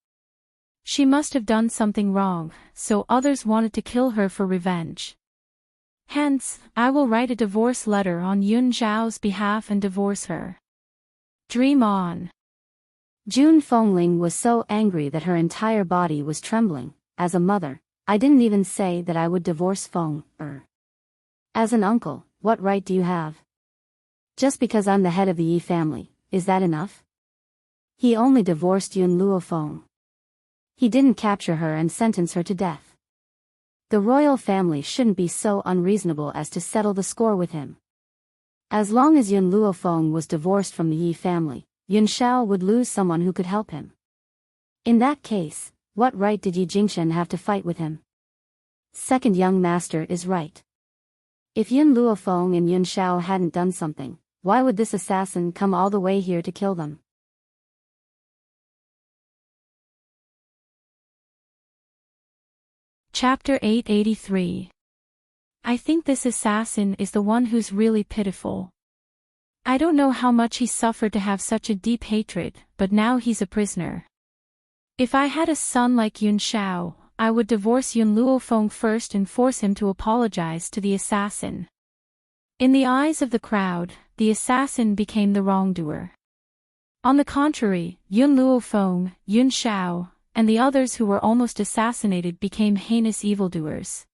She must have done something wrong, so others wanted to kill her for revenge. Hence, I will write a divorce letter on Yun Zhao's behalf and divorce her. Dream on." Jun Fengling was so angry that her entire body was trembling. "As a mother, I didn't even say that I would divorce Feng. As an uncle, what right do you have? Just because I'm the head of the Yi family, is that enough? He only divorced Yun Luofeng. He didn't capture her and sentence her to death. The royal family shouldn't be so unreasonable as to settle the score with him. As long as Yun Luofeng was divorced from the Yi family, Yun Zhao would lose someone who could help him. In that case, what right did Yi Jingxian have to fight with him? Second young master is right. If Yun Luofeng and Yun Zhao hadn't done something, why would this assassin come all the way here to kill them?" Chapter 883. I think this assassin is the one who's really pitiful. I don't know how much he suffered to have such a deep hatred, but now he's a prisoner. If I had a son like Yun Shao, I would divorce Yun Luofeng first and force him to apologize to the assassin. In the eyes of the crowd, the assassin became the wrongdoer. On the contrary, Yun Luofeng, Yun Shao, and the others who were almost assassinated became heinous evildoers.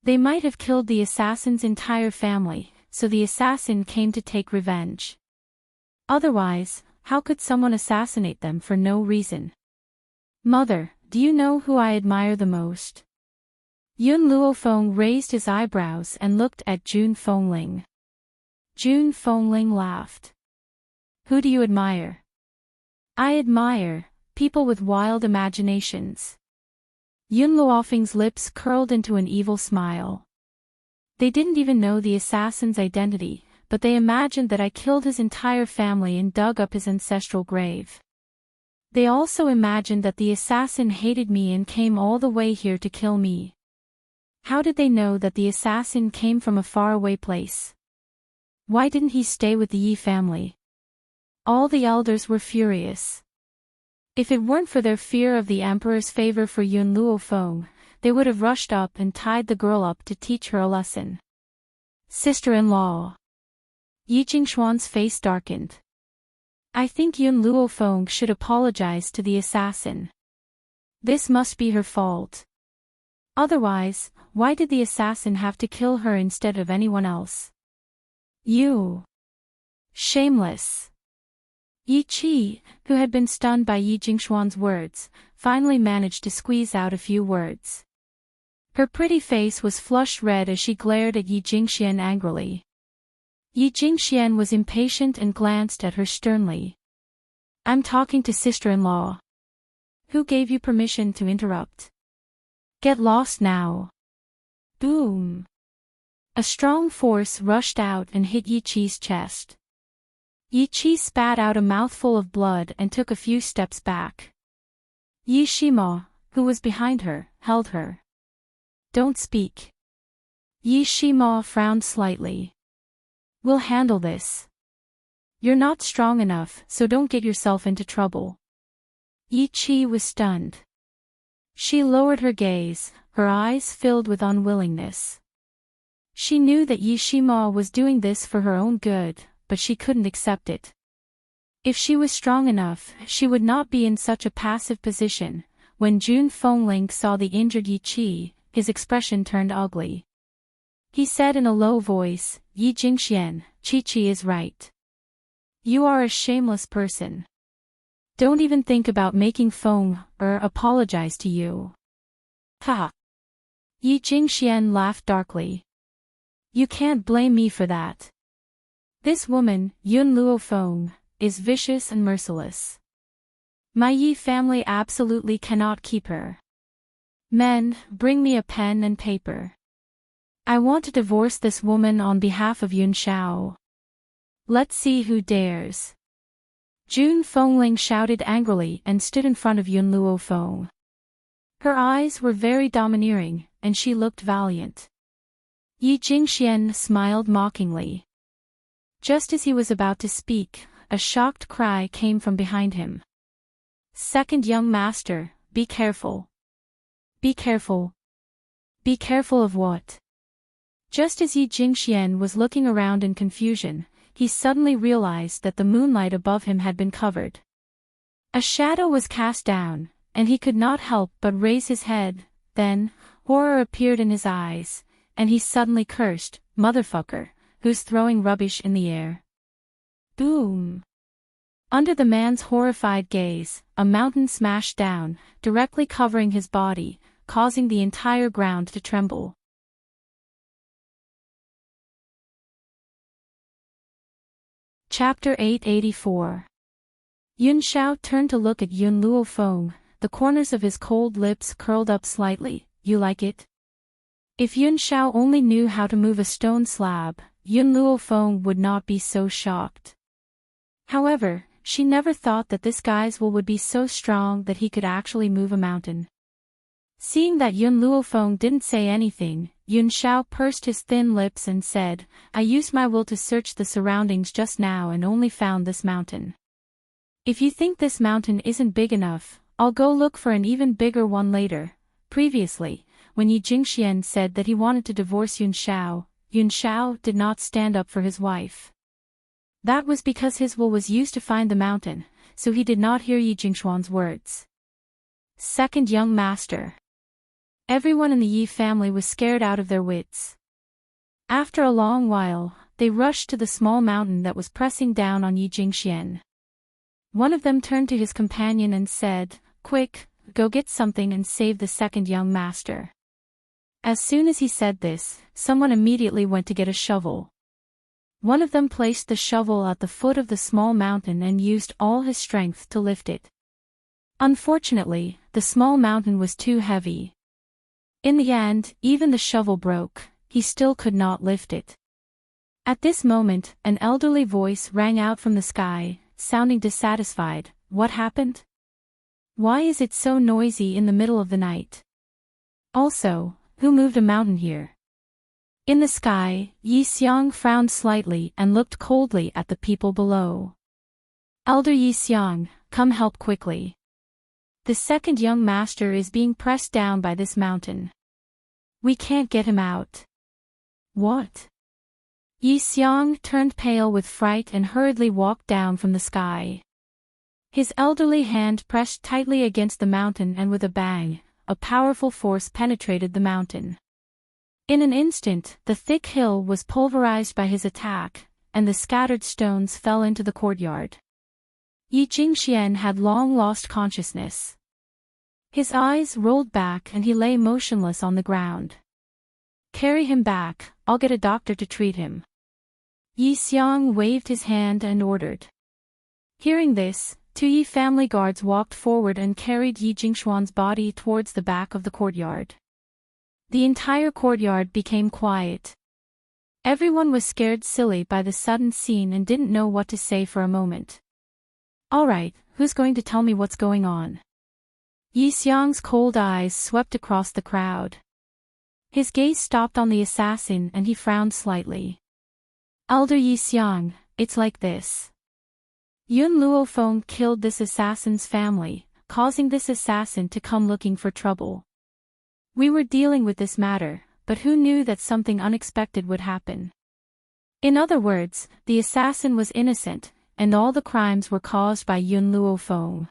They might have killed the assassin's entire family, so the assassin came to take revenge. Otherwise, how could someone assassinate them for no reason? Mother, do you know who I admire the most? Yun Luofeng raised his eyebrows and looked at Jun Fengling. Jun Fengling laughed. Who do you admire? I admire people with wild imaginations. Yun Luofeng's lips curled into an evil smile. They didn't even know the assassin's identity, but they imagined that I killed his entire family and dug up his ancestral grave. They also imagined that the assassin hated me and came all the way here to kill me. How did they know that the assassin came from a faraway place? Why didn't he stay with the Yi family? All the elders were furious. If it weren't for their fear of the emperor's favor for Yun Luofeng, they would have rushed up and tied the girl up to teach her a lesson. Sister-in-law. Yi Jingshuan's face darkened. I think Yun Luofeng should apologize to the assassin. This must be her fault. Otherwise, why did the assassin have to kill her instead of anyone else? You. Shameless. Yi Qi, who had been stunned by Yi Jingshuan's words, finally managed to squeeze out a few words. Her pretty face was flushed red as she glared at Yi Jingxian angrily. Yi Jingxian was impatient and glanced at her sternly. I'm talking to sister-in-law. Who gave you permission to interrupt? Get lost now. Boom. A strong force rushed out and hit Yi Qi's chest. Yi Qi spat out a mouthful of blood and took a few steps back. Yi Shima, who was behind her, held her. Don't speak. Yi Shima frowned slightly. We'll handle this. You're not strong enough, so don't get yourself into trouble. Yi Qi was stunned. She lowered her gaze, her eyes filled with unwillingness. She knew that Yi Shima was doing this for her own good, but she couldn't accept it. If she was strong enough, she would not be in such a passive position. When Jun Fengling saw the injured Yi Qi, his expression turned ugly. He said in a low voice, Yi Jingxian, Qi is right. You are a shameless person. Don't even think about making Feng apologize to you. Ha! Yi Jingxian laughed darkly. You can't blame me for that. This woman, Yun Luofeng, is vicious and merciless. My Yi family absolutely cannot keep her. Men, bring me a pen and paper. I want to divorce this woman on behalf of Yun Shao. Let's see who dares. Jun Fengling shouted angrily and stood in front of Yun Luofeng. Her eyes were very domineering, and she looked valiant. Yi Jingxian smiled mockingly. Just as he was about to speak, a shocked cry came from behind him. Second young master, be careful. Be careful. Be careful of what? Just as Yi Jingxian was looking around in confusion, he suddenly realized that the moonlight above him had been covered. A shadow was cast down, and he could not help but raise his head. Then, horror appeared in his eyes, and he suddenly cursed, "Motherfucker, who's throwing rubbish in the air?" Boom! Under the man's horrified gaze, a mountain smashed down, directly covering his body, causing the entire ground to tremble. Chapter 884. Yun Shao turned to look at Yun Luofeng, the corners of his cold lips curled up slightly. You like it? If Yun Shao only knew how to move a stone slab, Yun Luofeng would not be so shocked. However, she never thought that this guy's will would be so strong that he could actually move a mountain. Seeing that Yun Luofeng didn't say anything, Yun Shao pursed his thin lips and said, I used my will to search the surroundings just now and only found this mountain. If you think this mountain isn't big enough, I'll go look for an even bigger one later. Previously, when Yi Jingxian said that he wanted to divorce Yun Shao did not stand up for his wife. That was because his will was used to find the mountain, so he did not hear Yi Jingxuan's words. Second young master. Everyone in the Yi family was scared out of their wits. After a long while, they rushed to the small mountain that was pressing down on Yi Jingxian. One of them turned to his companion and said, Quick, go get something and save the second young master. As soon as he said this, someone immediately went to get a shovel. One of them placed the shovel at the foot of the small mountain and used all his strength to lift it. Unfortunately, the small mountain was too heavy. In the end, even the shovel broke, he still could not lift it. At this moment, an elderly voice rang out from the sky, sounding dissatisfied. What happened? Why is it so noisy in the middle of the night? Also, who moved a mountain here? In the sky, Yi Xiang frowned slightly and looked coldly at the people below. Elder Yi Xiang, come help quickly. The second young master is being pressed down by this mountain. We can't get him out. What? Yi Xiang turned pale with fright and hurriedly walked down from the sky. His elderly hand pressed tightly against the mountain and with a bang, a powerful force penetrated the mountain. In an instant, the thick hill was pulverized by his attack, and the scattered stones fell into the courtyard. Yi Jingxian had long lost consciousness. His eyes rolled back and he lay motionless on the ground. Carry him back, I'll get a doctor to treat him. Yi Xiang waved his hand and ordered. Hearing this, two Yi family guards walked forward and carried Yi Jingxuan's body towards the back of the courtyard. The entire courtyard became quiet. Everyone was scared silly by the sudden scene and didn't know what to say for a moment. All right, who's going to tell me what's going on? Yi Xiang's cold eyes swept across the crowd. His gaze stopped on the assassin and he frowned slightly. Elder Yi Xiang, it's like this. Yun Luofeng killed this assassin's family, causing this assassin to come looking for trouble. We were dealing with this matter, but who knew that something unexpected would happen? In other words, the assassin was innocent, and all the crimes were caused by Yun Luofeng.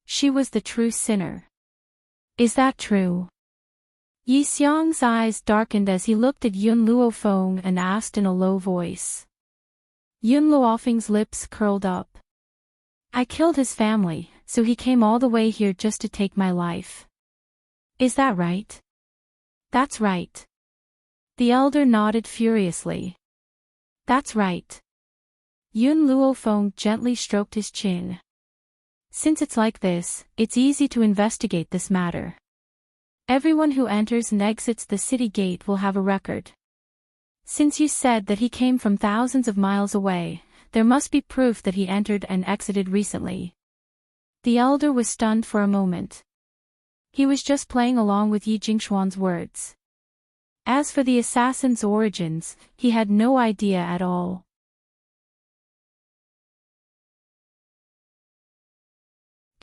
She was the true sinner. Is that true? Yi Xiang's eyes darkened as he looked at Yun Luofeng and asked in a low voice. Yun Luofeng's lips curled up. I killed his family, so he came all the way here just to take my life. Is that right? That's right. The elder nodded furiously. That's right. Yun Luofeng gently stroked his chin. Since it's like this, it's easy to investigate this matter. Everyone who enters and exits the city gate will have a record. Since you said that he came from thousands of miles away, there must be proof that he entered and exited recently. The elder was stunned for a moment. He was just playing along with Yi Jingxuan's words. As for the assassin's origins, he had no idea at all.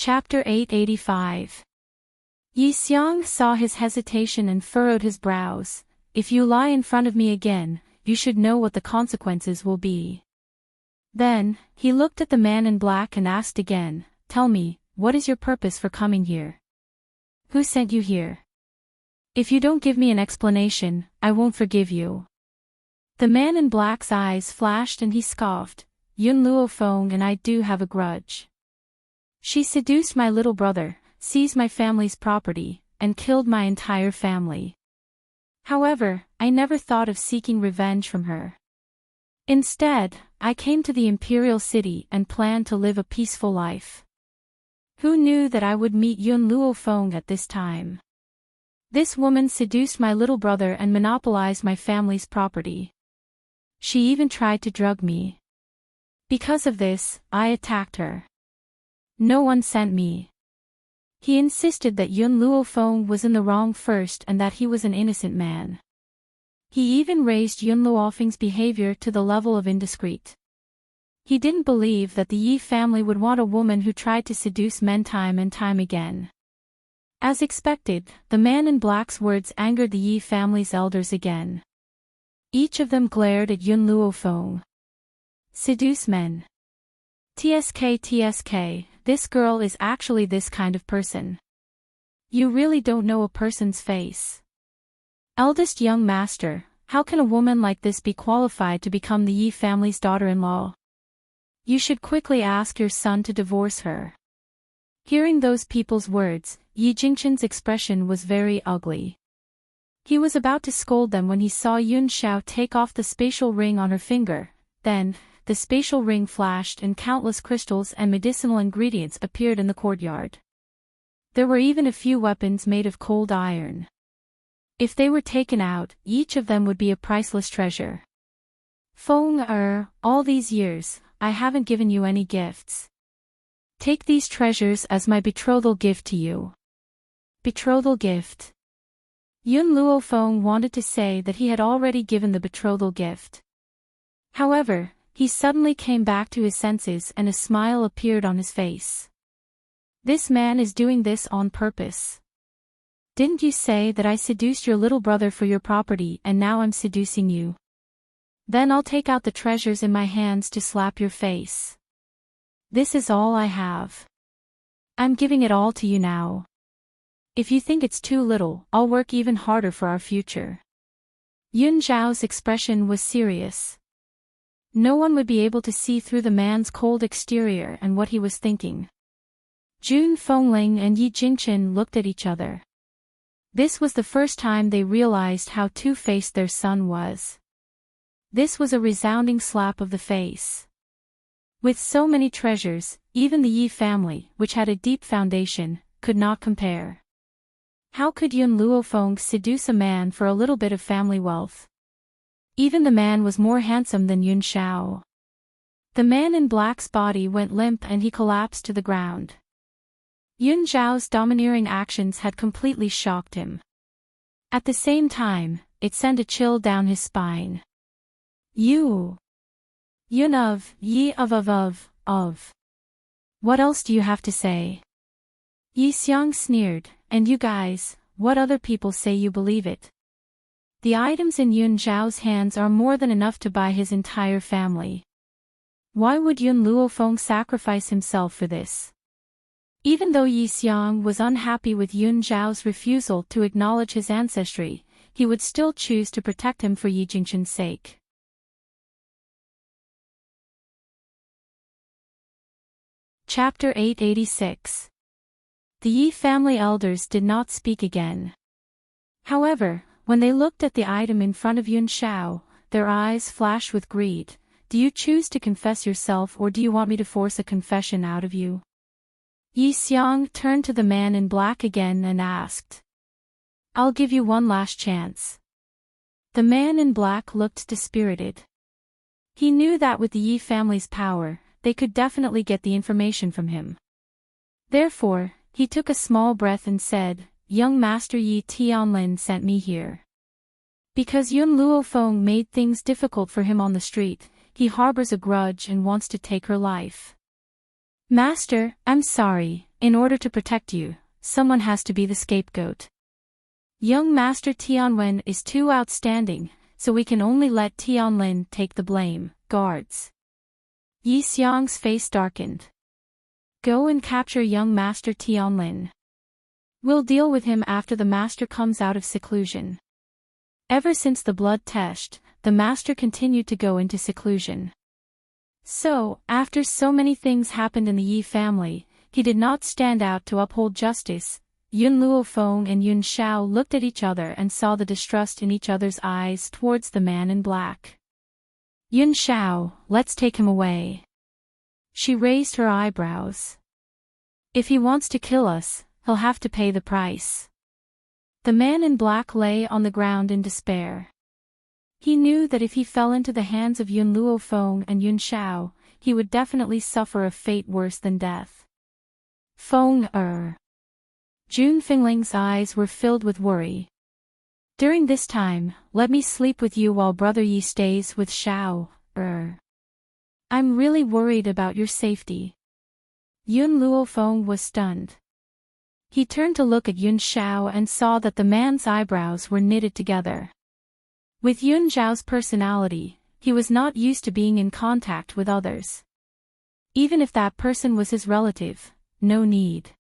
Chapter 885. Yi Xiang saw his hesitation and furrowed his brows. If you lie in front of me again, you should know what the consequences will be. Then, he looked at the man in black and asked again, Tell me, what is your purpose for coming here? Who sent you here? If you don't give me an explanation, I won't forgive you. The man in black's eyes flashed and he scoffed, Yun Luofeng and I do have a grudge. She seduced my little brother, seized my family's property, and killed my entire family. However, I never thought of seeking revenge from her. Instead, I came to the imperial city and planned to live a peaceful life. Who knew that I would meet Yun Luofeng at this time? This woman seduced my little brother and monopolized my family's property. She even tried to drug me. Because of this, I attacked her. No one sent me. He insisted that Yun Luofeng was in the wrong first and that he was an innocent man. He even raised Yun Luofeng's behavior to the level of indiscreet. He didn't believe that the Yi family would want a woman who tried to seduce men time and time again. As expected, the man in black's words angered the Yi family's elders again. Each of them glared at Yun Luofeng. Seduce men. TSK, this girl is actually this kind of person. You really don't know a person's face. Eldest young master, how can a woman like this be qualified to become the Yi family's daughter-in-law? You should quickly ask your son to divorce her. Hearing those people's words, Yi Jingchen's expression was very ugly. He was about to scold them when he saw Yun Xiao take off the spatial ring on her finger. Then, the spatial ring flashed and countless crystals and medicinal ingredients appeared in the courtyard. There were even a few weapons made of cold iron. If they were taken out, each of them would be a priceless treasure. Feng all these years, I haven't given you any gifts. Take these treasures as my betrothal gift to you. Betrothal gift. Yun Luofeng wanted to say that he had already given the betrothal gift. However, he suddenly came back to his senses and a smile appeared on his face. This man is doing this on purpose. Didn't you say that I seduced your little brother for your property and now I'm seducing you? Then I'll take out the treasures in my hands to slap your face. This is all I have. I'm giving it all to you now. If you think it's too little, I'll work even harder for our future. Yun Zhao's expression was serious. No one would be able to see through the man's cold exterior and what he was thinking. Jun Fengling and Yi Jingchen looked at each other. This was the first time they realized how two-faced their son was. This was a resounding slap of the face. With so many treasures, even the Yi family, which had a deep foundation, could not compare. How could Yun Luofeng seduce a man for a little bit of family wealth? Even the man was more handsome than Yun Xiao. The man in black's body went limp and he collapsed to the ground. Yun Zhao's domineering actions had completely shocked him. At the same time, it sent a chill down his spine. Yun Yi of. What else do you have to say? Yi Xiang sneered, and you guys, what other people say you believe it? The items in Yun Zhao's hands are more than enough to buy his entire family. Why would Yun Luofeng sacrifice himself for this? Even though Yi Xiang was unhappy with Yun Zhao's refusal to acknowledge his ancestry, he would still choose to protect him for Yi Jingchen's sake. Chapter 886. The Yi family elders did not speak again. However, when they looked at the item in front of Yun Xiao, their eyes flashed with greed. Do you choose to confess yourself or do you want me to force a confession out of you? Yi Xiang turned to the man in black again and asked. I'll give you one last chance. The man in black looked dispirited. He knew that with the Yi family's power, they could definitely get the information from him. Therefore, he took a small breath and said, Young Master Yi Tianlin sent me here. Because Yun Luofeng made things difficult for him on the street, he harbors a grudge and wants to take her life. Master, I'm sorry, in order to protect you, someone has to be the scapegoat. Young Master Tianwen is too outstanding, so we can only let Tianlin take the blame. Guards. Yi Xiang's face darkened. Go and capture young Master Tianlin. We'll deal with him after the master comes out of seclusion. Ever since the blood test, the master continued to go into seclusion. So, after so many things happened in the Yi family, he did not stand out to uphold justice. Yun Luofeng and Yun Xiao looked at each other and saw the distrust in each other's eyes towards the man in black. Yun Xiao, let's take him away. She raised her eyebrows. If he wants to kill us, he'll have to pay the price. The man in black lay on the ground in despair. He knew that if he fell into the hands of Yun Luofeng and Yun Xiao, he would definitely suffer a fate worse than death. Feng June Fingling's eyes were filled with worry. During this time, let me sleep with you while Brother Yi stays with Xiao. I'm really worried about your safety. Yun Luofeng was stunned. He turned to look at Yun Xiao and saw that the man's eyebrows were knitted together. With Yun Xiao's personality, he was not used to being in contact with others. Even if that person was his relative, no need.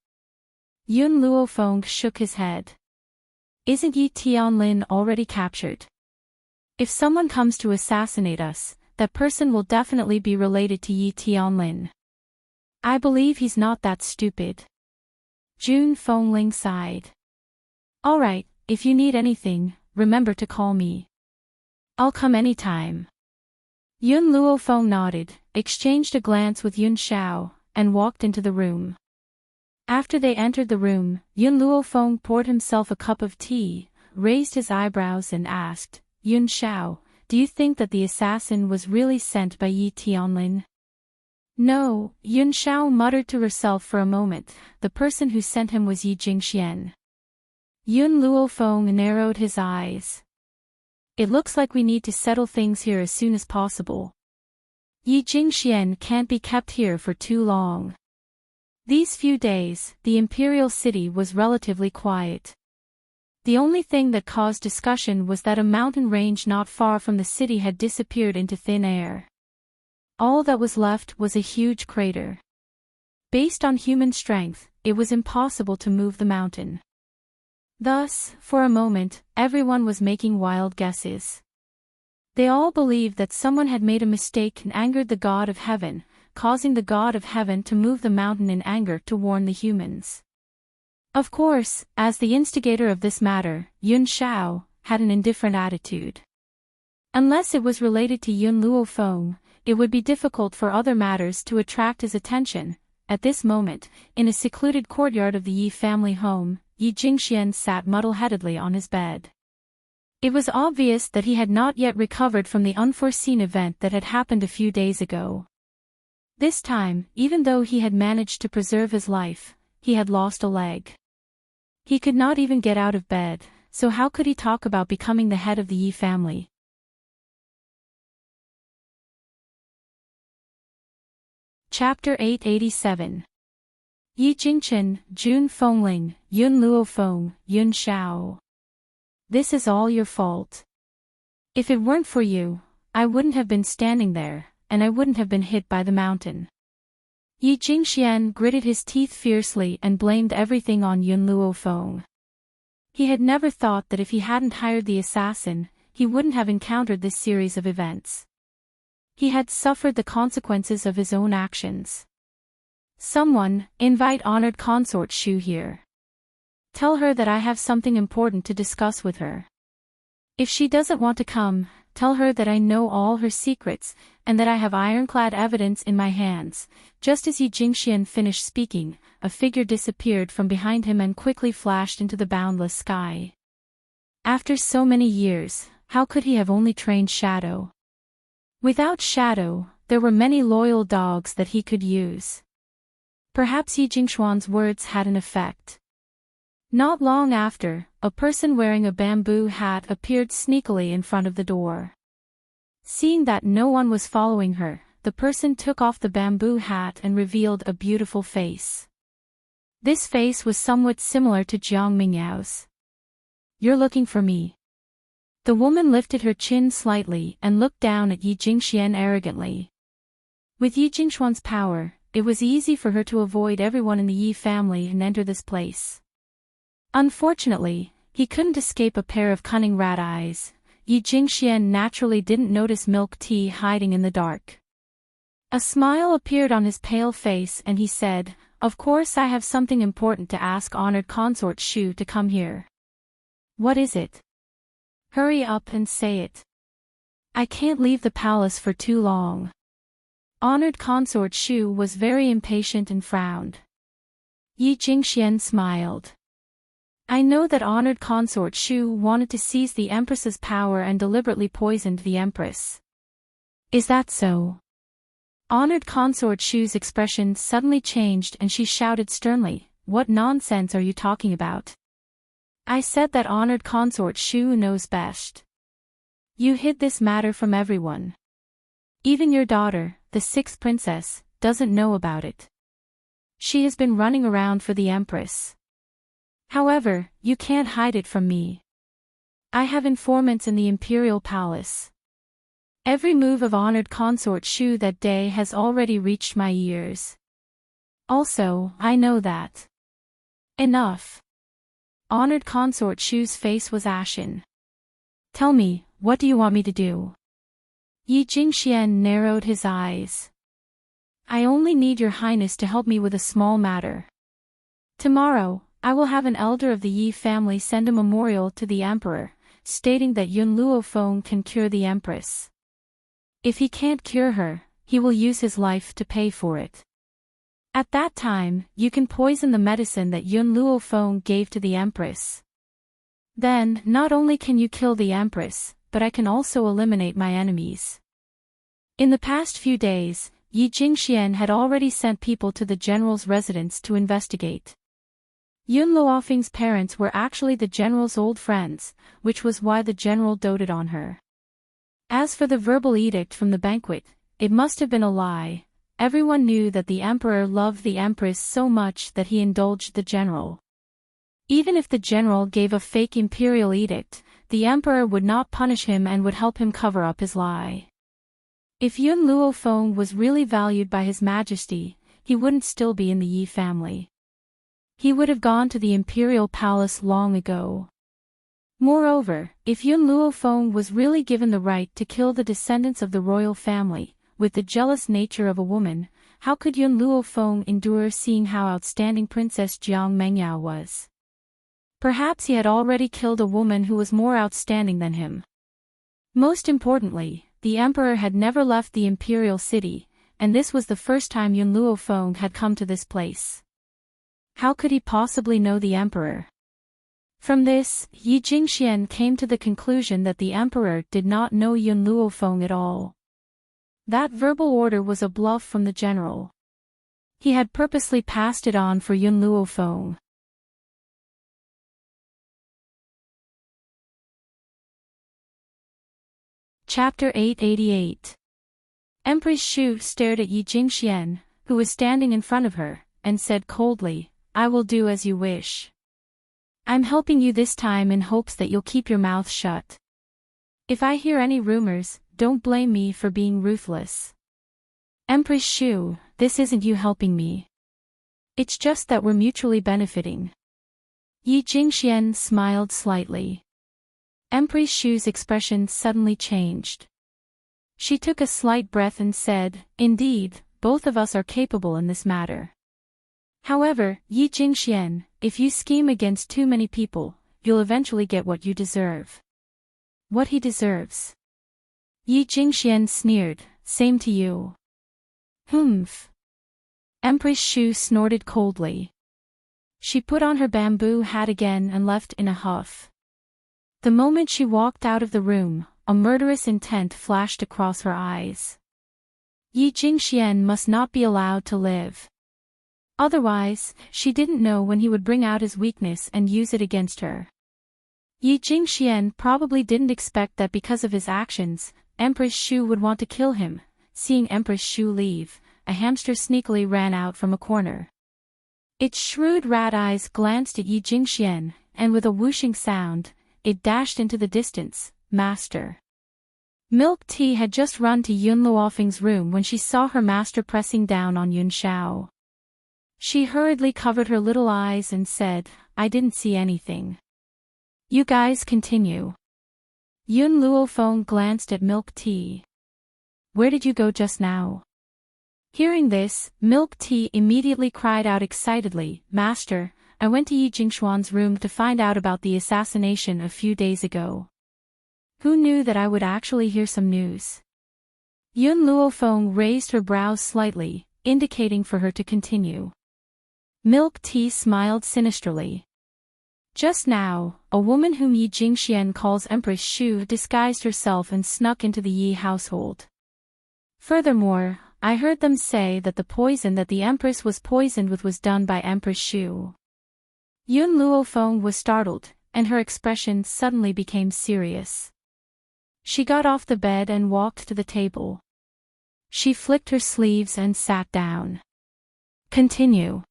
Yun Luofeng shook his head. Isn't Yi Tianlin already captured? If someone comes to assassinate us, that person will definitely be related to Yi Tianlin. I believe he's not that stupid. June Fengling sighed. Alright, if you need anything, remember to call me. I'll come anytime. Yun Luofeng nodded, exchanged a glance with Yun Xiao, and walked into the room. After they entered the room, Yun Luofeng poured himself a cup of tea, raised his eyebrows and asked, Yun Xiao, do you think that the assassin was really sent by Yi Tianlin? No, Yun Xiao muttered to herself for a moment. The person who sent him was Yi Jingxian. Yun Luofeng narrowed his eyes. It looks like we need to settle things here as soon as possible. Yi Jingxian can't be kept here for too long. These few days, the imperial city was relatively quiet. The only thing that caused discussion was that a mountain range not far from the city had disappeared into thin air. All that was left was a huge crater. Based on human strength, it was impossible to move the mountain. Thus, for a moment, everyone was making wild guesses. They all believed that someone had made a mistake and angered the god of heaven, causing the god of heaven to move the mountain in anger to warn the humans. Of course, as the instigator of this matter, Yun Xiao had an indifferent attitude. Unless it was related to Yun Luofeng, it would be difficult for other matters to attract his attention. At this moment, in a secluded courtyard of the Yi family home, Yi Jingxian sat muddle-headedly on his bed. It was obvious that he had not yet recovered from the unforeseen event that had happened a few days ago. This time, even though he had managed to preserve his life, he had lost a leg. He could not even get out of bed, so how could he talk about becoming the head of the Yi family? Chapter 887. Yi Jingchen, June Fengling, Yun Luofeng, Yun Xiao. This is all your fault. If it weren't for you, I wouldn't have been standing there, and I wouldn't have been hit by the mountain. Yi Jingxian gritted his teeth fiercely and blamed everything on Yun Luofeng. He had never thought that if he hadn't hired the assassin, he wouldn't have encountered this series of events. He had suffered the consequences of his own actions. Someone, invite honored consort Shu here. Tell her that I have something important to discuss with her. If she doesn't want to come, tell her that I know all her secrets, and that I have ironclad evidence in my hands. Just as Yi Jingxian finished speaking, a figure disappeared from behind him and quickly flashed into the boundless sky. After so many years, how could he have only trained Shadow? Without Shadow, there were many loyal dogs that he could use. Perhaps Yi Jingxuan's words had an effect. Not long after, a person wearing a bamboo hat appeared sneakily in front of the door. Seeing that no one was following her, the person took off the bamboo hat and revealed a beautiful face. This face was somewhat similar to Jiang Mingyao's. You're looking for me. The woman lifted her chin slightly and looked down at Yi Jingxian arrogantly. With Yi Jingxuan's power, it was easy for her to avoid everyone in the Yi family and enter this place. Unfortunately, he couldn't escape a pair of cunning rat eyes. Yi Jingxian naturally didn't notice milk tea hiding in the dark. A smile appeared on his pale face and he said, "Of course I have something important to ask honored consort Shu to come here." "What is it?" "Hurry up and say it. I can't leave the palace for too long." Honored consort Shu was very impatient and frowned. Yi Jingxian smiled. "I know that honored consort Shu wanted to seize the empress's power and deliberately poisoned the empress." "Is that so?" Honored consort Shu's expression suddenly changed and she shouted sternly, what nonsense are you talking about? I said that honored consort Shu knows best. You hid this matter from everyone. Even your daughter, the sixth princess, doesn't know about it. She has been running around for the empress. However, you can't hide it from me. I have informants in the imperial palace. Every move of honored consort Shu that day has already reached my ears. Also, I know that. Enough. Honored consort Shu's face was ashen. Tell me, what do you want me to do? Yi Jingxian narrowed his eyes. I only need your highness to help me with a small matter. Tomorrow, I will have an elder of the Yi family send a memorial to the emperor, stating that Yun Luofeng can cure the empress. If he can't cure her, he will use his life to pay for it. At that time, you can poison the medicine that Yun Luofeng gave to the empress. Then, not only can you kill the empress, but I can also eliminate my enemies. In the past few days, Yi Jingxian had already sent people to the general's residence to investigate. Yun Luofeng's parents were actually the general's old friends, which was why the general doted on her. As for the verbal edict from the banquet, it must have been a lie. Everyone knew that the emperor loved the empress so much that he indulged the general. Even if the general gave a fake imperial edict, the emperor would not punish him and would help him cover up his lie. If Yun Luofeng was really valued by His Majesty, he wouldn't still be in the Yi family. He would have gone to the imperial palace long ago. Moreover, if Yun Luofeng was really given the right to kill the descendants of the royal family, with the jealous nature of a woman, how could Yun Luofeng endure seeing how outstanding Princess Jiang Mengyao was? Perhaps he had already killed a woman who was more outstanding than him. Most importantly, the emperor had never left the imperial city, and this was the first time Yun Luofeng had come to this place. How could he possibly know the emperor? From this, Yi Jingxian came to the conclusion that the emperor did not know Yun Luofeng at all. That verbal order was a bluff from the general. He had purposely passed it on for Yun Luofeng. Chapter 888. Empress Shu stared at Yi Jingxian, who was standing in front of her, and said coldly, I will do as you wish. I'm helping you this time in hopes that you'll keep your mouth shut. If I hear any rumors, don't blame me for being ruthless. Empress Shu, this isn't you helping me. It's just that we're mutually benefiting. Yi Jingxian smiled slightly. Empress Shu's expression suddenly changed. She took a slight breath and said, Indeed, both of us are capable in this matter. However, Yi Jingxian, if you scheme against too many people, you'll eventually get what you deserve. What he deserves. Yi Jingxian sneered, same to you. Humph. Empress Shu snorted coldly. She put on her bamboo hat again and left in a huff. The moment she walked out of the room, a murderous intent flashed across her eyes. Yi Jingxian must not be allowed to live. Otherwise, she didn't know when he would bring out his weakness and use it against her. Yi Jingxian probably didn't expect that because of his actions, Empress Shu would want to kill him. Seeing Empress Shu leave, a hamster sneakily ran out from a corner. Its shrewd rat eyes glanced at Yi Jingxian, and with a whooshing sound, it dashed into the distance. Master. Milk Tea had just run to Yun Luofeng's room when she saw her master pressing down on Yun Shao. She hurriedly covered her little eyes and said, I didn't see anything. You guys continue. Yun Luofeng glanced at Milk Tea. Where did you go just now? Hearing this, Milk Tea immediately cried out excitedly, Master, I went to Yi Jingxuan's room to find out about the assassination a few days ago. Who knew that I would actually hear some news? Yun Luofeng raised her brows slightly, indicating for her to continue. Milk Tea smiled sinisterly. Just now, a woman whom Yi Jingxian calls Empress Shu disguised herself and snuck into the Yi household. Furthermore, I heard them say that the poison that the Empress was poisoned with was done by Empress Shu. Yun Luofeng was startled, and her expression suddenly became serious. She got off the bed and walked to the table. She flicked her sleeves and sat down. Continue.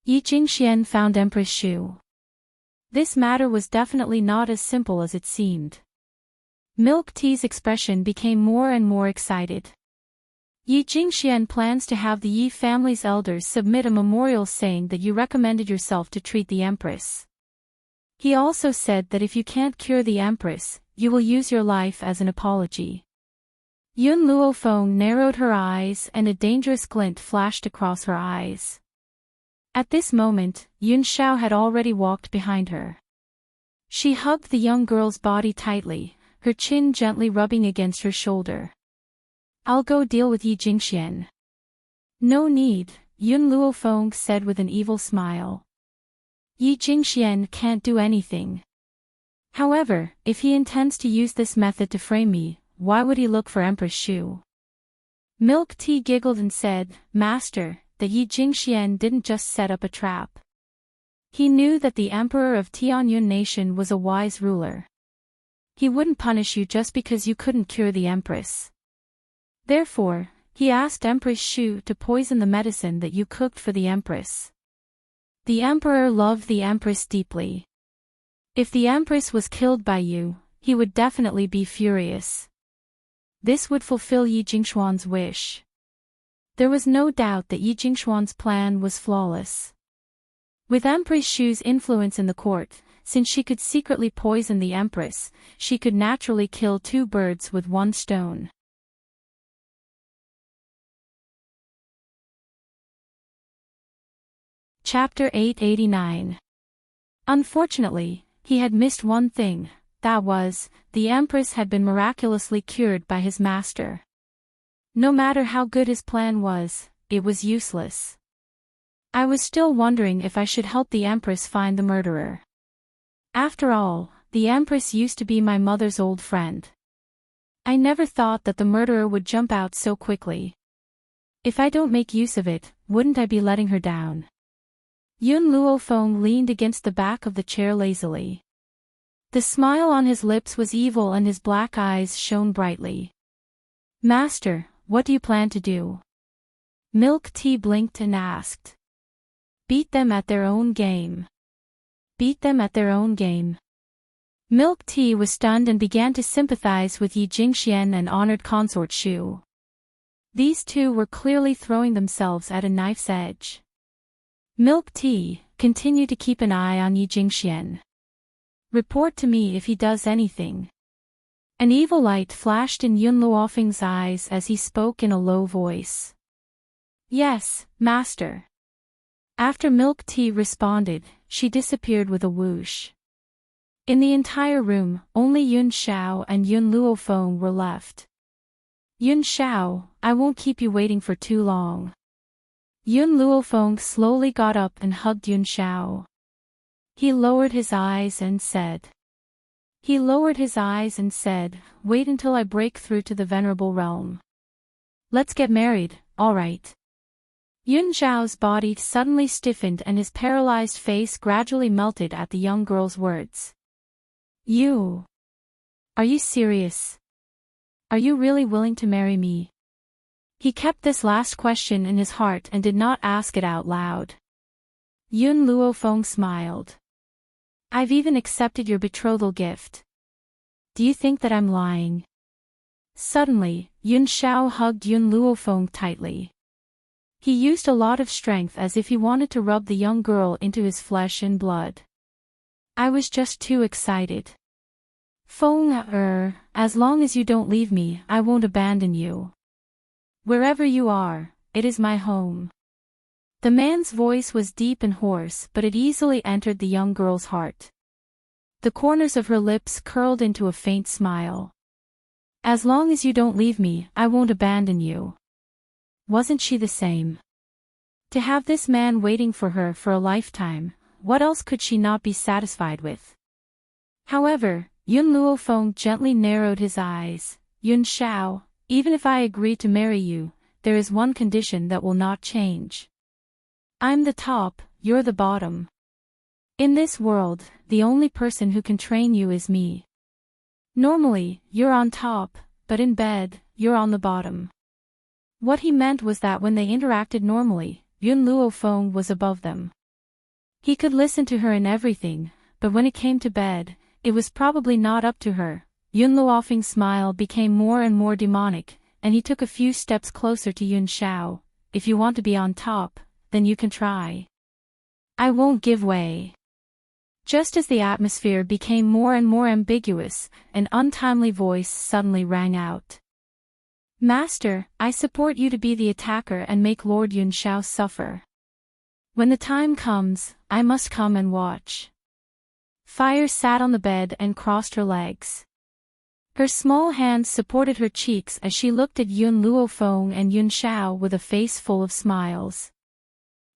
Yi Jingxian found Empress Shu. This matter was definitely not as simple as it seemed. Milk Tea's expression became more and more excited. Yi Jingxian plans to have the Yi family's elders submit a memorial saying that you recommended yourself to treat the Empress. He also said that if you can't cure the Empress, you will use your life as an apology. Yun Luofeng narrowed her eyes and a dangerous glint flashed across her eyes. At this moment, Yun Shao had already walked behind her. She hugged the young girl's body tightly, her chin gently rubbing against her shoulder. I'll go deal with Yi Jingxian. No need, Yun Luofeng said with an evil smile. Yi Jingxian can't do anything. However, if he intends to use this method to frame me, why would he look for Empress Shu? Milk Tea giggled and said, Master, that Yi Jingxian didn't just set up a trap. He knew that the Emperor of Tianyun Nation was a wise ruler. He wouldn't punish you just because you couldn't cure the Empress. Therefore, he asked Empress Shu to poison the medicine that you cooked for the Empress. The Emperor loved the Empress deeply. If the Empress was killed by you, he would definitely be furious. This would fulfill Yi Jingxuan's wish. There was no doubt that Yi Jingxuan's plan was flawless. With Empress Shu's influence in the court, since she could secretly poison the Empress, she could naturally kill two birds with one stone. Chapter 889. Unfortunately, he had missed one thing, that was, the Empress had been miraculously cured by his master. No matter how good his plan was, it was useless. I was still wondering if I should help the Empress find the murderer. After all, the Empress used to be my mother's old friend. I never thought that the murderer would jump out so quickly. If I don't make use of it, wouldn't I be letting her down? Yun Luofeng leaned against the back of the chair lazily. The smile on his lips was evil and his black eyes shone brightly. Master, what do you plan to do? Milk Tea blinked and asked. Beat them at their own game. Beat them at their own game. Milk Tea was stunned and began to sympathize with Yi Jingxian and honored consort Shu. These two were clearly throwing themselves at a knife's edge. Milk Tea, continue to keep an eye on Yi Jingxian. Report to me if he does anything. An evil light flashed in Yun Luofeng's eyes as he spoke in a low voice. Yes, Master. After Milk Tea responded, she disappeared with a whoosh. In the entire room, only Yun Shao and Yun Luofeng were left. Yun Shao, I won't keep you waiting for too long. Yun Luofeng slowly got up and hugged Yun Shao. He lowered his eyes and said, wait until I break through to the venerable realm. Let's get married, alright. Yun Zhao's body suddenly stiffened and his paralyzed face gradually melted at the young girl's words. Are you serious? Are you really willing to marry me? He kept this last question in his heart and did not ask it out loud. Yun Luofeng smiled. I've even accepted your betrothal gift. Do you think that I'm lying? Suddenly, Yun Shao hugged Yun Luofeng tightly. He used a lot of strength as if he wanted to rub the young girl into his flesh and blood. I was just too excited. Feng, as long as you don't leave me, I won't abandon you. Wherever you are, it is my home. The man's voice was deep and hoarse, but it easily entered the young girl's heart. The corners of her lips curled into a faint smile. As long as you don't leave me, I won't abandon you. Wasn't she the same? To have this man waiting for her for a lifetime, what else could she not be satisfied with? However, Yun Luofeng gently narrowed his eyes. Yun Shao, even if I agree to marry you, there is one condition that will not change. I'm the top, you're the bottom. In this world, the only person who can train you is me. Normally, you're on top, but in bed, you're on the bottom. What he meant was that when they interacted normally, Yun Luofeng was above them. He could listen to her in everything, but when it came to bed, it was probably not up to her. Yun Luofeng's smile became more and more demonic, and he took a few steps closer to Yun Xiao. If you want to be on top, then you can try. I won't give way. Just as the atmosphere became more and more ambiguous, an untimely voice suddenly rang out. Master, I support you to be the attacker and make Lord Yun Xiao suffer. When the time comes, I must come and watch. Fire sat on the bed and crossed her legs. Her small hands supported her cheeks as she looked at Yun Luofeng and Yun Xiao with a face full of smiles.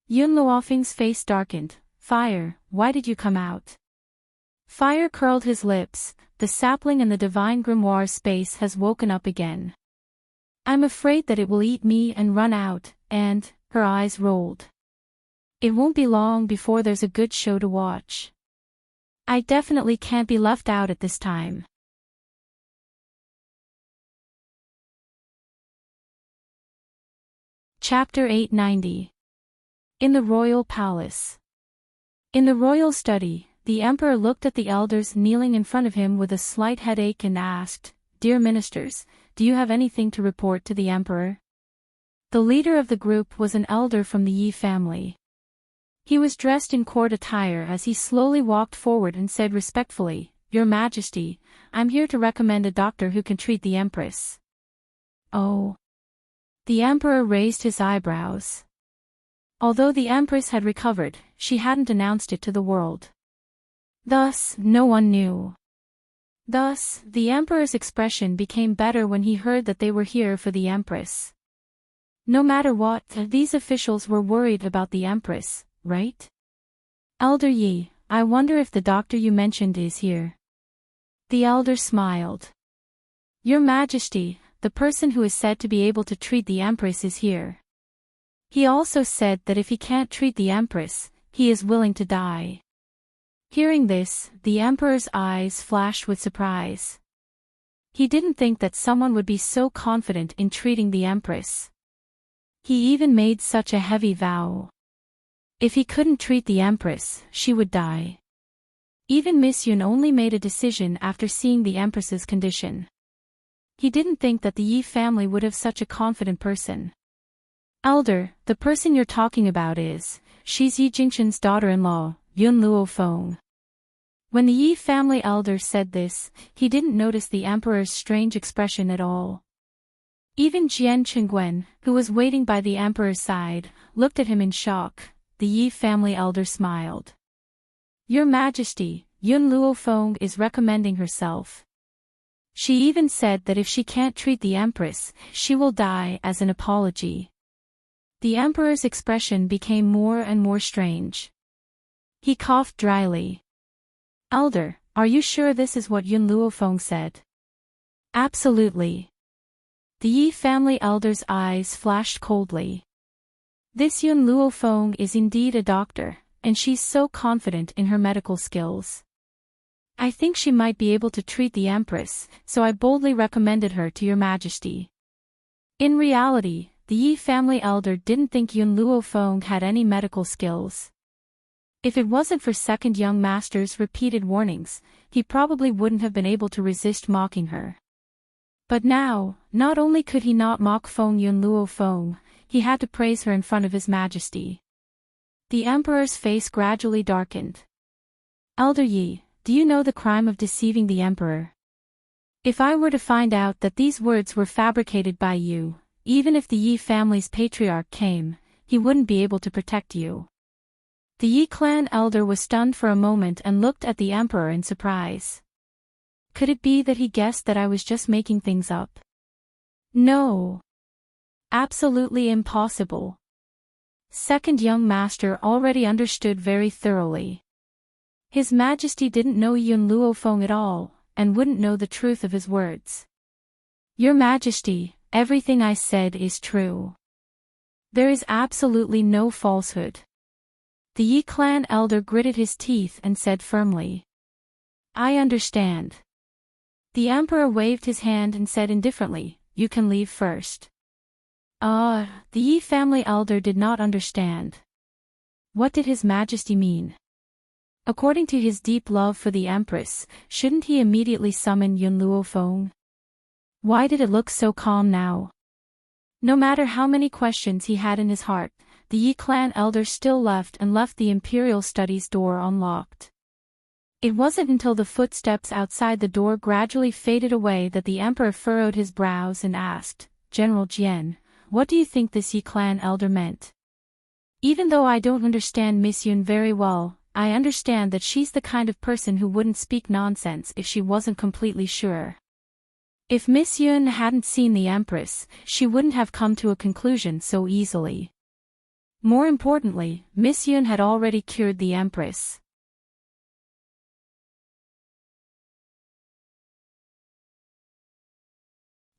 Yun Luofeng's face darkened. Fire, why did you come out? Fire curled his lips. The sapling in the divine grimoire space has woken up again. I'm afraid that it will eat me and run out, and, her eyes rolled. It won't be long before there's a good show to watch. I definitely can't be left out at this time. Chapter 890. In the Royal Palace. In the royal study, the emperor looked at the elders kneeling in front of him with a slight headache and asked, Dear ministers, do you have anything to report to the emperor? The leader of the group was an elder from the Yi family. He was dressed in court attire as he slowly walked forward and said respectfully, Your Majesty, I'm here to recommend a doctor who can treat the empress. Oh. The emperor raised his eyebrows. Although the empress had recovered, she hadn't announced it to the world. Thus, no one knew. Thus, the emperor's expression became better when he heard that they were here for the empress. No matter what, these officials were worried about the empress, right? Elder Yi, I wonder if the doctor you mentioned is here. The elder smiled. Your Majesty, the person who is said to be able to treat the empress is here. He also said that if he can't treat the empress, he is willing to die. Hearing this, the emperor's eyes flashed with surprise. He didn't think that someone would be so confident in treating the empress. He even made such a heavy vow. If he couldn't treat the empress, she would die. Even Miss Yun only made a decision after seeing the empress's condition. He didn't think that the Yi family would have such a confident person. Elder, the person you're talking about she's Yi Jingxin's daughter-in-law, Yun Luofeng. When the Yi family elder said this, he didn't notice the emperor's strange expression at all. Even Jian Qingguen, who was waiting by the emperor's side, looked at him in shock. The Yi family elder smiled. Your Majesty, Yun Luofeng is recommending herself. She even said that if she can't treat the empress, she will die as an apology. The emperor's expression became more and more strange. He coughed dryly. Elder, are you sure this is what Yun Luofeng said? Absolutely. The Yi family elder's eyes flashed coldly. This Yun Luofeng is indeed a doctor, and she's so confident in her medical skills. I think she might be able to treat the empress, so I boldly recommended her to your Majesty. In reality, the Yi family elder didn't think Yun Luofeng had any medical skills. If it wasn't for second young master's repeated warnings, he probably wouldn't have been able to resist mocking her. But now, not only could he not mock Feng Yun Luofeng, he had to praise her in front of his Majesty. The emperor's face gradually darkened. Elder Yi, do you know the crime of deceiving the emperor? If I were to find out that these words were fabricated by you, even if the Yi family's patriarch came, he wouldn't be able to protect you. The Yi clan elder was stunned for a moment and looked at the emperor in surprise. Could it be that he guessed that I was just making things up? No. Absolutely impossible. Second young master already understood very thoroughly. His Majesty didn't know Yun Luofeng at all, and wouldn't know the truth of his words. Your Majesty, everything I said is true. There is absolutely no falsehood. The Yi clan elder gritted his teeth and said firmly. I understand. The emperor waved his hand and said indifferently, you can leave first. The Yi family elder did not understand. What did His Majesty mean? According to his deep love for the Empress, shouldn't he immediately summon Yun Luofeng? Why did it look so calm now? No matter how many questions he had in his heart, the Yi clan elder still left the imperial studies door unlocked. It wasn't until the footsteps outside the door gradually faded away that the emperor furrowed his brows and asked, General Jian, what do you think this Yi clan elder meant? Even though I don't understand Miss Yun very well, I understand that she's the kind of person who wouldn't speak nonsense if she wasn't completely sure. If Miss Yun hadn't seen the Empress, she wouldn't have come to a conclusion so easily. More importantly, Miss Yun had already cured the Empress.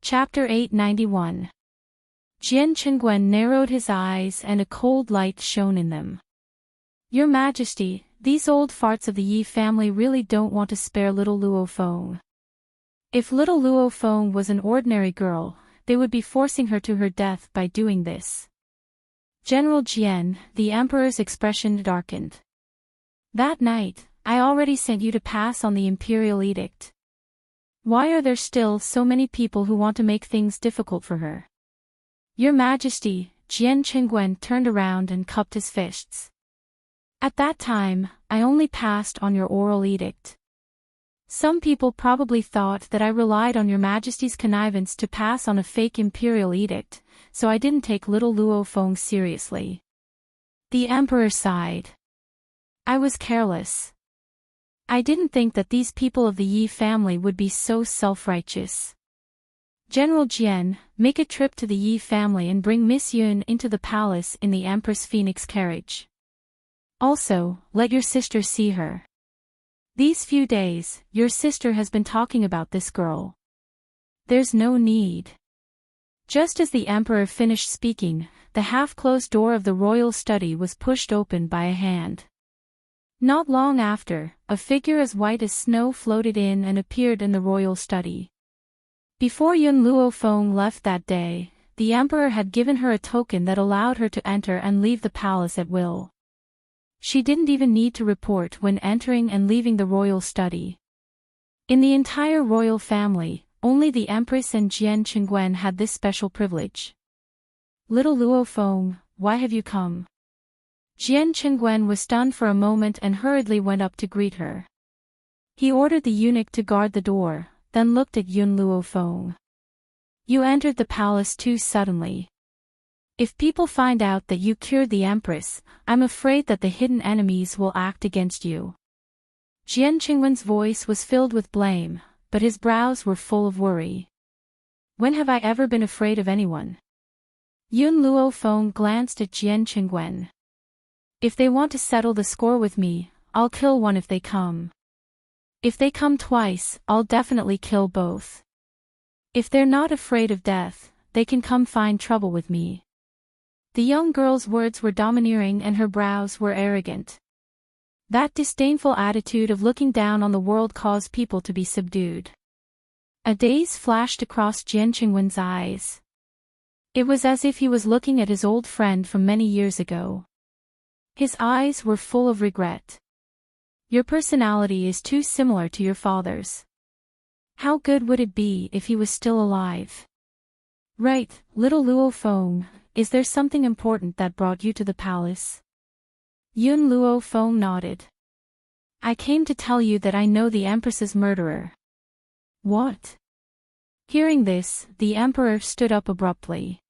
Chapter 891. Jian Qingwen narrowed his eyes and a cold light shone in them. Your Majesty, these old farts of the Yi family really don't want to spare little Luofeng. If little Luofeng was an ordinary girl, they would be forcing her to her death by doing this. General Jian, the emperor's expression darkened. That night, I already sent you to pass on the imperial edict. Why are there still so many people who want to make things difficult for her? Your Majesty, Jian Qingwen turned around and cupped his fists. At that time, I only passed on your oral edict. Some people probably thought that I relied on your Majesty's connivance to pass on a fake imperial edict, so I didn't take little Luofeng seriously. The emperor sighed. I was careless. I didn't think that these people of the Yi family would be so self-righteous. General Jian, make a trip to the Yi family and bring Miss Yun into the palace in the Empress Phoenix carriage. Also, let your sister see her. These few days, your sister has been talking about this girl. There's no need. Just as the emperor finished speaking, the half-closed door of the royal study was pushed open by a hand. Not long after, a figure as white as snow floated in and appeared in the royal study. Before Yun Luofeng left that day, the emperor had given her a token that allowed her to enter and leave the palace at will. She didn't even need to report when entering and leaving the royal study. In the entire royal family, only the Empress and Jian Qingwen had this special privilege. Little Luofeng, why have you come? Jian Qingwen was stunned for a moment and hurriedly went up to greet her. He ordered the eunuch to guard the door, then looked at Yun Luofeng. You entered the palace too suddenly. If people find out that you cured the Empress, I'm afraid that the hidden enemies will act against you. Jian Qingwen's voice was filled with blame, but his brows were full of worry. When have I ever been afraid of anyone? Yun Luofeng glanced at Jian Qingwen. If they want to settle the score with me, I'll kill one if they come. If they come twice, I'll definitely kill both. If they're not afraid of death, they can come find trouble with me. The young girl's words were domineering and her brows were arrogant. That disdainful attitude of looking down on the world caused people to be subdued. A daze flashed across Jian Qingwen's eyes. It was as if he was looking at his old friend from many years ago. His eyes were full of regret. Your personality is too similar to your father's. How good would it be if he was still alive? Right, little Luofeng, is there something important that brought you to the palace? Yun Luofeng nodded. I came to tell you that I know the Empress's murderer. What? Hearing this, the emperor stood up abruptly.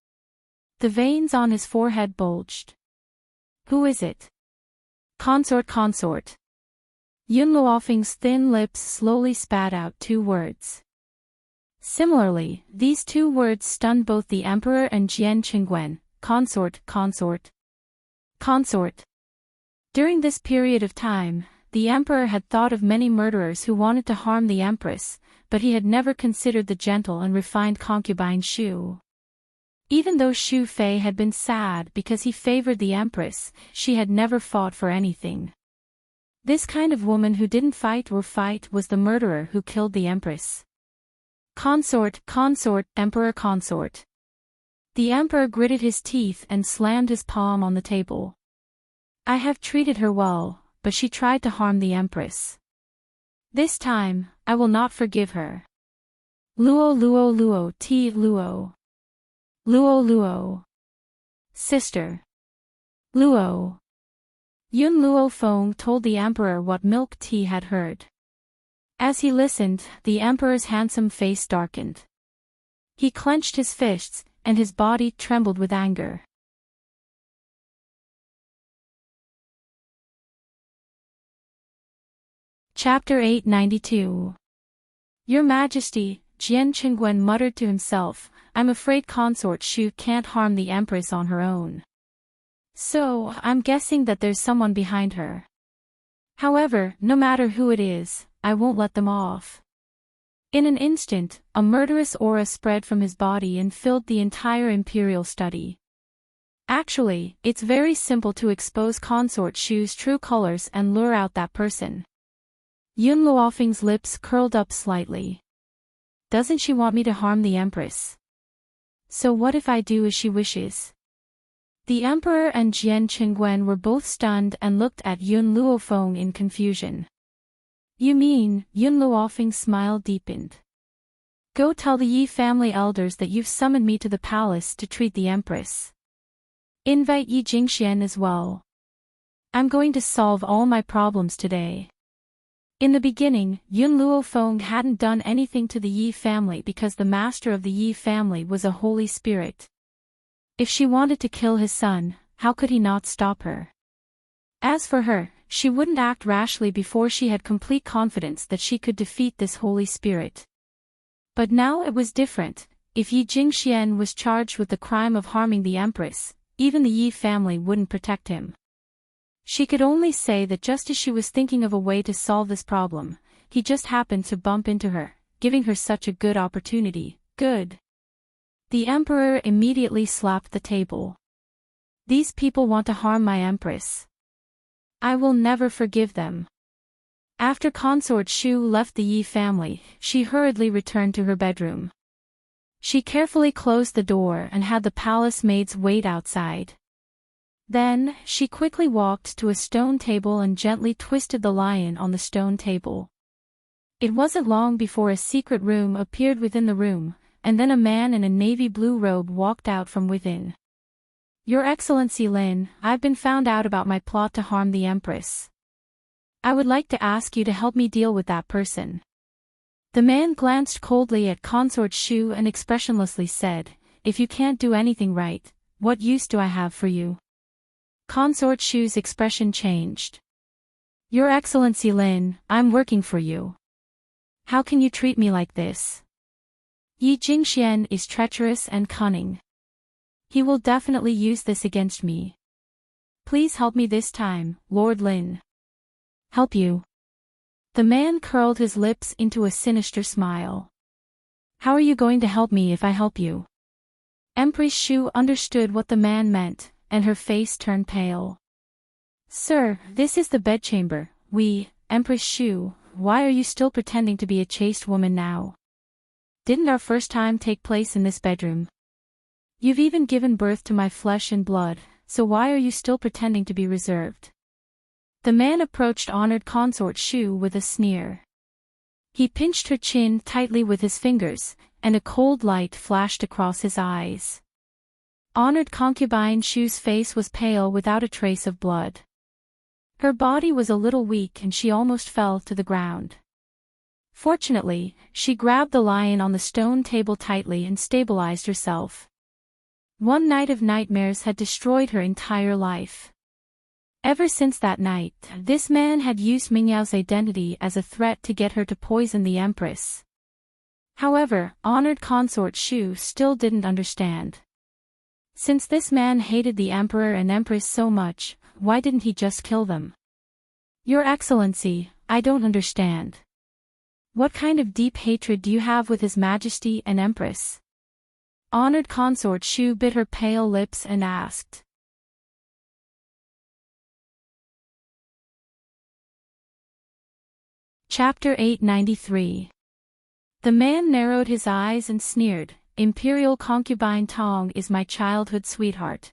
The veins on his forehead bulged. Who is it? Consort. Yun Luofeng's thin lips slowly spat out two words. Similarly, these two words stunned both the emperor and Jian Qingwen. Consort. During this period of time, the emperor had thought of many murderers who wanted to harm the empress, but he had never considered the gentle and refined concubine Shu. Even though Xu Fei had been sad because he favored the empress, she had never fought for anything. This kind of woman who didn't fight was the murderer who killed the empress. Consort, emperor consort. The emperor gritted his teeth and slammed his palm on the table. I have treated her well, but she tried to harm the empress. This time, I will not forgive her. Luo ti luo. Luo. Sister. Luo. Yun Luo Feng told the emperor what milk tea had heard. As he listened, the emperor's handsome face darkened. He clenched his fists, and his body trembled with anger. Chapter 892. Your Majesty, Jian Qingwen muttered to himself, I'm afraid Consort Xu can't harm the Empress on her own. So, I'm guessing that there's someone behind her. However, no matter who it is, I won't let them off. In an instant, a murderous aura spread from his body and filled the entire imperial study. Actually, it's very simple to expose Consort Xu's true colors and lure out that person. Yun Luofeng's lips curled up slightly. Doesn't she want me to harm the Empress? So what if I do as she wishes? The Emperor and Jian Qingwen were both stunned and looked at Yun Luofeng in confusion. You mean? Yun Luofeng's smile deepened. Go tell the Yi family elders that you've summoned me to the palace to treat the Empress. Invite Yi Jingxian as well. I'm going to solve all my problems today. In the beginning, Yun Luofeng hadn't done anything to the Yi family because the master of the Yi family was a holy spirit. If she wanted to kill his son, how could he not stop her? As for her, she wouldn't act rashly before she had complete confidence that she could defeat this holy spirit. But now it was different. If Yi Jingxian was charged with the crime of harming the Empress, even the Yi family wouldn't protect him. She could only say that just as she was thinking of a way to solve this problem, he just happened to bump into her, giving her such a good opportunity. Good. The emperor immediately slapped the table. These people want to harm my empress. I will never forgive them. After Consort Xu left the Yi family, she hurriedly returned to her bedroom. She carefully closed the door and had the palace maids wait outside. Then, she quickly walked to a stone table and gently twisted the lion on the stone table. It wasn't long before a secret room appeared within the room, and then a man in a navy blue robe walked out from within. Your Excellency Lin, I've been found out about my plot to harm the Empress. I would like to ask you to help me deal with that person. The man glanced coldly at Consort Xu and expressionlessly said, If you can't do anything right, what use do I have for you? Consort Xu's expression changed. Your Excellency Lin, I'm working for you. How can you treat me like this? Yi Jingxian is treacherous and cunning. He will definitely use this against me. Please help me this time, Lord Lin. Help you? The man curled his lips into a sinister smile. How are you going to help me if I help you? Empress Xu understood what the man meant, and her face turned pale. Sir, this is the bedchamber. Empress Xu, why are you still pretending to be a chaste woman now? Didn't our first time take place in this bedroom? You've even given birth to my flesh and blood, so why are you still pretending to be reserved? The man approached honored Consort Xu with a sneer. He pinched her chin tightly with his fingers, and a cold light flashed across his eyes. Honored concubine Xu's face was pale without a trace of blood. Her body was a little weak and she almost fell to the ground. Fortunately, she grabbed the lion on the stone table tightly and stabilized herself. One night of nightmares had destroyed her entire life. Ever since that night, this man had used Mingyao's identity as a threat to get her to poison the Empress. However, honored Consort Xu still didn't understand. Since this man hated the Emperor and Empress so much, why didn't he just kill them? Your Excellency, I don't understand. What kind of deep hatred do you have with His Majesty and Empress? Honored consort Shu bit her pale lips and asked. Chapter 893. The man narrowed his eyes and sneered, Imperial concubine Tong is my childhood sweetheart.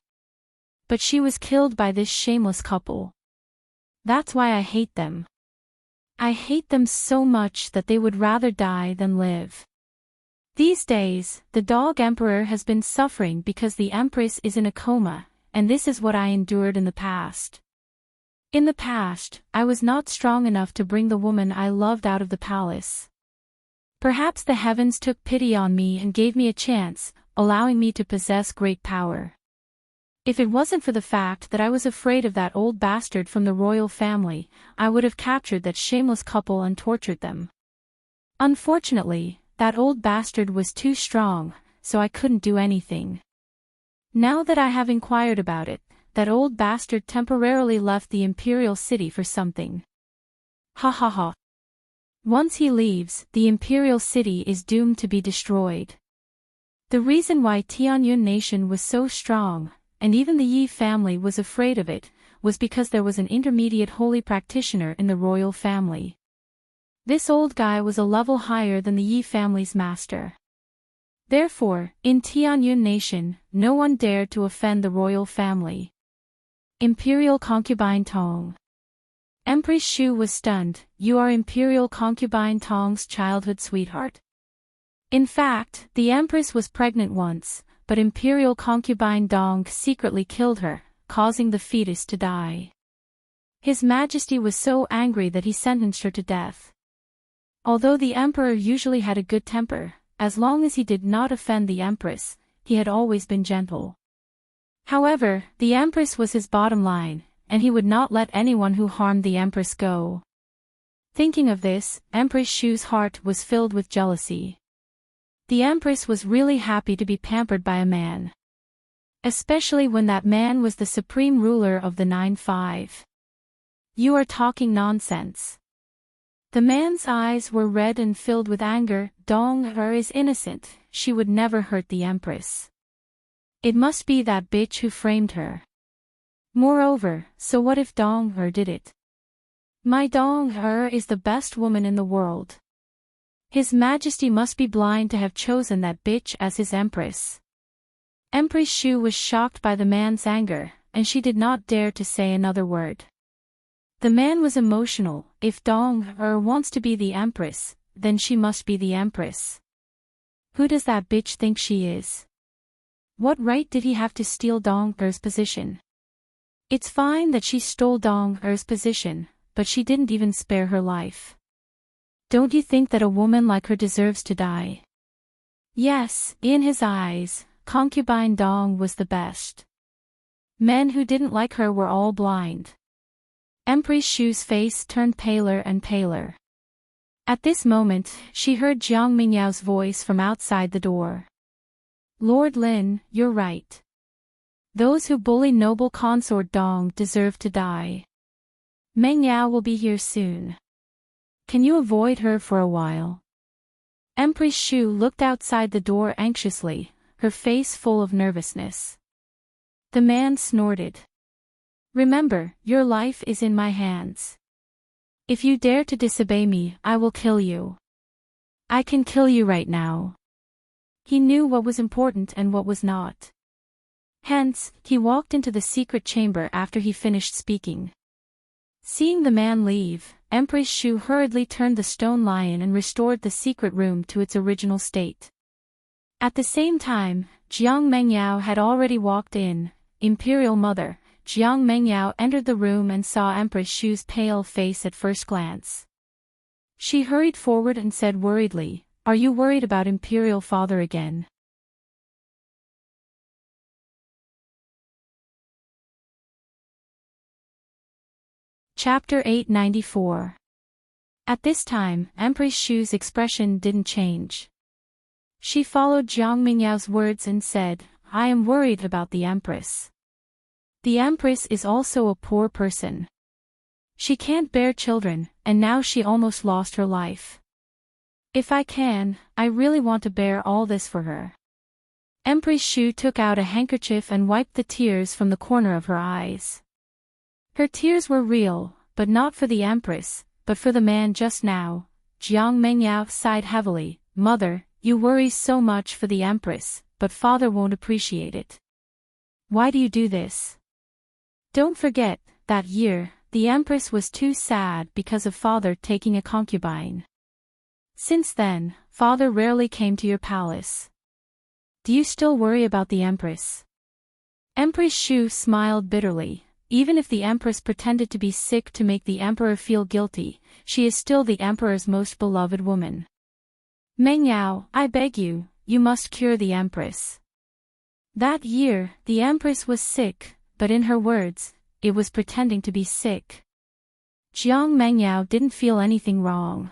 But she was killed by this shameless couple. That's why I hate them. I hate them so much that they would rather die than live. These days, the dog emperor has been suffering because the empress is in a coma, and this is what I endured in the past. In the past, I was not strong enough to bring the woman I loved out of the palace. Perhaps the heavens took pity on me and gave me a chance, allowing me to possess great power. If it wasn't for the fact that I was afraid of that old bastard from the royal family, I would have captured that shameless couple and tortured them. Unfortunately, that old bastard was too strong, so I couldn't do anything. Now that I have inquired about it, that old bastard temporarily left the imperial city for something. Ha ha ha. Once he leaves, the imperial city is doomed to be destroyed. The reason why Tianyun nation was so strong, and even the Yi family was afraid of it, was because there was an intermediate holy practitioner in the royal family. This old guy was a level higher than the Yi family's master. Therefore, in Tianyun nation, no one dared to offend the royal family. Imperial concubine Tong. Empress Shu was stunned. You are Imperial concubine Tong's childhood sweetheart? In fact, the empress was pregnant once, but Imperial concubine Dong secretly killed her, causing the fetus to die. His Majesty was so angry that he sentenced her to death. Although the emperor usually had a good temper, as long as he did not offend the empress, he had always been gentle. However, the empress was his bottom line, and he would not let anyone who harmed the empress go. Thinking of this, Empress Shu's heart was filled with jealousy. The empress was really happy to be pampered by a man. Especially when that man was the supreme ruler of the 9-5. You are talking nonsense. The man's eyes were red and filled with anger. Dong-er is innocent, she would never hurt the empress. It must be that bitch who framed her. Moreover, so what if Dong-er did it? My Dong-er is the best woman in the world. His Majesty must be blind to have chosen that bitch as his empress. Empress Shu was shocked by the man's anger, and she did not dare to say another word. The man was emotional. If Dong-er wants to be the empress, then she must be the empress. Who does that bitch think she is? What right did he have to steal Dong-er's position? It's fine that she stole Dong-er's position, but she didn't even spare her life. Don't you think that a woman like her deserves to die? Yes, in his eyes, concubine Dong was the best. Men who didn't like her were all blind. Empress Shu's face turned paler and paler. At this moment, she heard Jiang Mingyao's voice from outside the door. Lord Lin, you're right. Those who bully noble consort Dong deserve to die. Mengyao will be here soon. Can you avoid her for a while? Empress Shu looked outside the door anxiously, her face full of nervousness. The man snorted. Remember, your life is in my hands. If you dare to disobey me, I will kill you. I can kill you right now. He knew what was important and what was not. Hence, he walked into the secret chamber after he finished speaking. Seeing the man leave, Empress Shu hurriedly turned the stone lion and restored the secret room to its original state. At the same time, Jiang Mengyao had already walked in. Imperial Mother, Jiang Mengyao entered the room and saw Empress Shu's pale face at first glance. She hurried forward and said worriedly, Are you worried about Imperial Father again? Chapter 894. At this time, Empress Shu's expression didn't change. She followed Jiang Mingyao's words and said, I am worried about the Empress. The Empress is also a poor person. She can't bear children, and now she almost lost her life. If I can, I really want to bear all this for her. Empress Shu took out a handkerchief and wiped the tears from the corner of her eyes. Her tears were real, but not for the Empress, but for the man just now. Jiang Mengyao sighed heavily. Mother, you worry so much for the Empress, but father won't appreciate it. Why do you do this? Don't forget, that year, the Empress was too sad because of father taking a concubine. Since then, father rarely came to your palace. Do you still worry about the Empress? Empress Shu smiled bitterly. Even if the Empress pretended to be sick to make the Emperor feel guilty, she is still the Emperor's most beloved woman. Mengyao, I beg you, you must cure the Empress. That year, the Empress was sick, but in her words, it was pretending to be sick. Jiang Mengyao didn't feel anything wrong.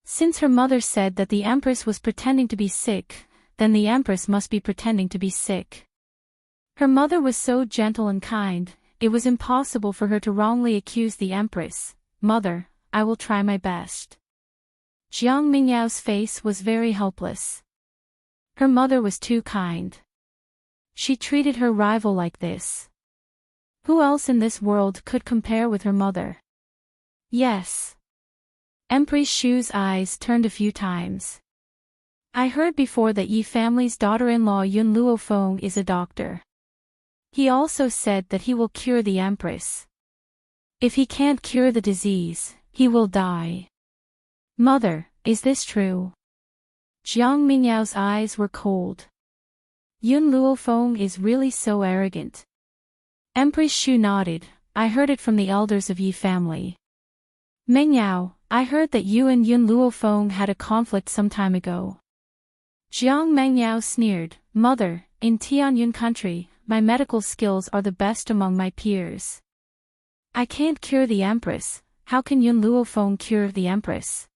Since her mother said that the Empress was pretending to be sick, then the Empress must be pretending to be sick. Her mother was so gentle and kind, it was impossible for her to wrongly accuse the Empress. Mother, I will try my best. Jiang Mingyao's face was very helpless. Her mother was too kind. She treated her rival like this. Who else in this world could compare with her mother? Yes. Empress Shu's eyes turned a few times. I heard before that Yi family's daughter-in-law Yun Luofeng is a doctor. He also said that he will cure the Empress. If he can't cure the disease, he will die. Mother, is this true? Jiang Mingyao's eyes were cold. Yun Luofeng is really so arrogant. Empress Shu nodded. I heard it from the elders of Yi family. Mengyao, I heard that you and Yun Luofeng had a conflict some time ago. Jiang Mengyao sneered. Mother, in Tianyun country, my medical skills are the best among my peers. I can't cure the Empress. How can Yun Luofeng cure the Empress?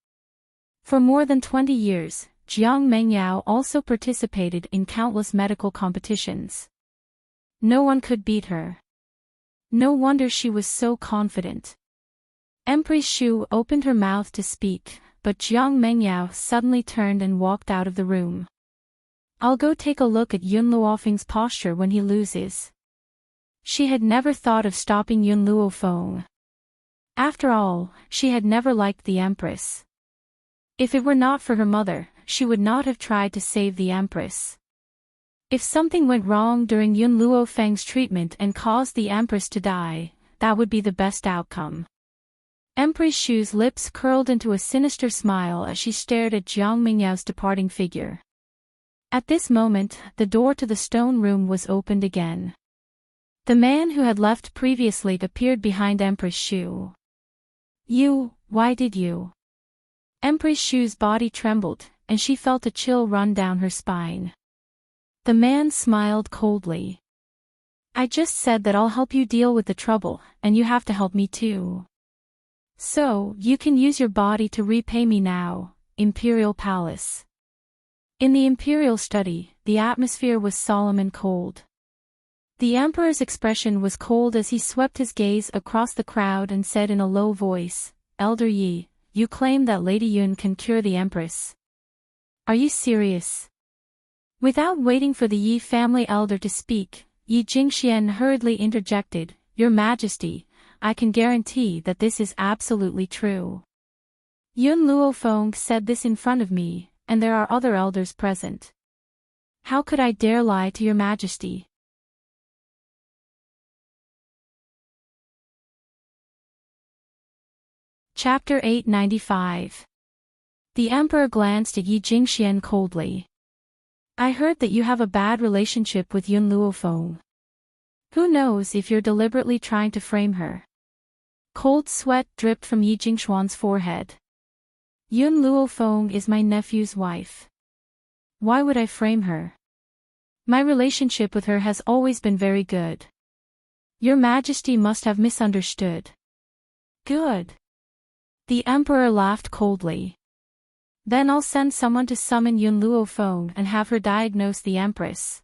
For more than 20 years, Jiang Mengyao also participated in countless medical competitions. No one could beat her. No wonder she was so confident. Empress Shu opened her mouth to speak, but Jiang Mengyao suddenly turned and walked out of the room. I'll go take a look at Yun Luofeng's posture when he loses. She had never thought of stopping Yun Luofeng. After all, she had never liked the Empress. If it were not for her mother, she would not have tried to save the Empress. If something went wrong during Yun Luofeng's treatment and caused the Empress to die, that would be the best outcome. Empress Shu's lips curled into a sinister smile as she stared at Jiang Mingyao's departing figure. At this moment, the door to the stone room was opened again. The man who had left previously appeared behind Empress Shu. You, why did you? Empress Shu's body trembled, and she felt a chill run down her spine. The man smiled coldly. I just said that I'll help you deal with the trouble, and you have to help me too. So, you can use your body to repay me now, Imperial Palace. In the Imperial study, the atmosphere was solemn and cold. The Emperor's expression was cold as he swept his gaze across the crowd and said in a low voice, Elder Yi, you claim that Lady Yun can cure the Empress. Are you serious? Without waiting for the Yi family elder to speak, Yi Jingxian hurriedly interjected, Your Majesty, I can guarantee that this is absolutely true. Yun Luofeng said this in front of me, and there are other elders present. How could I dare lie to your Majesty? Chapter 895. The Emperor glanced at Yi Jingxian coldly. I heard that you have a bad relationship with Yun Luofeng. Who knows if you're deliberately trying to frame her? Cold sweat dripped from Yi Jingxian's forehead. Yun Luofeng is my nephew's wife. Why would I frame her? My relationship with her has always been very good. Your Majesty must have misunderstood. Good. The Emperor laughed coldly. Then I'll send someone to summon Yun Luofeng and have her diagnose the Empress.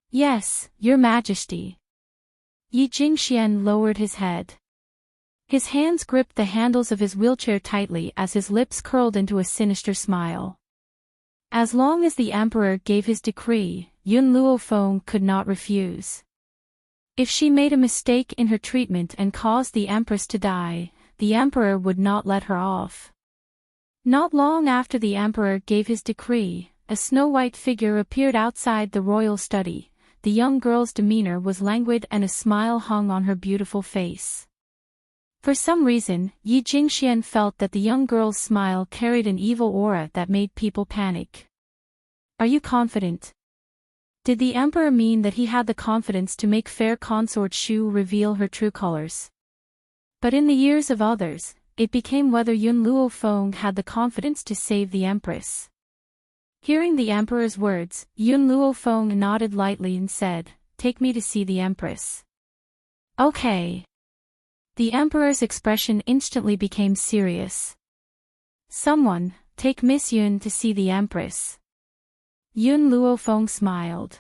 Yes, Your Majesty. Yi Jingxian lowered his head. His hands gripped the handles of his wheelchair tightly as his lips curled into a sinister smile. As long as the Emperor gave his decree, Yun Luofeng could not refuse. If she made a mistake in her treatment and caused the Empress to die, the Emperor would not let her off. Not long after the Emperor gave his decree, a snow-white figure appeared outside the royal study. The young girl's demeanor was languid and a smile hung on her beautiful face. For some reason, Yi Jingxian felt that the young girl's smile carried an evil aura that made people panic. "Are you confident?" Did the Emperor mean that he had the confidence to make fair consort Shu reveal her true colors? But in the ears of others, it became whether Yun Luofeng had the confidence to save the Empress. Hearing the Emperor's words, Yun Luofeng nodded lightly and said, "Take me to see the Empress." "Okay." The Emperor's expression instantly became serious. "Someone, take Miss Yun to see the Empress." Yun Luofeng smiled.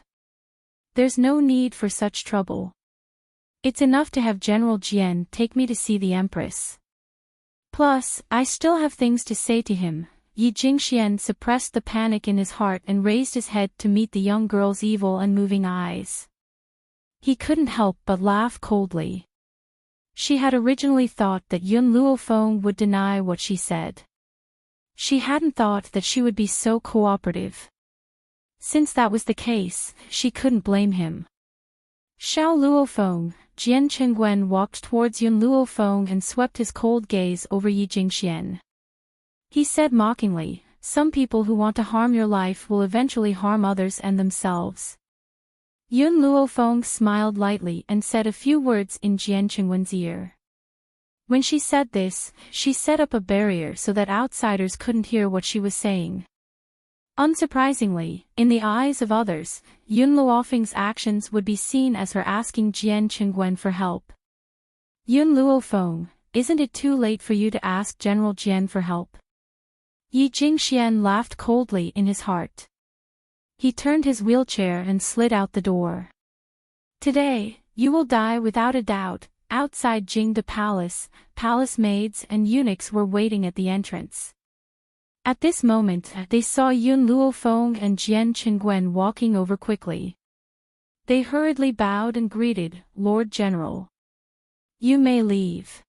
"There's no need for such trouble. It's enough to have General Jian take me to see the Empress. Plus, I still have things to say to him." Yi Jingxian suppressed the panic in his heart and raised his head to meet the young girl's evil and moving eyes. He couldn't help but laugh coldly. She had originally thought that Yun Luofeng would deny what she said. She hadn't thought that she would be so cooperative. Since that was the case, she couldn't blame him. Xiao Luofeng, Jian Qingwen walked towards Yun Luofeng and swept his cold gaze over Yi Jingxian. He said mockingly, "Some people who want to harm your life will eventually harm others and themselves." Yun Luofeng smiled lightly and said a few words in Jian Qingwen's ear. When she said this, she set up a barrier so that outsiders couldn't hear what she was saying. Unsurprisingly, in the eyes of others, Yun Luofeng's actions would be seen as her asking Jian Qingwen for help. "Yun Luofeng, isn't it too late for you to ask General Jian for help?" Yi Jingxian laughed coldly in his heart. He turned his wheelchair and slid out the door. "Today, you will die without a doubt." Outside Jingde Palace, palace maids and eunuchs were waiting at the entrance. At this moment, they saw Yun Luofeng and Jian Qingwen walking over quickly. They hurriedly bowed and greeted, "Lord General. You may leave.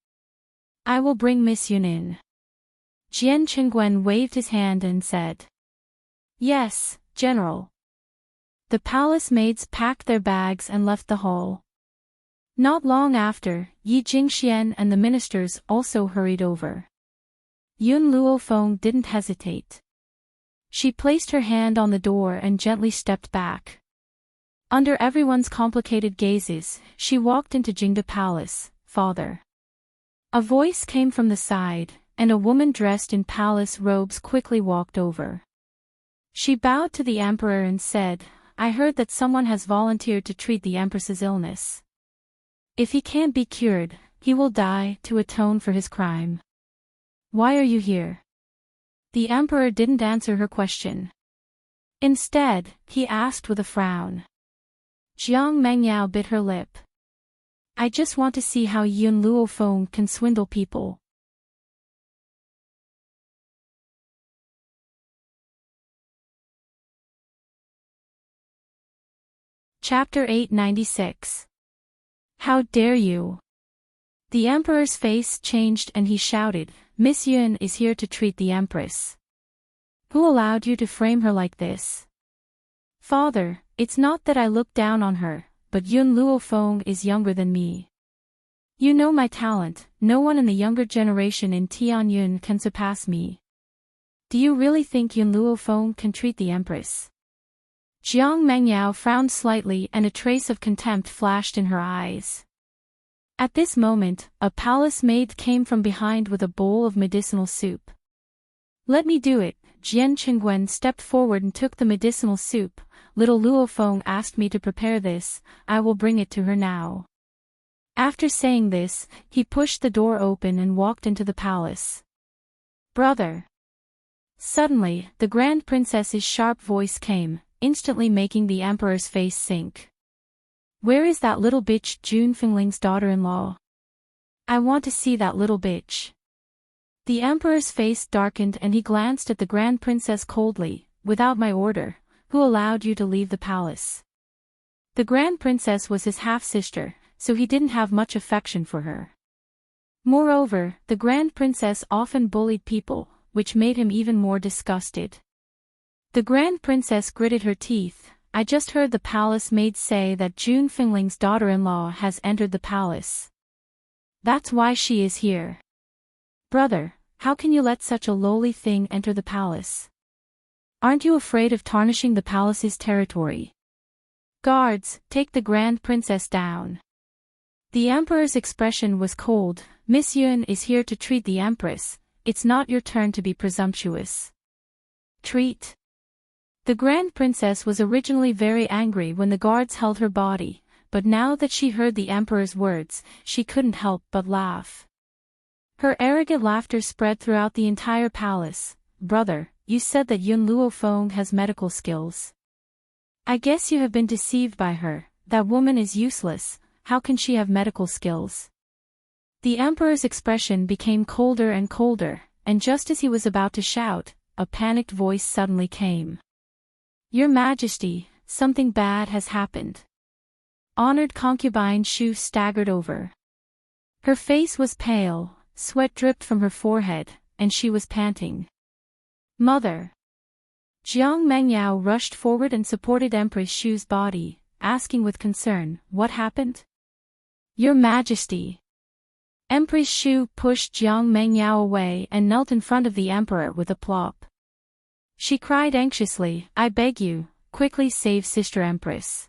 I will bring Miss Yun in." Jian Qingwen waved his hand and said, "Yes, General." The palace maids packed their bags and left the hall. Not long after, Yi Jingxian and the ministers also hurried over. Yun Luofeng didn't hesitate. She placed her hand on the door and gently stepped back. Under everyone's complicated gazes, she walked into Jingde Palace. "Father." A voice came from the side, and a woman dressed in palace robes quickly walked over. She bowed to the Emperor and said, "I heard that someone has volunteered to treat the Empress's illness. If he can't be cured, he will die to atone for his crime. Why are you here?" The Emperor didn't answer her question. Instead, he asked with a frown. Jiang Mengyao bit her lip. "I just want to see how Yun Luofeng can swindle people." Chapter 896. How dare you! The Emperor's face changed and he shouted, "Miss Yun is here to treat the Empress. Who allowed you to frame her like this?" "Father, it's not that I look down on her, but Yun Luofeng is younger than me. You know my talent, no one in the younger generation in Tianyun can surpass me. Do you really think Yun Luofeng can treat the Empress?" Jiang Mengyao frowned slightly and a trace of contempt flashed in her eyes. At this moment, a palace maid came from behind with a bowl of medicinal soup. "Let me do it." Jian Qingwen stepped forward and took the medicinal soup. "Little Luofeng asked me to prepare this, I will bring it to her now." After saying this, he pushed the door open and walked into the palace. "Brother!" Suddenly, the Grand Princess's sharp voice came, instantly making the Emperor's face sink. "Where is that little bitch, Jun Fingling's daughter-in-law? I want to see that little bitch." The Emperor's face darkened and he glanced at the Grand Princess coldly. "Without my order, Who allowed you to leave the palace? The Grand Princess was his half-sister, so he didn't have much affection for her. Moreover, the Grand Princess often bullied people, which made him even more disgusted. The Grand Princess gritted her teeth. I just heard the palace maid say that June Fingling's daughter-in-law has entered the palace. That's why she is here. Brother, how can you let such a lowly thing enter the palace? Aren't you afraid of tarnishing the palace's territory? Guards, take the Grand Princess down. The Emperor's expression was cold. Miss Yun is here to treat the Empress. It's not your turn to be presumptuous. Treat. The Grand Princess was originally very angry when the guards held her body, but now that she heard the Emperor's words, she couldn't help but laugh. Her arrogant laughter spread throughout the entire palace. Brother, you said that Yun Luofeng has medical skills. I guess you have been deceived by her. That woman is useless. How can she have medical skills? The Emperor's expression became colder and colder, and just as he was about to shout, a panicked voice suddenly came. Your Majesty, something bad has happened. Honored concubine Shu staggered over. Her face was pale, sweat dripped from her forehead, and she was panting. Mother! Jiang Mengyao rushed forward and supported Empress Shu's body, asking with concern, what happened? Your Majesty! Empress Shu pushed Jiang Mengyao away and knelt in front of the Emperor with a plop. She cried anxiously, I beg you, quickly save Sister Empress.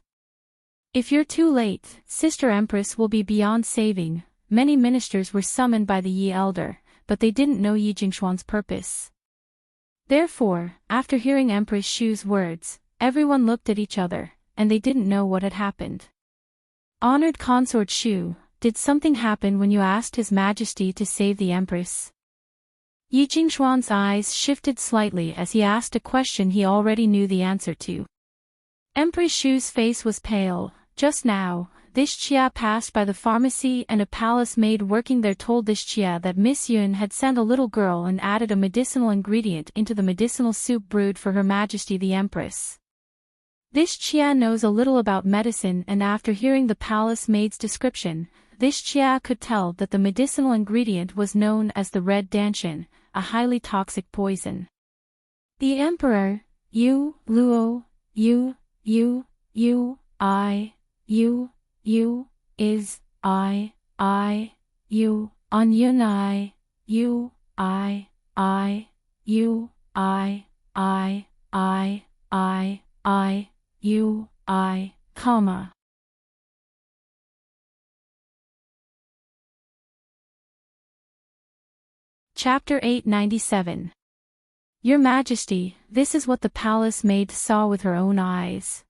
If you're too late, Sister Empress will be beyond saving. Many ministers were summoned by the Yi Elder, but they didn't know Yi Jingshuan's purpose. Therefore, after hearing Empress Shu's words, everyone looked at each other, and they didn't know what had happened. Honored Consort Shu, did something happen when you asked His Majesty to save the Empress? Yi Jingshuan's eyes shifted slightly as he asked a question he already knew the answer to. Empress Shu's face was pale. Just now, this Chia passed by the pharmacy and a palace maid working there told this Chia that Miss Yun had sent a little girl and added a medicinal ingredient into the medicinal soup brewed for Her Majesty the Empress. This Chia knows a little about medicine, and after hearing the palace maid's description, this Chia could tell that the medicinal ingredient was known as the red danshin, a highly toxic poison. The Emperor, Yu, Luo, Yu, is, you, on Yun comma. Chapter 897. Your Majesty, this is what the palace maid saw with her own eyes.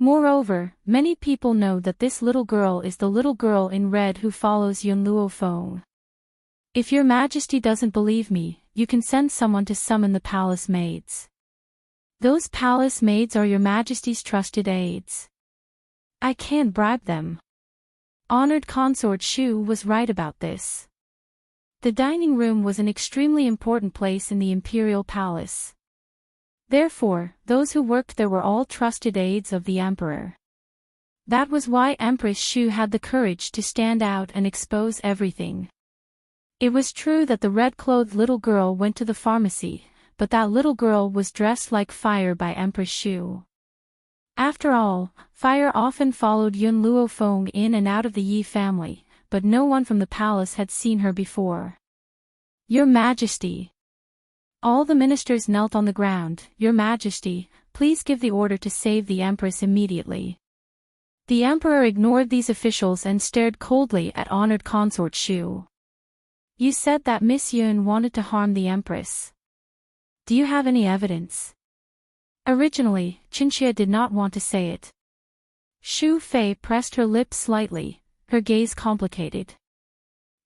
Moreover, many people know that this little girl is the little girl in red who follows Yun Luofeng. If Your Majesty doesn't believe me, you can send someone to summon the palace maids. Those palace maids are Your Majesty's trusted aides. I can't bribe them. Honored Consort Shu was right about this. The dining room was an extremely important place in the imperial palace. Therefore, those who worked there were all trusted aides of the emperor. That was why Empress Shu had the courage to stand out and expose everything. It was true that the red-clothed little girl went to the pharmacy, but that little girl was dressed like fire by Empress Shu. After all, fire often followed Yun Luofeng in and out of the Yi family, but no one from the palace had seen her before. Your Majesty! All the ministers knelt on the ground. Your Majesty, please give the order to save the Empress immediately. The Emperor ignored these officials and stared coldly at Honored Consort Shu. You said that Miss Yun wanted to harm the Empress. Do you have any evidence? Originally, Qinxia did not want to say it. Shu Fei pressed her lips slightly, her gaze complicated.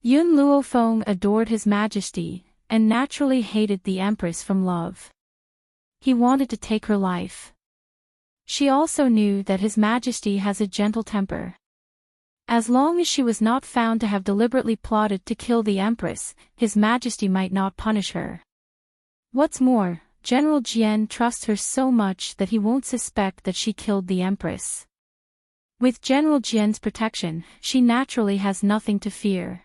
Yun Luofeng adored His Majesty, and naturally hated the Empress from love. He wanted to take her life. She also knew that His Majesty has a gentle temper. As long as she was not found to have deliberately plotted to kill the Empress, His Majesty might not punish her. What's more, General Jian trusts her so much that he won't suspect that she killed the Empress. With General Jian's protection, she naturally has nothing to fear.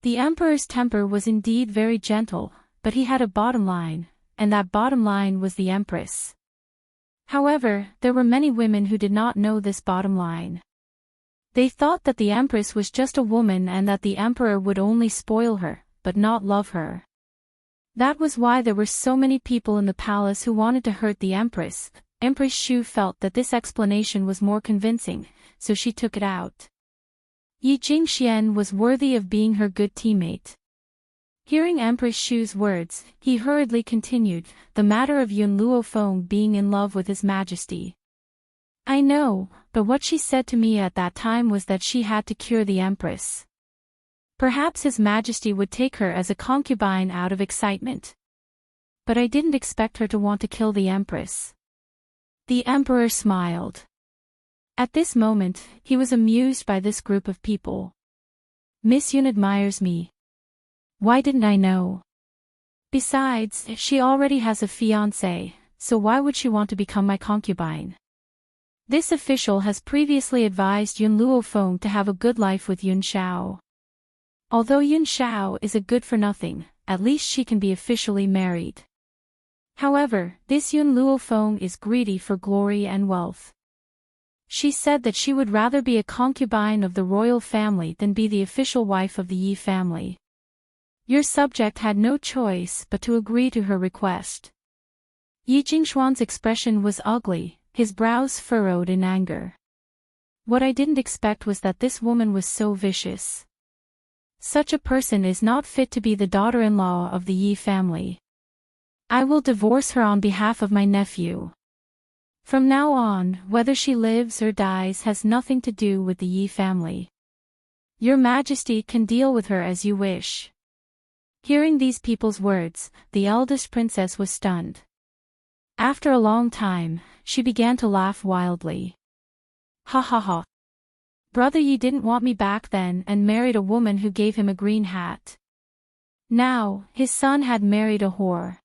The Emperor's temper was indeed very gentle, but he had a bottom line, and that bottom line was the Empress. However, there were many women who did not know this bottom line. They thought that the Empress was just a woman and that the Emperor would only spoil her, but not love her. That was why there were so many people in the palace who wanted to hurt the Empress. Empress Shu felt that this explanation was more convincing, so she took it out. Yi Jingxian was worthy of being her good teammate. Hearing Empress Shu's words, he hurriedly continued, the matter of Yun Luofeng being in love with His Majesty. I know, but what she said to me at that time was that she had to cure the Empress. Perhaps His Majesty would take her as a concubine out of excitement. But I didn't expect her to want to kill the Empress. The Emperor smiled. At this moment, he was amused by this group of people. Miss Yun admires me. Why didn't I know? Besides, she already has a fiancé, so why would she want to become my concubine? This official has previously advised Yun Luofeng to have a good life with Yun Shao. Although Yun Shao is a good-for-nothing, at least she can be officially married. However, this Yun Luofeng is greedy for glory and wealth. She said that she would rather be a concubine of the royal family than be the official wife of the Yi family. Your subject had no choice but to agree to her request. Yi Jingxuan's expression was ugly, his brows furrowed in anger. What I didn't expect was that this woman was so vicious. Such a person is not fit to be the daughter-in-law of the Yi family. I will divorce her on behalf of my nephew. From now on, whether she lives or dies has nothing to do with the Yi family. Your Majesty can deal with her as you wish. Hearing these people's words, the eldest princess was stunned. After a long time, she began to laugh wildly. Ha ha ha. Brother Yi didn't want me back then and married a woman who gave him a green hat. Now, his son had married a whore.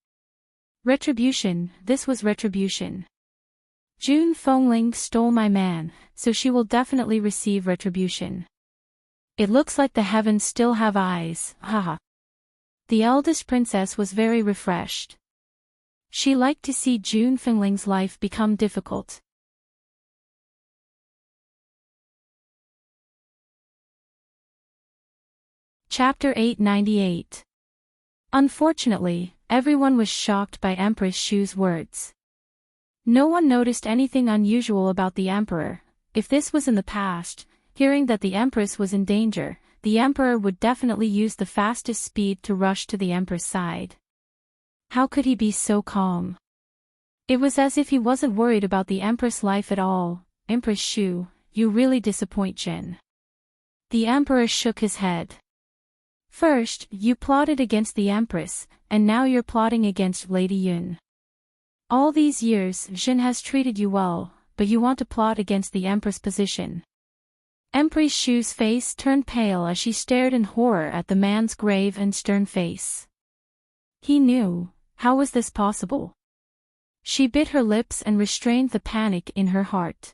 Retribution, this was retribution. Jun Fengling stole my man, so she will definitely receive retribution. It looks like the heavens still have eyes, haha. The eldest princess was very refreshed. She liked to see Jun Fengling's life become difficult. Chapter 898. Unfortunately, everyone was shocked by Empress Shu's words. No one noticed anything unusual about the emperor. If this was in the past, hearing that the Empress was in danger, the Emperor would definitely use the fastest speed to rush to the Empress' side. How could he be so calm? It was as if he wasn't worried about the Empress' life at all. Empress Shu, you really disappoint Jin. The Emperor shook his head. First, you plotted against the Empress, and now you're plotting against Lady Yun. All these years, Jin has treated you well, but you want to plot against the Empress' position. Empress Shu's face turned pale as she stared in horror at the man's grave and stern face. He knew. How was this possible? She bit her lips and restrained the panic in her heart.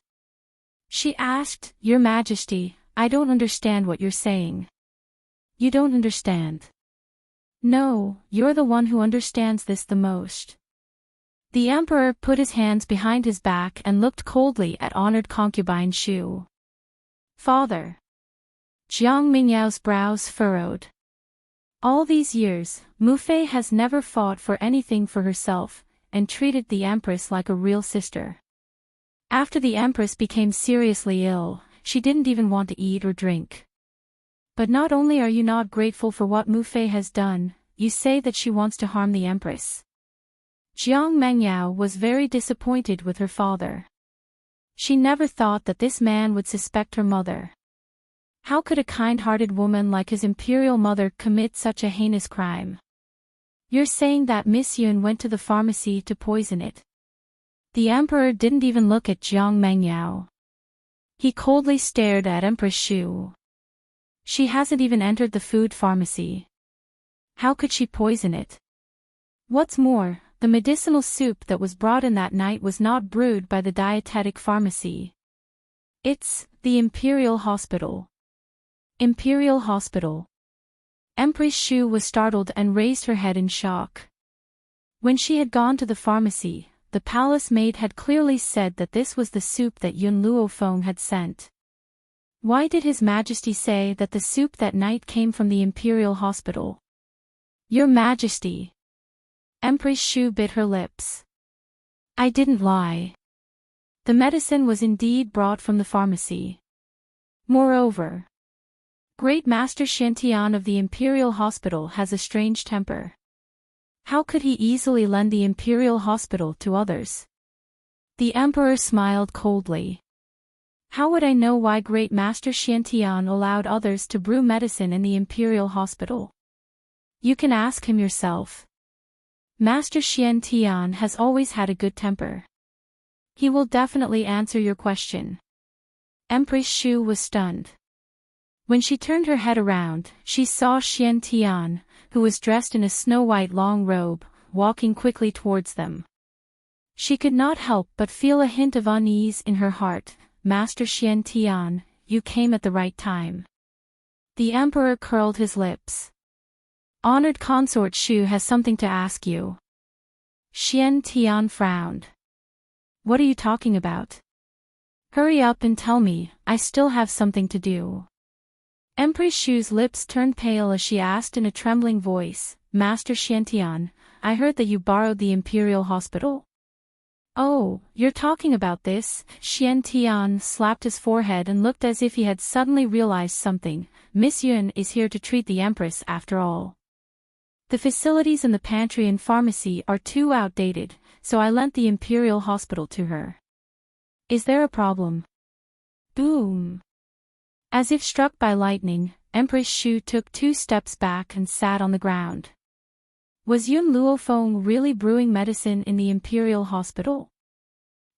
She asked, Your Majesty, I don't understand what you're saying. You don't understand. No, you're the one who understands this the most. The Emperor put his hands behind his back and looked coldly at honored concubine Shu. Father. Jiang Mingyao's brows furrowed. All these years, Mu Fei has never fought for anything for herself, and treated the Empress like a real sister. After the Empress became seriously ill, she didn't even want to eat or drink. But not only are you not grateful for what Mu Fei has done, you say that she wants to harm the Empress. Jiang Mengyao was very disappointed with her father. She never thought that this man would suspect her mother. How could a kind-hearted woman like his imperial mother commit such a heinous crime? You're saying that Miss Yun went to the pharmacy to poison it. The Emperor didn't even look at Jiang Mengyao. He coldly stared at Empress Shu. She hasn't even entered the food pharmacy. How could she poison it? What's more, the medicinal soup that was brought in that night was not brewed by the dietetic pharmacy. It's the Imperial Hospital. Imperial Hospital. Empress Shu was startled and raised her head in shock. When she had gone to the pharmacy, the palace maid had clearly said that this was the soup that Yun Luofeng had sent. Why did His Majesty say that the soup that night came from the Imperial Hospital? Your Majesty. Empress Shu bit her lips. I didn't lie. The medicine was indeed brought from the pharmacy. Moreover, Great Master Xiantian of the Imperial Hospital has a strange temper. How could he easily lend the Imperial Hospital to others? The Emperor smiled coldly. How would I know why Great Master Xiantian allowed others to brew medicine in the Imperial Hospital? You can ask him yourself. Master Xiantian has always had a good temper. He will definitely answer your question. Empress Shu was stunned. When she turned her head around, she saw Xiantian, who was dressed in a snow-white long robe, walking quickly towards them. She could not help but feel a hint of unease in her heart. Master Xiantian, you came at the right time. The Emperor curled his lips. Honored Consort Shu has something to ask you. Xiantian frowned. What are you talking about? Hurry up and tell me, I still have something to do. Empress Shu's lips turned pale as she asked in a trembling voice, Master Xiantian, I heard that you borrowed the Imperial Hospital? Oh, you're talking about this? Xiantian slapped his forehead and looked as if he had suddenly realized something. Miss Yun is here to treat the Empress after all. The facilities in the pantry and pharmacy are too outdated, so I lent the Imperial Hospital to her. Is there a problem? Boom. As if struck by lightning, Empress Shu took 2 steps back and sat on the ground. Was Yun Luofeng really brewing medicine in the Imperial Hospital?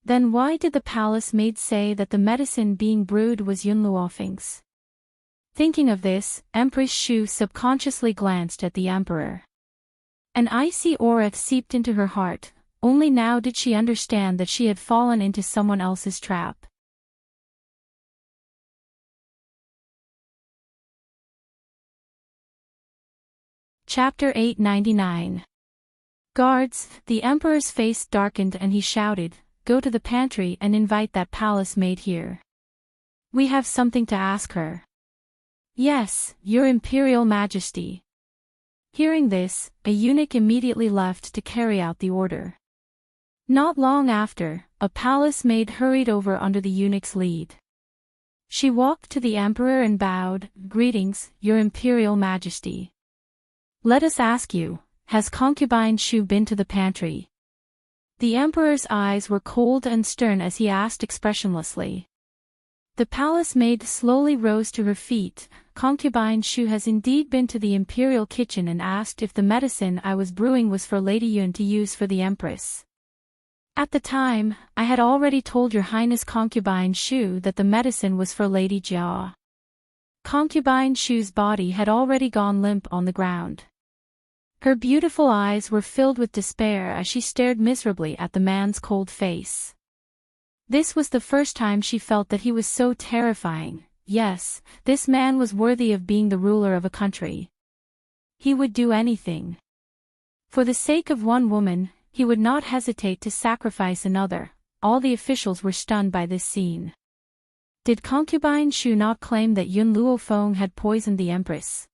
Then why did the palace maid say that the medicine being brewed was Yun Luofeng's? Thinking of this, Empress Shu subconsciously glanced at the Emperor. An icy aura seeped into her heart. Only now did she understand that she had fallen into someone else's trap. Chapter 899. Guards, the Emperor's face darkened and he shouted, Go to the pantry and invite that palace maid here. We have something to ask her. Yes, Your Imperial Majesty. Hearing this, a eunuch immediately left to carry out the order. Not long after, a palace maid hurried over under the eunuch's lead. She walked to the Emperor and bowed, Greetings, Your Imperial Majesty. Let us ask you, has concubine Shu been to the pantry? The Emperor's eyes were cold and stern as he asked expressionlessly. The palace maid slowly rose to her feet. Concubine Shu has indeed been to the imperial kitchen and asked if the medicine I was brewing was for Lady Yun to use for the Empress. At the time, I had already told Your Highness Concubine Shu that the medicine was for Lady Jia. Concubine Shu's body had already gone limp on the ground. Her beautiful eyes were filled with despair as she stared miserably at the man's cold face. This was the first time she felt that he was so terrifying. Yes, this man was worthy of being the ruler of a country. He would do anything. For the sake of one woman, he would not hesitate to sacrifice another. All the officials were stunned by this scene. Did concubine Shu not claim that Yun Luofeng had poisoned the Empress?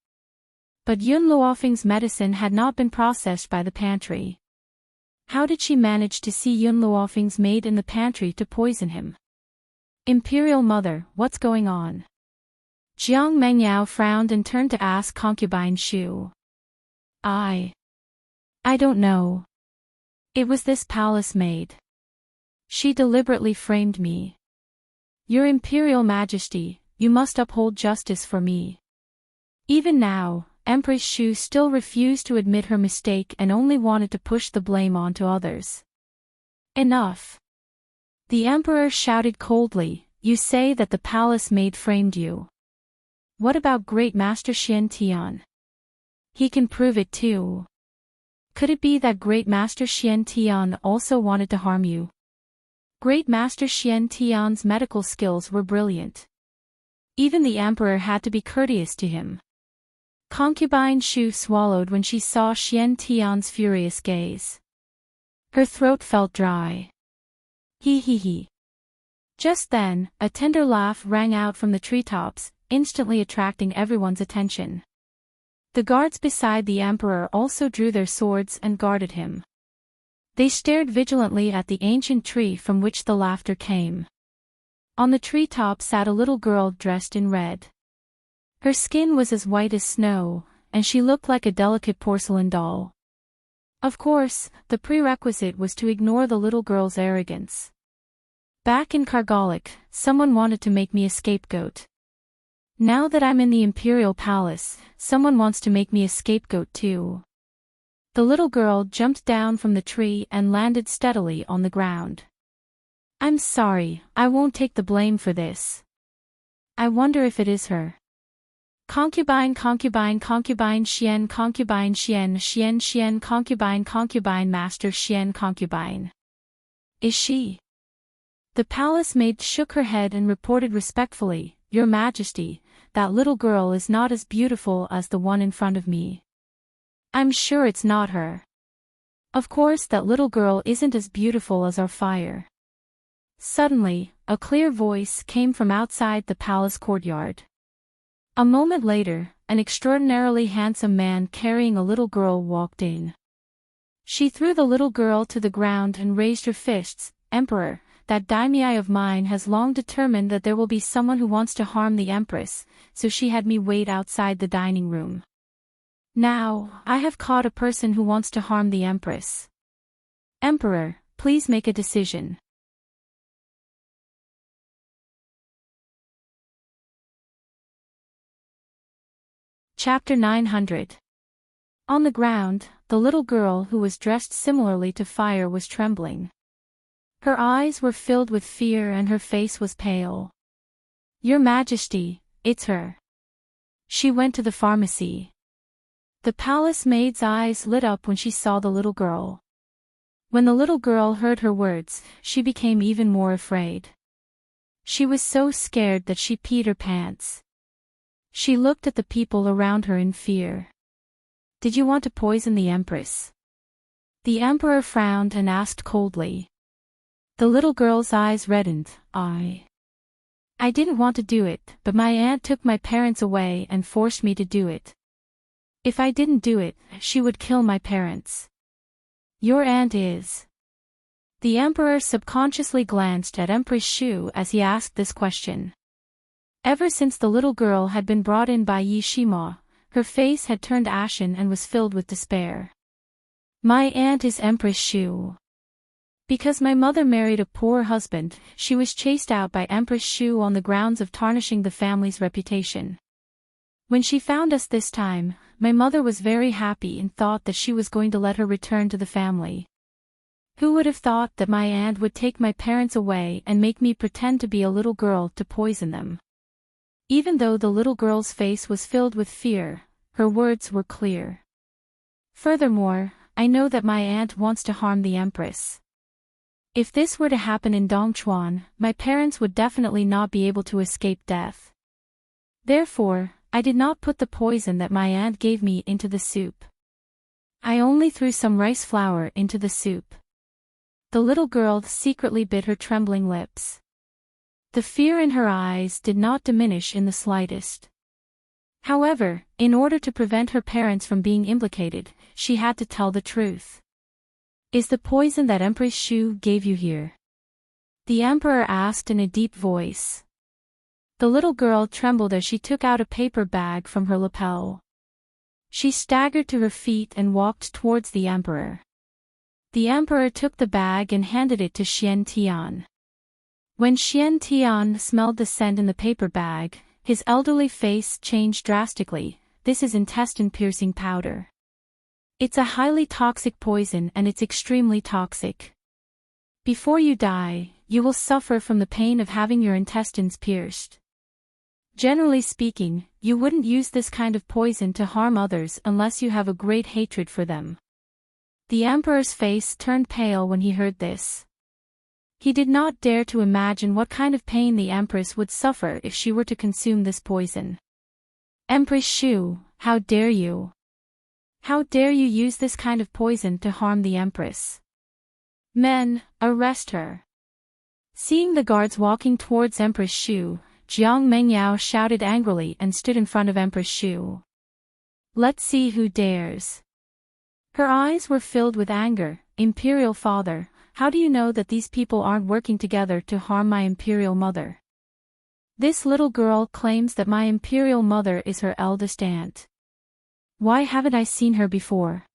But Yun Luofeng's medicine had not been processed by the pantry. How did she manage to see Yun Luofeng's maid in the pantry to poison him? Imperial Mother, what's going on? Jiang Mengyao frowned and turned to ask concubine Shu. I don't know. It was this palace maid. She deliberately framed me. Your Imperial Majesty, you must uphold justice for me. Even now, Empress Shu still refused to admit her mistake and only wanted to push the blame onto others. Enough. The Emperor shouted coldly, You say that the palace maid framed you. What about Great Master Xiantian? He can prove it too. Could it be that Great Master Xian Tian also wanted to harm you? Great Master Xian Tian's medical skills were brilliant. Even the emperor had to be courteous to him. Concubine Shu swallowed when she saw Xian Tian's furious gaze. Her throat felt dry. He he he. Just then, a tender laugh rang out from the treetops, instantly attracting everyone's attention. The guards beside the emperor also drew their swords and guarded him. They stared vigilantly at the ancient tree from which the laughter came. On the treetop sat a little girl dressed in red. Her skin was as white as snow, and she looked like a delicate porcelain doll. Of course, the prerequisite was to ignore the little girl's arrogance. Back in Kargalik, someone wanted to make me a scapegoat. Now that I'm in the Imperial Palace, someone wants to make me a scapegoat too. The little girl jumped down from the tree and landed steadily on the ground. I'm sorry, I won't take the blame for this. I wonder if it is her. Concubine concubine concubine Xian concubine Xian Xian Xian concubine concubine Master Xian concubine. Is she? The palace maid shook her head and reported respectfully, Your Majesty, that little girl is not as beautiful as the one in front of me. I'm sure it's not her. Of course that little girl isn't as beautiful as our fire. Suddenly, a clear voice came from outside the palace courtyard. A moment later, an extraordinarily handsome man carrying a little girl walked in. She threw the little girl to the ground and raised her fists. Emperor, that daimyo of mine has long determined that there will be someone who wants to harm the Empress, so she had me wait outside the dining room. Now, I have caught a person who wants to harm the Empress. Emperor, please make a decision. Chapter 900. On the ground, the little girl who was dressed similarly to fire was trembling. Her eyes were filled with fear and her face was pale. Your Majesty, it's her. She went to the pharmacy. The palace maid's eyes lit up when she saw the little girl. When the little girl heard her words, she became even more afraid. She was so scared that she peed her pants. She looked at the people around her in fear. Did you want to poison the Empress? The Emperor frowned and asked coldly. The little girl's eyes reddened. I didn't want to do it, but my aunt took my parents away and forced me to do it. If I didn't do it, she would kill my parents. Your aunt is. The Emperor subconsciously glanced at Empress Shu as he asked this question. Ever since the little girl had been brought in by Yi Shima, her face had turned ashen and was filled with despair. My aunt is Empress Shu. Because my mother married a poor husband, she was chased out by Empress Shu on the grounds of tarnishing the family's reputation. When she found us this time, my mother was very happy and thought that she was going to let her return to the family. Who would have thought that my aunt would take my parents away and make me pretend to be a little girl to poison them? Even though the little girl's face was filled with fear, her words were clear. Furthermore, I know that my aunt wants to harm the Empress. If this were to happen in Dongchuan, my parents would definitely not be able to escape death. Therefore, I did not put the poison that my aunt gave me into the soup. I only threw some rice flour into the soup. The little girl secretly bit her trembling lips. The fear in her eyes did not diminish in the slightest. However, in order to prevent her parents from being implicated, she had to tell the truth. Is the poison that Empress Shu gave you here? The Emperor asked in a deep voice. The little girl trembled as she took out a paper bag from her lapel. She staggered to her feet and walked towards the Emperor. The Emperor took the bag and handed it to Xian Tian. When Xian Tian smelled the scent in the paper bag, his elderly face changed drastically. This is intestine-piercing powder. It's a highly toxic poison and it's extremely toxic. Before you die, you will suffer from the pain of having your intestines pierced. Generally speaking, you wouldn't use this kind of poison to harm others unless you have a great hatred for them. The emperor's face turned pale when he heard this. He did not dare to imagine what kind of pain the empress would suffer if she were to consume this poison. Empress Shu, how dare you? How dare you use this kind of poison to harm the empress? Men, arrest her. Seeing the guards walking towards Empress Shu, Jiang Mengyao shouted angrily and stood in front of Empress Shu. Let's see who dares. Her eyes were filled with anger. Imperial father, how do you know that these people aren't working together to harm my imperial mother? This little girl claims that my imperial mother is her eldest aunt. Why haven't I seen her before?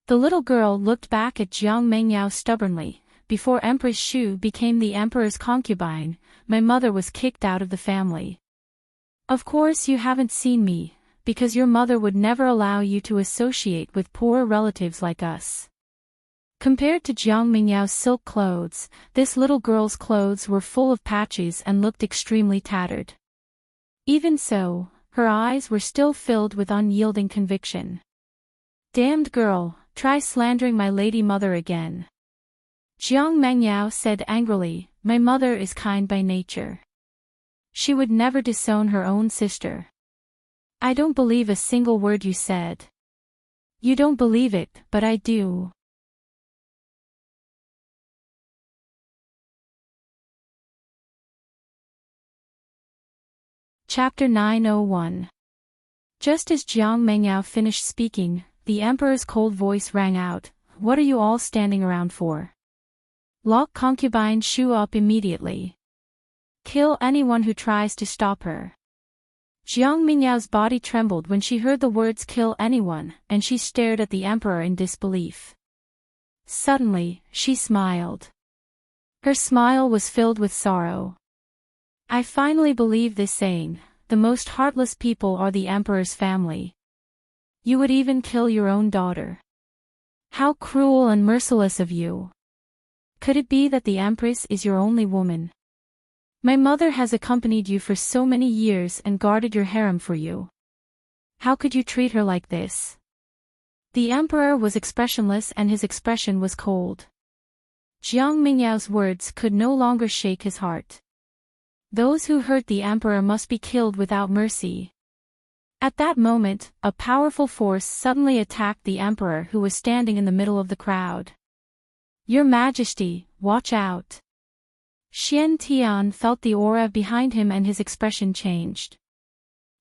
The little girl looked back at Jiang Mengyao stubbornly. Before Empress Shu became the emperor's concubine, my mother was kicked out of the family. Of course you haven't seen me, because your mother would never allow you to associate with poor relatives like us. Compared to Jiang Mingyao's silk clothes, this little girl's clothes were full of patches and looked extremely tattered. Even so, her eyes were still filled with unyielding conviction. Damned girl, try slandering my lady mother again. Jiang Mengyao said angrily, my mother is kind by nature. She would never disown her own sister. I don't believe a single word you said. You don't believe it, but I do. Chapter 901. Just as Jiang Mengyao finished speaking, the emperor's cold voice rang out, what are you all standing around for? Lock concubine Shu up immediately. Kill anyone who tries to stop her. Jiang Mingyao's body trembled when she heard the words kill anyone, and she stared at the emperor in disbelief. Suddenly, she smiled. Her smile was filled with sorrow. I finally believe this saying, the most heartless people are the emperor's family. You would even kill your own daughter. How cruel and merciless of you. Could it be that the empress is your only woman? My mother has accompanied you for so many years and guarded your harem for you. How could you treat her like this? The emperor was expressionless and his expression was cold. Jiang Mingyao's words could no longer shake his heart. Those who hurt the emperor must be killed without mercy. At that moment, a powerful force suddenly attacked the emperor who was standing in the middle of the crowd. Your Majesty, watch out. Xian Tian felt the aura behind him and his expression changed.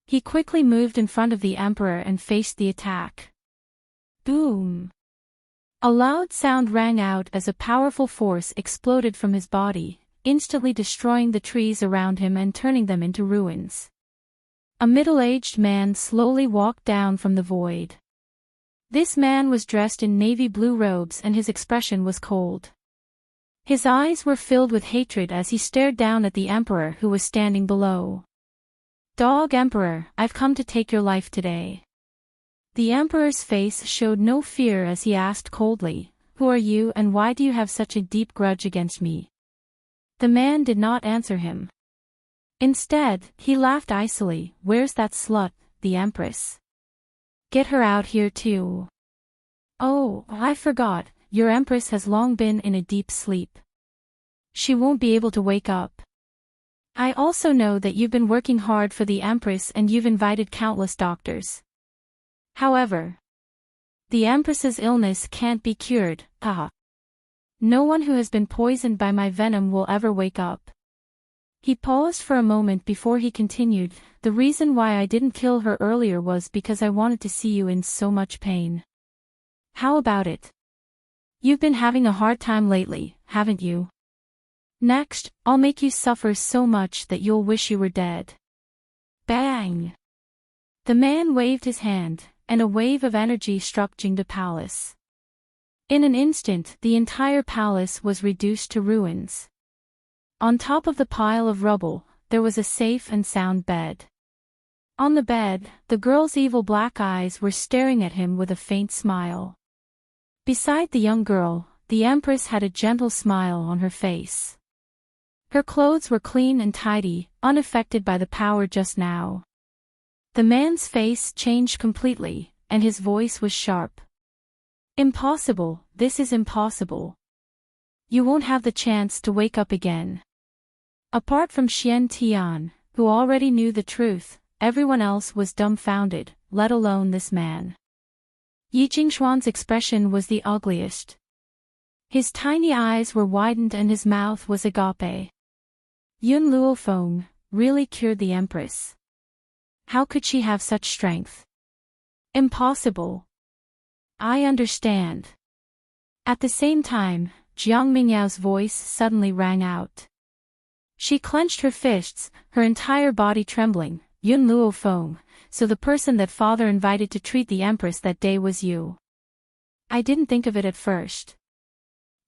He quickly moved in front of the emperor and faced the attack. Boom! A loud sound rang out as a powerful force exploded from his body, instantly destroying the trees around him and turning them into ruins. A middle-aged man slowly walked down from the void. This man was dressed in navy blue robes and his expression was cold. His eyes were filled with hatred as he stared down at the emperor who was standing below. Dog Emperor, I've come to take your life today. The emperor's face showed no fear as he asked coldly, who are you and why do you have such a deep grudge against me? The man did not answer him. Instead, he laughed icily, where's that slut, the empress? Get her out here too. Oh, I forgot, your empress has long been in a deep sleep. She won't be able to wake up. I also know that you've been working hard for the empress and you've invited countless doctors. However, the empress's illness can't be cured, haha. No one who has been poisoned by my venom will ever wake up. He paused for a moment before he continued, the reason why I didn't kill her earlier was because I wanted to see you in so much pain. How about it? You've been having a hard time lately, haven't you? Next, I'll make you suffer so much that you'll wish you were dead. Bang! The man waved his hand, and a wave of energy struck Jingda Palace. In an instant, the entire palace was reduced to ruins. On top of the pile of rubble, there was a safe and sound bed. On the bed, the girl's evil black eyes were staring at him with a faint smile. Beside the young girl, the empress had a gentle smile on her face. Her clothes were clean and tidy, unaffected by the power just now. The man's face changed completely, and his voice was sharp. Impossible, this is impossible. You won't have the chance to wake up again. Apart from Xian Tian, who already knew the truth, everyone else was dumbfounded, let alone this man. Yi Jingshuan's expression was the ugliest. His tiny eyes were widened and his mouth was agape. Yun Luofeng really cured the Empress. How could she have such strength? Impossible. I understand. At the same time, Jiang Mingyao's voice suddenly rang out. She clenched her fists, her entire body trembling. Yun Luofeng, so the person that father invited to treat the Empress that day was you. I didn't think of it at first.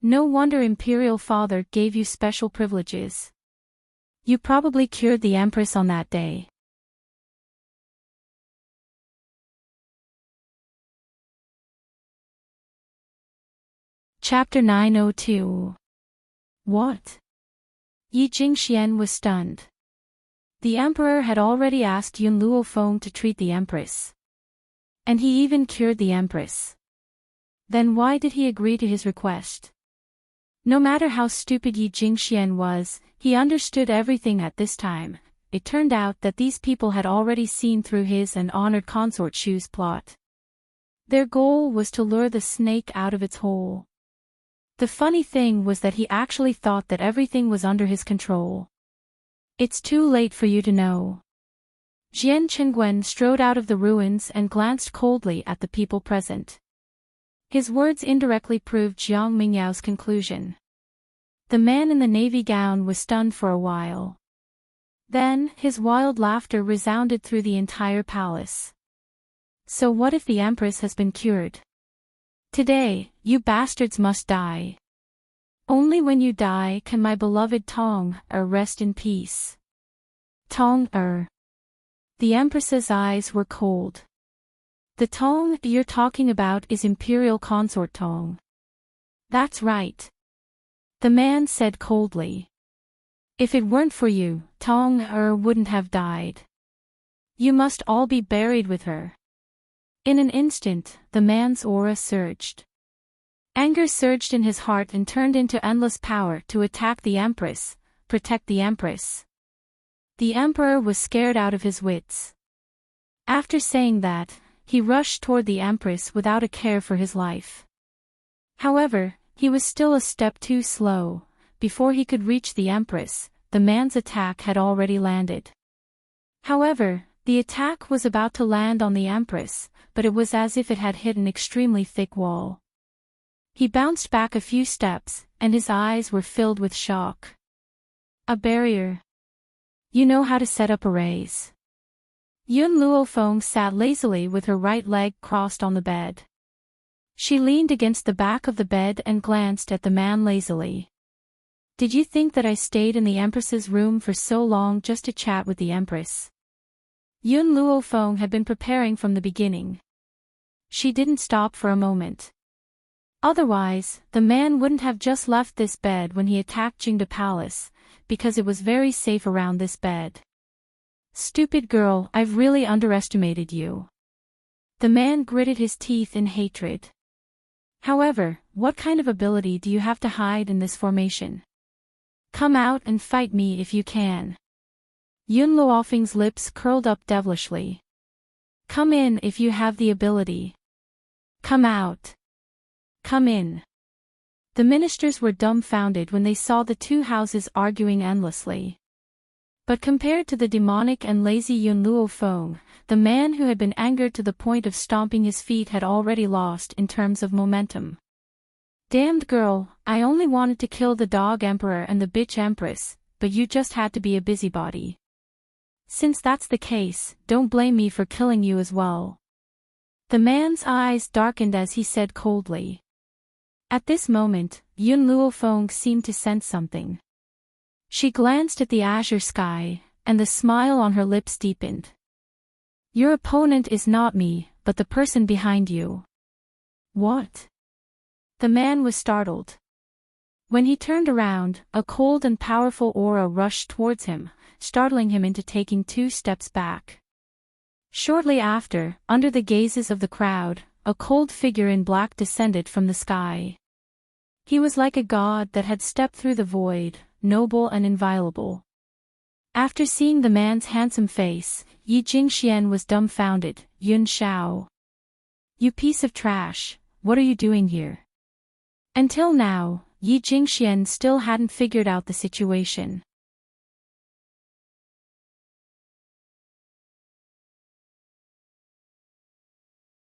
No wonder Imperial Father gave you special privileges. You probably cured the Empress on that day. Chapter 902. What? Yi Jingxian was stunned. The Emperor had already asked Yun Luofeng to treat the Empress. And he even cured the Empress. Then why did he agree to his request? No matter how stupid Yi Jingxian was, he understood everything at this time. It turned out that these people had already seen through his and honored consort Shu's plot. Their goal was to lure the snake out of its hole. The funny thing was that he actually thought that everything was under his control. It's too late for you to know. Jian Qingwen strode out of the ruins and glanced coldly at the people present. His words indirectly proved Jiang Mingyao's conclusion. The man in the navy gown was stunned for a while. Then, his wild laughter resounded through the entire palace. So what if the Empress has been cured? Today, you bastards must die. Only when you die can my beloved Tong rest in peace. Tong The Empress's eyes were cold. The Tong you're talking about is Imperial Consort Tong. That's right. The man said coldly. If it weren't for you, Tong wouldn't have died. You must all be buried with her. In an instant, the man's aura surged. Anger surged in his heart and turned into endless power to attack the Empress, protect the Empress. The Emperor was scared out of his wits. After saying that, he rushed toward the Empress without a care for his life. However, he was still a step too slow. Before he could reach the Empress, the man's attack had already landed. However, the attack was about to land on the Empress, but it was as if it had hit an extremely thick wall. He bounced back a few steps, and his eyes were filled with shock. A barrier. You know how to set up arrays. Yun Luofeng sat lazily with her right leg crossed on the bed. She leaned against the back of the bed and glanced at the man lazily. Did you think that I stayed in the Empress's room for so long just to chat with the Empress? Yun Luofeng had been preparing from the beginning. She didn't stop for a moment. Otherwise, the man wouldn't have just left this bed when he attacked Jingde Palace, because it was very safe around this bed. Stupid girl, I've really underestimated you. The man gritted his teeth in hatred. However, what kind of ability do you have to hide in this formation? Come out and fight me if you can. Yun Luofeng's lips curled up devilishly. Come in if you have the ability. Come out. Come in. The ministers were dumbfounded when they saw the two houses arguing endlessly. But compared to the demonic and lazy Yun Luofeng, the man who had been angered to the point of stomping his feet had already lost in terms of momentum. Damned girl, I only wanted to kill the dog emperor and the bitch empress, but you just had to be a busybody. Since that's the case, don't blame me for killing you as well. The man's eyes darkened as he said coldly. At this moment, Yun Luofeng seemed to sense something. She glanced at the azure sky, and the smile on her lips deepened. Your opponent is not me, but the person behind you. What? The man was startled. When he turned around, a cold and powerful aura rushed towards him, startling him into taking 2 steps back. Shortly after, under the gazes of the crowd, a cold figure in black descended from the sky. He was like a god that had stepped through the void, noble and inviolable. After seeing the man's handsome face, Yi Jingxian was dumbfounded. Yun Shao. You piece of trash, what are you doing here? Until now, Yi Jingxian still hadn't figured out the situation.